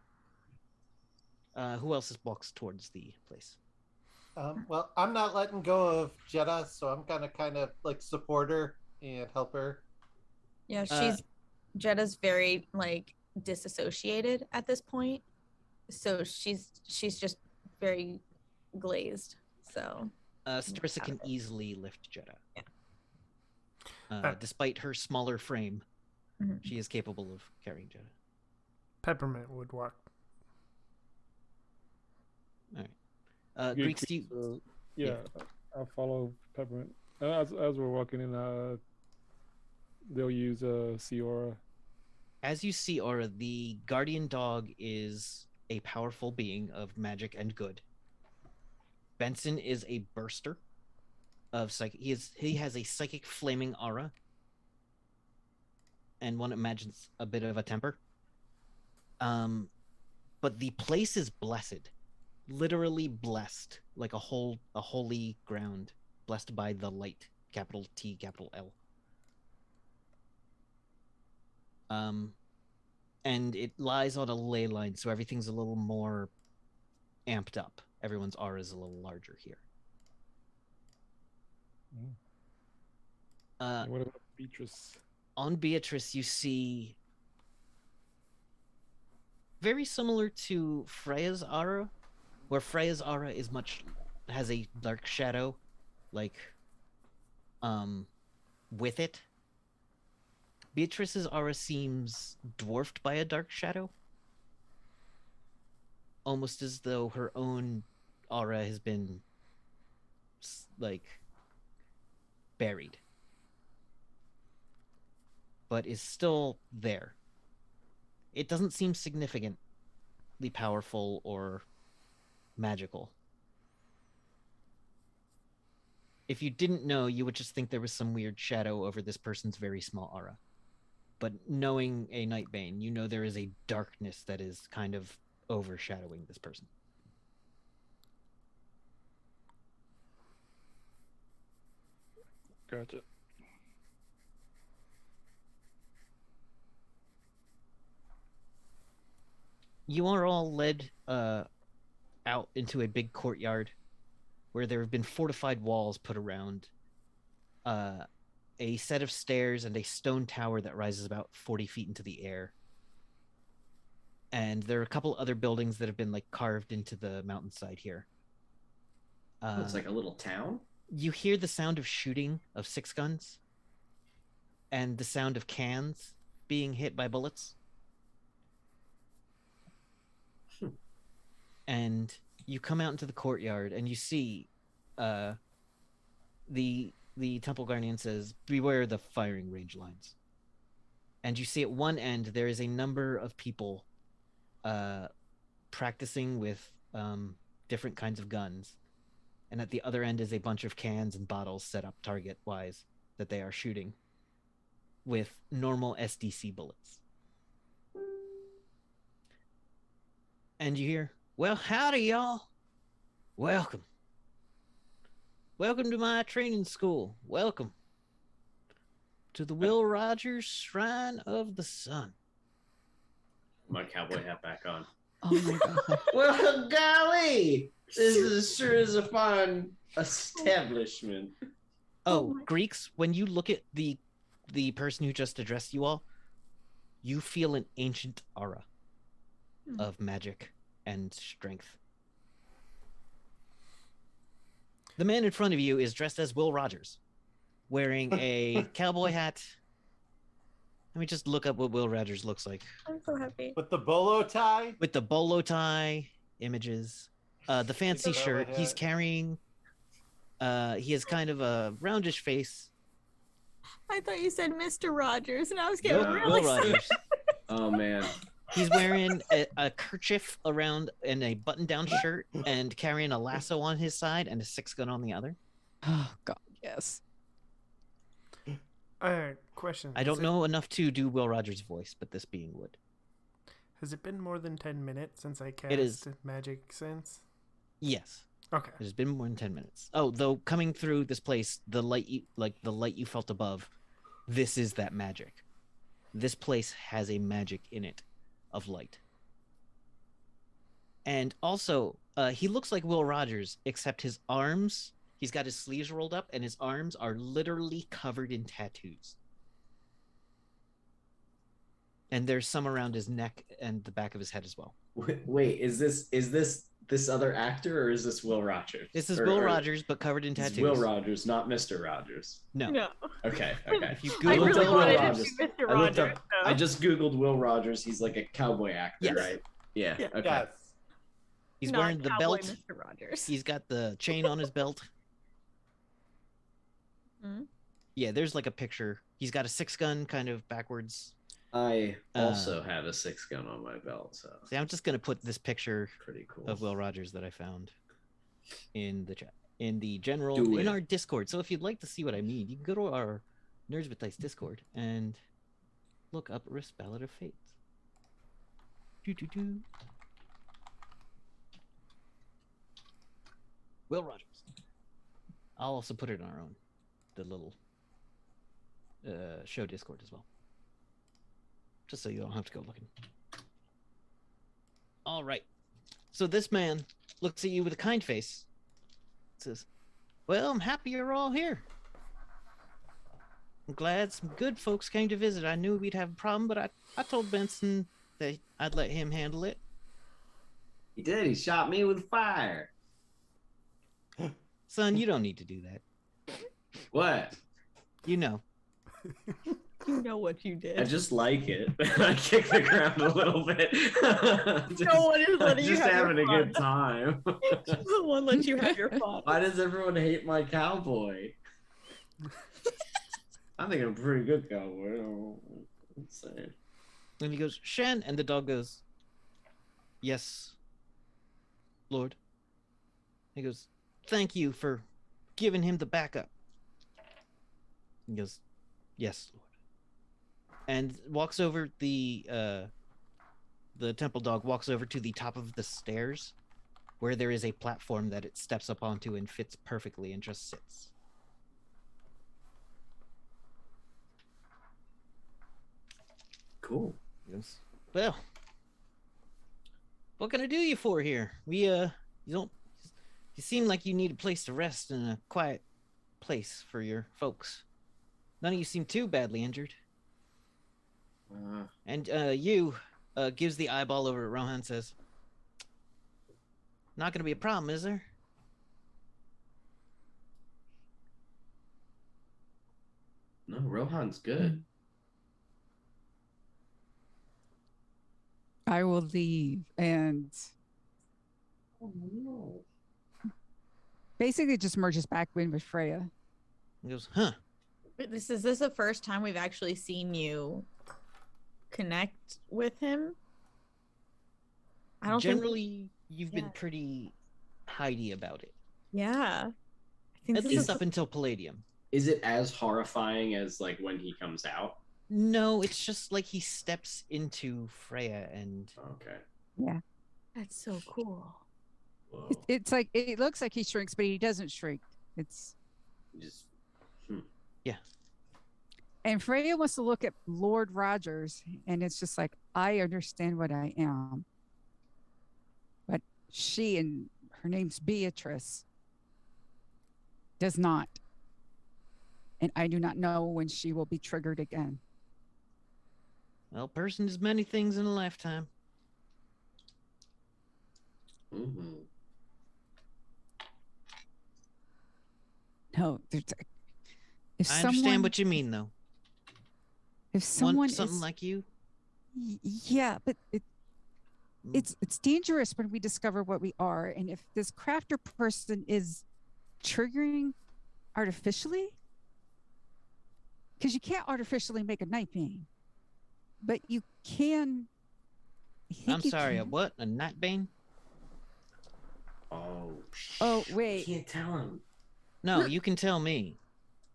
Who else walks towards the place? Well, I'm not letting go of Jetta, so I'm gonna kind of like support her and help her. Yeah, Uh, Jetta's very like disassociated at this point. So she's just very glazed. So Starissa out can of it. easily lift Jetta. Yeah. Despite her smaller frame, Mhm. she is capable of carrying Jetta. Peppermint would walk. All right. Good Greeks, do you, So, yeah, I'll follow Peppermint. As we're walking in, they'll use Seora. as you see, Aura, the guardian dog is a powerful being of magic and good. Benson is a burster of psychic. He has a psychic flaming aura, and one imagines a bit of a temper. But the place is blessed, literally blessed, like a holy ground, blessed by the light, capital T, capital L. And it lies on a ley line, so everything's a little more amped up. Everyone's aura is a little larger here. And what about Beatrice? On Beatrice, you see very similar to Freya's aura, where Freya's aura is has a dark shadow, like with it. Beatrice's aura seems dwarfed by a dark shadow, almost as though her own aura has been like buried, but is still there. It doesn't seem significantly powerful or magical. If you didn't know, you would just think there was some weird shadow over this person's very small aura. But knowing a Nightbane, you know there is a darkness that is kind of overshadowing this person. Gotcha. You are all led out into a big courtyard where there have been fortified walls put around, a set of stairs and a stone tower that rises about 40 feet into the air. And there are a couple other buildings that have been like carved into the mountainside here. Oh, it's like a little town? You hear the sound of shooting of six guns and the sound of cans being hit by bullets. and you come out into the courtyard, and you see the temple guardian says, "Beware the firing range lines." And you see at one end there is a number of people practicing with different kinds of guns, and at the other end is a bunch of cans and bottles set up target wise that they are shooting with normal SDC bullets. And you hear, "Well, howdy, y'all. Welcome. Welcome to my training school. Welcome to the Will Rogers Shrine of the Sun." My cowboy hat back on. Oh my god. Well, golly, this sure is a fine establishment. Oh, Greeks, when you look at the person who just addressed you all, you feel an ancient aura of magic and strength. The man in front of you is dressed as Will Rogers, wearing a cowboy hat. Let me just look up what Will Rogers looks like. I'm so happy. With the bolo tie? With the bolo tie, images, the fancy With the shirt. hat. He's carrying. He has kind of a roundish face. I thought you said Mr. Rogers, and I was getting Yeah, really Will excited. Rogers. Oh man. He's wearing a kerchief around and a button-down shirt, and carrying a lasso on his side and a 6-gun on the other. Oh god, yes. Question. I don't know enough to do Will Rogers' voice, but this being would. Has it been more than 10 minutes since I cast It is. Magic Sense? Yes, Okay. it has been more than 10 minutes. Oh, though coming through this place, the light you felt above, this is that magic. This place has a magic in it of light. And also, he looks like Will Rogers, except his arms, he's got his sleeves rolled up, and his arms are literally covered in tattoos. And there's some around his neck and the back of his head as well. Wait, is this other actor or is this Will Rogers? This is Or- Will or- Rogers, but covered in This tattoos. is Will Rogers, not Mr. Rogers. No. No. Okay. If you I Google looked really up Will Will wanted Rogers, to Rogers. be Mr. I looked Rogers. up. I just googled Will Rogers. He's like a cowboy actor, Yes. right? Yeah. Yeah. Okay. Yes. he's Not wearing the Cowboy belt. Mr. Rogers. He's got the chain on his belt. Hmm? Yeah, there's like a picture. He's got a 6-gun kind of backwards. I also have a 6-gun on my belt, so See, I'm just gonna put this picture pretty cool. of Will Rogers that I found in the chat, in the general, Do in it. our Discord. So if you'd like to see what I mean, you can go to our Nerds with Dice Discord and look up Rift's Ballad of Fates. Doo-doo-doo. Will Rogers. I'll also put it on our own, the little show Discord as well. Just so you don't have to go looking. All right. So this man looks at you with a kind face. Says, "Well, I'm happy you're all here. I'm glad some good folks came to visit. I knew we'd have a problem, but I told Benson that I'd let him handle it. He did. He shot me with fire. Son, you don't need to do that. What? You know." You know what you I did. just like it. I kick the ground a little bit. No one is letting you just have having a your good fun. time. No one lets you have your fun. Why does everyone hate my cowboy? I think I'm a pretty good cowboy. I'm saying. And he goes, "Shen," and the dog goes, "Yes, Lord." He goes, "Thank you for giving him the backup." He goes, "Yes, Lord." And walks over the temple dog walks over to the top of the stairs where there is a platform that it steps up onto and fits perfectly and just sits. Cool. He goes, "Well, what can I do you for here? You seem like you need a place to rest and a quiet place for your folks. None of you seem too badly injured." And you gives the eyeball over to Rohan and says, "Not gonna be a problem, is there?" No, Rohan's good. I will leave and Oh no. Basically, it just merges back in with Freya. He goes, huh? Wait, is this the first time we've actually seen you connect with him? I don't Generally, you've Yeah. been pretty hidey about it. Yeah. I think At this least is up until Palladium. Is it as horrifying as like when he comes out? No, it's just like he steps into Freya and Okay. that's so cool. Whoa. It's like it looks like he shrinks, but he doesn't shrink. It's Just and Freya wants to look at Lord Rogers, and it's just like I understand what I am, but she and her name's Beatrice does not, and I do not know when she will be triggered again. well, person is many things in a lifetime. mm-hmm. No, if I someone, understand what you mean, though. if someone Want something is, like you? yeah, but it's dangerous when we discover what we are, and if this crafter person is triggering artificially, because you can't artificially make a night being, but you can. I think I'm you sorry, a can. what? A night bane? Oh. Oh, We wait. can't tell him. No, you can tell me.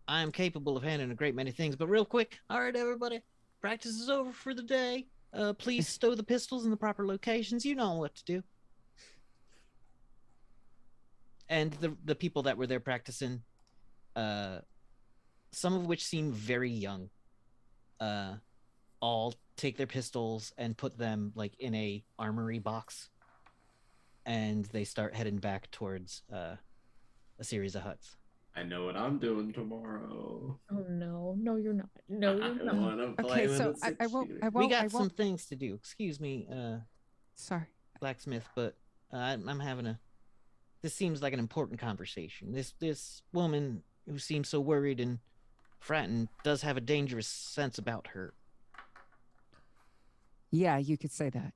I am capable of handling a great many things, but real quick, all right, everybody, practice is over for the day. Please stow the pistols in the proper locations. You know what to do. And the people that were there practicing, some of which seem very young, all take their pistols and put them like in a armory box, and they start heading back towards a series of huts. I know what I'm doing tomorrow. Oh no, no, you're not. No, you're I not. want to play Okay, with so a I won't. six-shooter. I We won't. got I some won't. things to do. Excuse me, Sorry. blacksmith, but I'm having a. This seems like an important conversation. This woman who seems so worried and frightened does have a dangerous sense about her. Yeah, you could say that.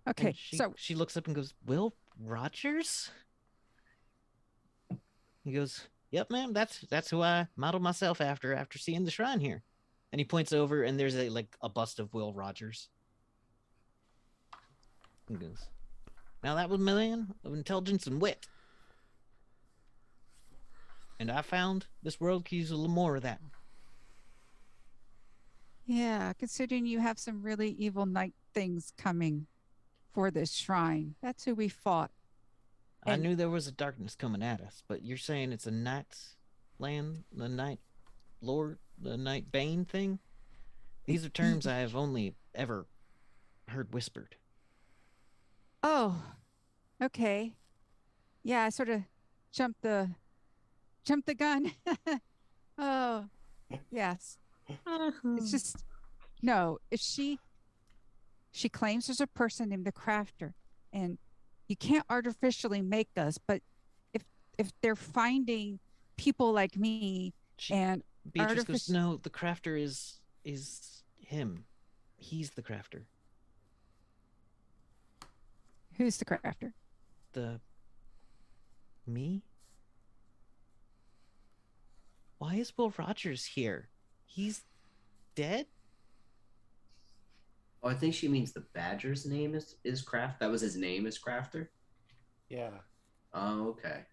Okay, And so she looks up and goes, "Will Rogers?" He goes, "Yep, ma'am. That's who I modeled myself after seeing the shrine here." And he points over, and there's a bust of Will Rogers. He goes, "Now that was a man of intelligence and wit, and I found this world could use a little more of that." yeah, considering you have some really evil night things coming for this shrine, that's who we fought. I And- knew there was a darkness coming at us, but you're saying it's a night's land, the night lord, the night bane thing? These are terms I have only ever heard whispered. Oh, okay. Yeah, I sort of jumped the gun. Oh, yes. It's just no. If she claims there's a person named the Crafter, and you can't artificially make us, but if they're finding people like me She, and Beatrice goes, artific- "No, the crafter is him. He's the crafter. who's the Crafter? Me? Why is Will Rogers here? He's dead?" Oh, I think she means the badger's name is Craft. That was his name, is Crafter. Yeah. Oh, okay.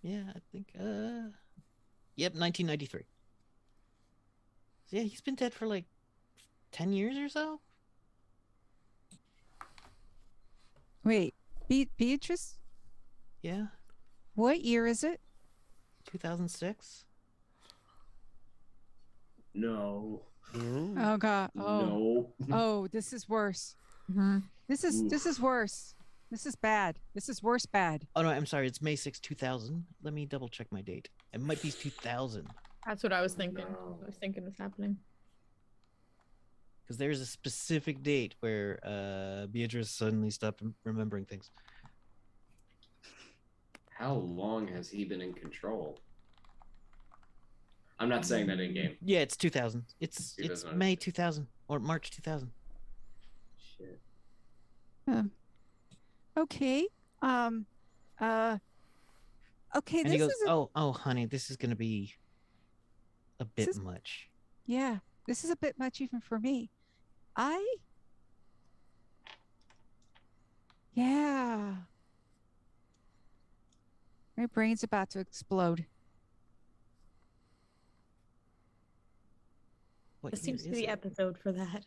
Yeah, I think yep, 1993. So yeah, he's been dead for like 10 years or so. Wait, Beatrice? Yeah, What year is it? 2006. No. Oh God. Oh. No. Oh, this is worse. Mhm. This is worse. This is bad. This is worse bad. Oh no, I'm sorry. It's May 6, 2000. Let me double check my date. It might be 2000 That's what I was thinking. No. I was thinking was happening. because there's a specific date where Beatrice suddenly stopped remembering things. How long has he been in control? I'm not saying that in game. Yeah, it's 2000. It's 2006. May 2000 or March 2000. Shit. Okay. Okay, And he this goes, is "Oh, honey, this is gonna be a bit is- much." yeah, this is a bit much even for me. Yeah. My brain's about to explode. What This year seems to is be the it? episode for that.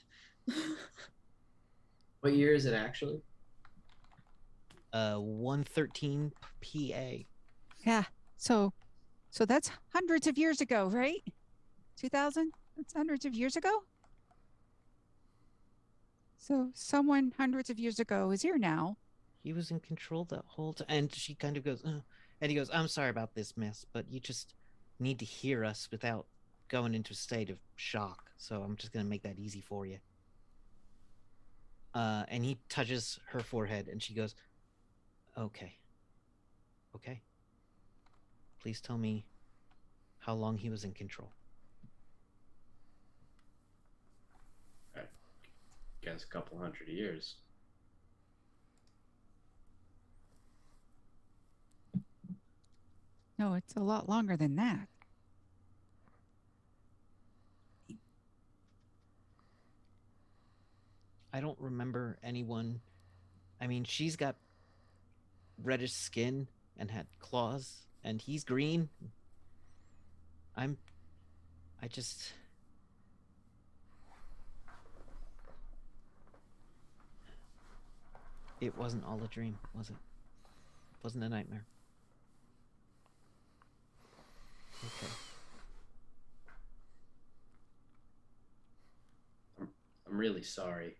What year is it actually? 113 PA. Yeah. So that's hundreds of years ago, right? 2000? That's hundreds of years ago? So someone hundreds of years ago is here now. He was in control that whole time. And she kind of goes, and he goes, "I'm sorry about this, miss, but you just need to hear us without going into a state of shock. So I'm just going to make that easy for you." And he touches her forehead and she goes, "Okay. Okay. Please tell me how long he was in control." Guess a couple hundred years. No, it's a lot longer than that. I don't remember anyone. I mean, she's got reddish skin and had claws, and he's green. I just. It wasn't all a dream, was it? It wasn't a nightmare. Okay. I'm really sorry.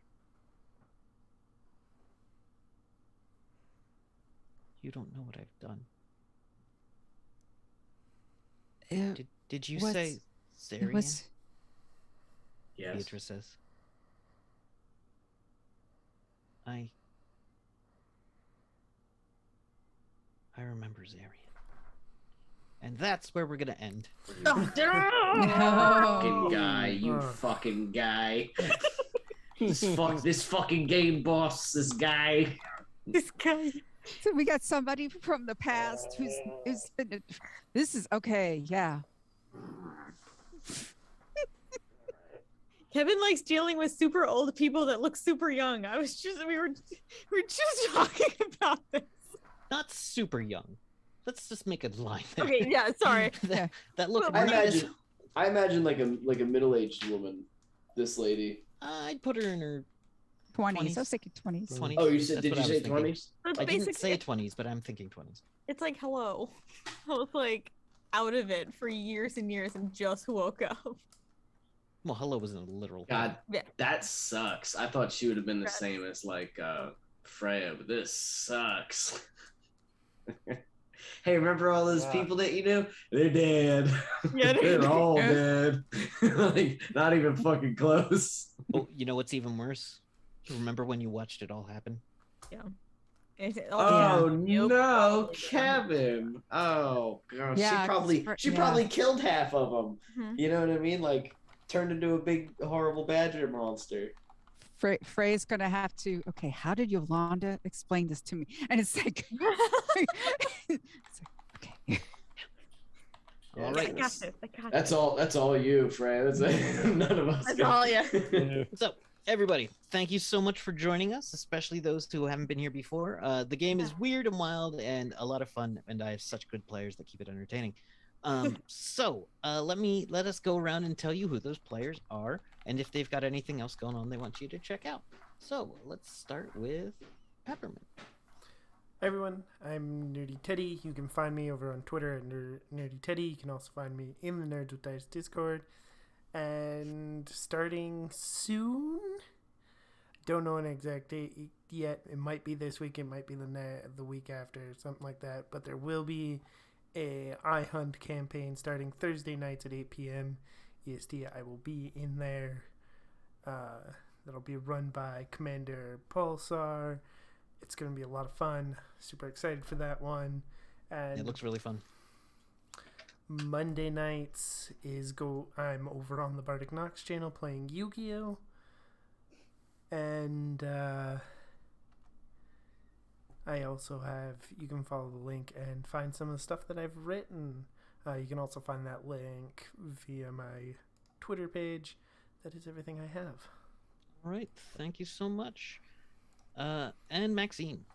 You don't know what I've done. It Did you was- say it Zarian? was Yes. Beatrice says. I remember Zarian. And that's where we're gonna end. Oh, Fucking no. guy, you Ugh. fucking guy. This fucking game boss, this guy. this guy. So we got somebody from the past who's been. This is okay. Yeah. Kevin likes dealing with super old people that look super young. We were just talking about this. Not super young. Let's just make a line there. Okay, yeah, sorry. that look. But I Martinez- imagine like a middle-aged woman. This lady. I'd put her in her 20s. I was thinking 20s. 20s. Oh, you said? That's Did what you I say was thinking. 20s? But I didn't basically, say 20s, but I'm thinking 20s. it's like, hello. I was like out of it for years and years and just woke up. Well, hello wasn't a literal. God, Yeah. that sucks. I thought she would have been the Congrats. same as like Freya, but this sucks. Hey, remember all those Yeah. people that you knew? They're dead. Yeah, They're all Yeah. dead. Like, not even fucking close. Oh, you know what's even worse? Remember when you watched it all happen? Oh Nope. no, Kevin! Oh gosh, Yeah, she 'cause probably for- she yeah. probably killed half of them. Mhm. You know what I mean? Like turned into a big horrible badger monster. Frey's gonna have to. Okay, how did Yolanda explain this to me? And it's like, it's like okay. Yeah, All I right. got this. I got That's all. That's all you, Fran. That's none of us. That's got- all, yeah. Yeah. So, everybody, thank you so much for joining us, especially those who haven't been here before. The game is weird and wild and a lot of fun, and I have such good players that keep it entertaining. So let us go around and tell you who those players are, and if they've got anything else going on they want you to check out. So let's start with Peppermint. Hi everyone, I'm Nerdy Teddy. You can find me over on Twitter at Nerdy Teddy. You can also find me in the Nerds with Dice Discord. And starting soon, don't know an exact date yet. It might be this week, it might be the week after, something like that. But there will be a iHunt campaign starting Thursday nights at 8 p.m. EST. I will be in there. That'll be run by Commander Pulsar. It's going to be a lot of fun. Super excited for that one. And It looks really fun. Monday nights I'm over on the Bardic Nox channel playing Yu-Gi-Oh! And I also have, you can follow the link and find some of the stuff that I've written. You can also find that link via my Twitter page. That is everything I have. All right, thank you so much. And Maxine.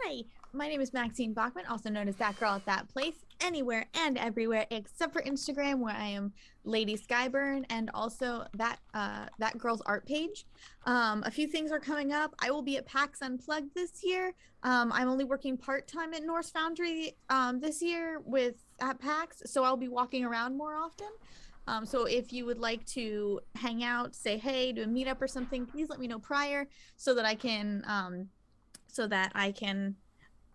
Hi, my name is Maxine Bachman, also known as That Girl at That Place, anywhere and everywhere except for Instagram, where I am Lady Skyburn, and also that girl's art page. A few things are coming up. I will be at PAX Unplugged this year. I'm only working part-time at Norse Foundry this year at PAX, so I'll be walking around more often. So if you would like to hang out, say hey, do a meetup or something, please let me know prior so that I can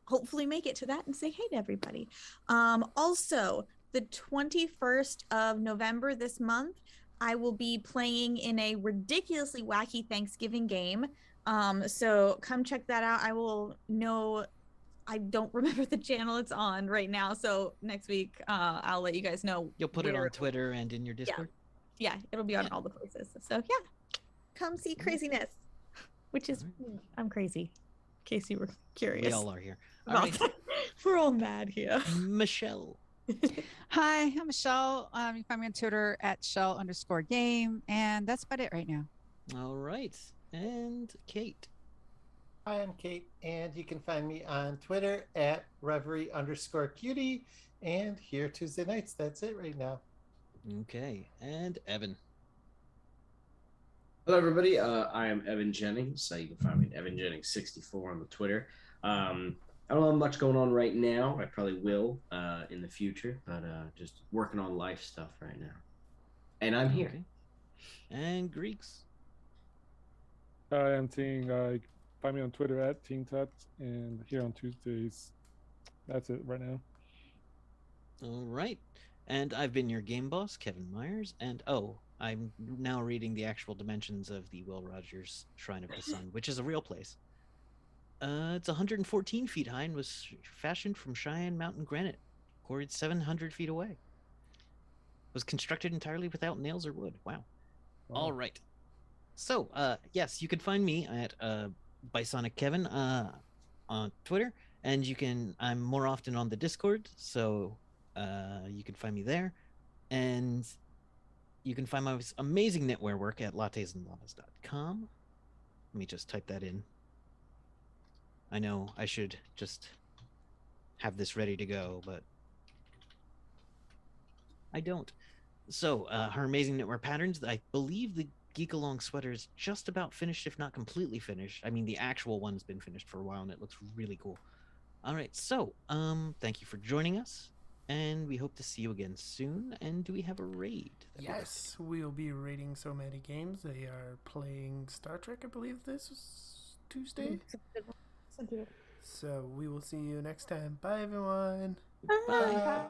hopefully make it to that and say hey to everybody. Also, the 21st of November this month, I will be playing in a ridiculously wacky Thanksgiving game. So come check that out. I don't remember the channel it's on right now. So next week, I'll let you guys know. You'll put it on Twitter and in your Discord? Yeah, it'll be on all the places. So yeah, come see craziness, which is, I'm crazy, in case you were curious. We all are here. All right. We're all mad here. Michelle. Hi, I'm Michelle. You can find me on Twitter at Shell_game, and that's about it right now. All right. And Kate. Hi, I'm Kate, and you can find me on Twitter at Reverie_cutie, and here Tuesday nights. That's it right now. Okay. And Evan. Hello, everybody. I am Evan Jennings. You can find me at Evan Jennings64 on the Twitter. I don't have much going on right now. I probably will in the future, but just working on life stuff right now. And I'm here. Okay. And Greeks. Hi, I'm Ting. Find me on Twitter at TingTut, and here on Tuesdays. That's it right now. All right. And I've been your game boss, Kevin Myers. And I'm now reading the actual dimensions of the Will Rogers Shrine of the Sun, which is a real place. It's 114 feet high and was fashioned from Cheyenne Mountain granite, quarried 700 feet away. Was constructed entirely without nails or wood. Wow. All right. So, yes, you can find me at Bisonic Kevin on Twitter, and I'm more often on the Discord, so you can find me there. And you can find my amazing knitwear work at lattesandlavas.com. Let me just type that in. I know I should just have this ready to go, but I don't. So, her amazing knitwear patterns, I believe the Geek Along sweater is just about finished, if not completely finished. I mean, the actual one's been finished for a while, and it looks really cool. All right, so, thank you for joining us, and we hope to see you again soon. And do we have a raid? Yes, we'll be raiding so many games. They are playing Star Trek, I believe this is Tuesday. So we will see you next time. Bye, everyone. Bye. Bye.